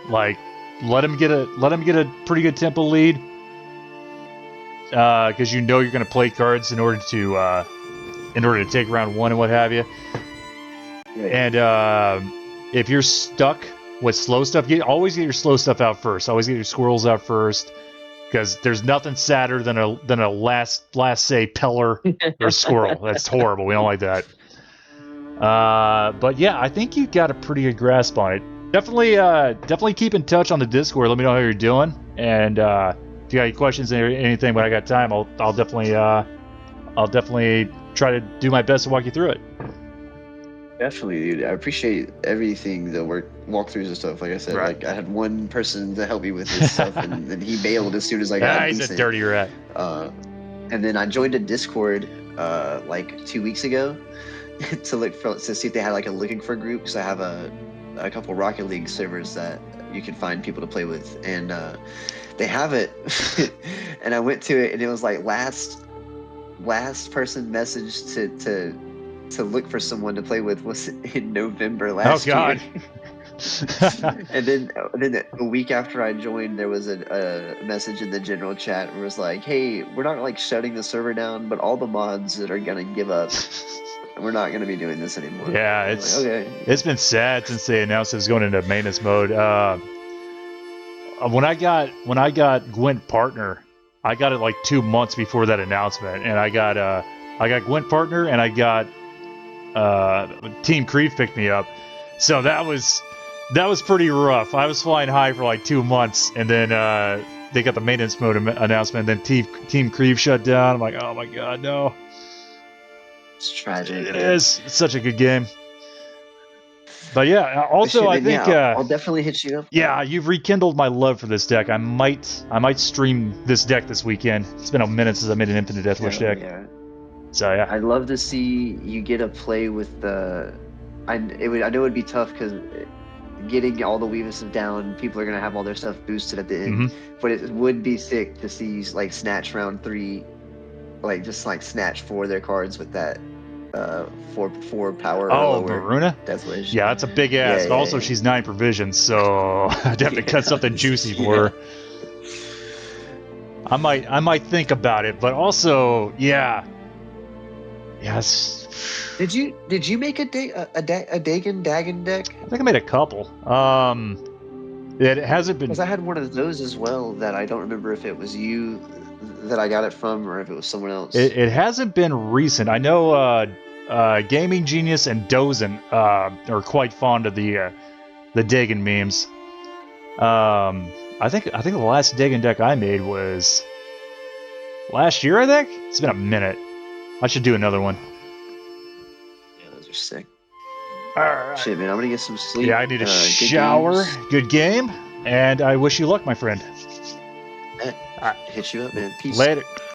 Like let him get a pretty good tempo lead. Because you know you're going to play cards in order to take round one and what have you. Right. And if you're stuck with slow stuff, always get your slow stuff out first. Always get your squirrels out first, because there's nothing sadder than a last say peller or squirrel. That's horrible. We don't like that. But yeah, I think you got a pretty good grasp on it. Definitely keep in touch on the Discord. Let me know how you're doing, and if you got any questions or anything, when I got time, I'll definitely try to do my best to walk you through it. Definitely, dude. I appreciate everything, the walkthroughs and stuff. Like I said, Right. like I had one person to help me with this stuff, and then he bailed as soon as I got He's decent. a dirty rat. And then I joined a Discord like 2 weeks ago to see if they had like a looking for group, because I have a couple Rocket League servers that you can find people to play with, and they have it. And I went to it, and it was like last person messaged to look for someone to play with was in November last year. And then a week after I joined, there was a message in the general chat where it was like, hey, we're not like shutting the server down, but all the mods that are gonna give up, we're not gonna be doing this anymore. Yeah, it's been sad since they announced it was going into maintenance mode. When I got Gwent Partner, I got it like 2 months before that announcement, and I got Gwent Partner, and I got Team KREVE picked me up, so that was pretty rough. I was flying high for like 2 months, and then they got the maintenance mode announcement, and then Team KREVE shut down. I'm like, oh my god, no. It's tragic. It is. It's such a good game. But yeah, also I think I'll definitely hit you up. Yeah, you've rekindled my love for this deck. I might stream this deck this weekend. It's been a minute since I made an Infinite Deathwish deck. Yeah. So yeah, I'd love to see you get a play with the. I know it would be tough because getting all the Weavuses down, people are gonna have all their stuff boosted at the end. But it would be sick to see you like snatch round 3, like just like snatch 4 of their cards with that 4 power. Oh, Varuna? Deathwish. Yeah, that's a big ask. Yeah, also, she's 9 provisions, so I'd have to cut something juicy for her. I might think about it, but also, yeah. Yes. Did you make a Dagon deck? I think I made a couple. It hasn't been. Because I had one of those as well that I don't remember if it was you that I got it from or if it was someone else. It hasn't been recent. I know Gaming Genius and Dozen are quite fond of the Dagon memes. I think the last Dagon deck I made was last year. I think it's been a minute. I should do another one. Yeah, those are sick. Alright. Shit, man, I'm gonna get some sleep. Yeah, I need a shower. Good game, and I wish you luck, my friend. Hit you up, man. Peace. Later.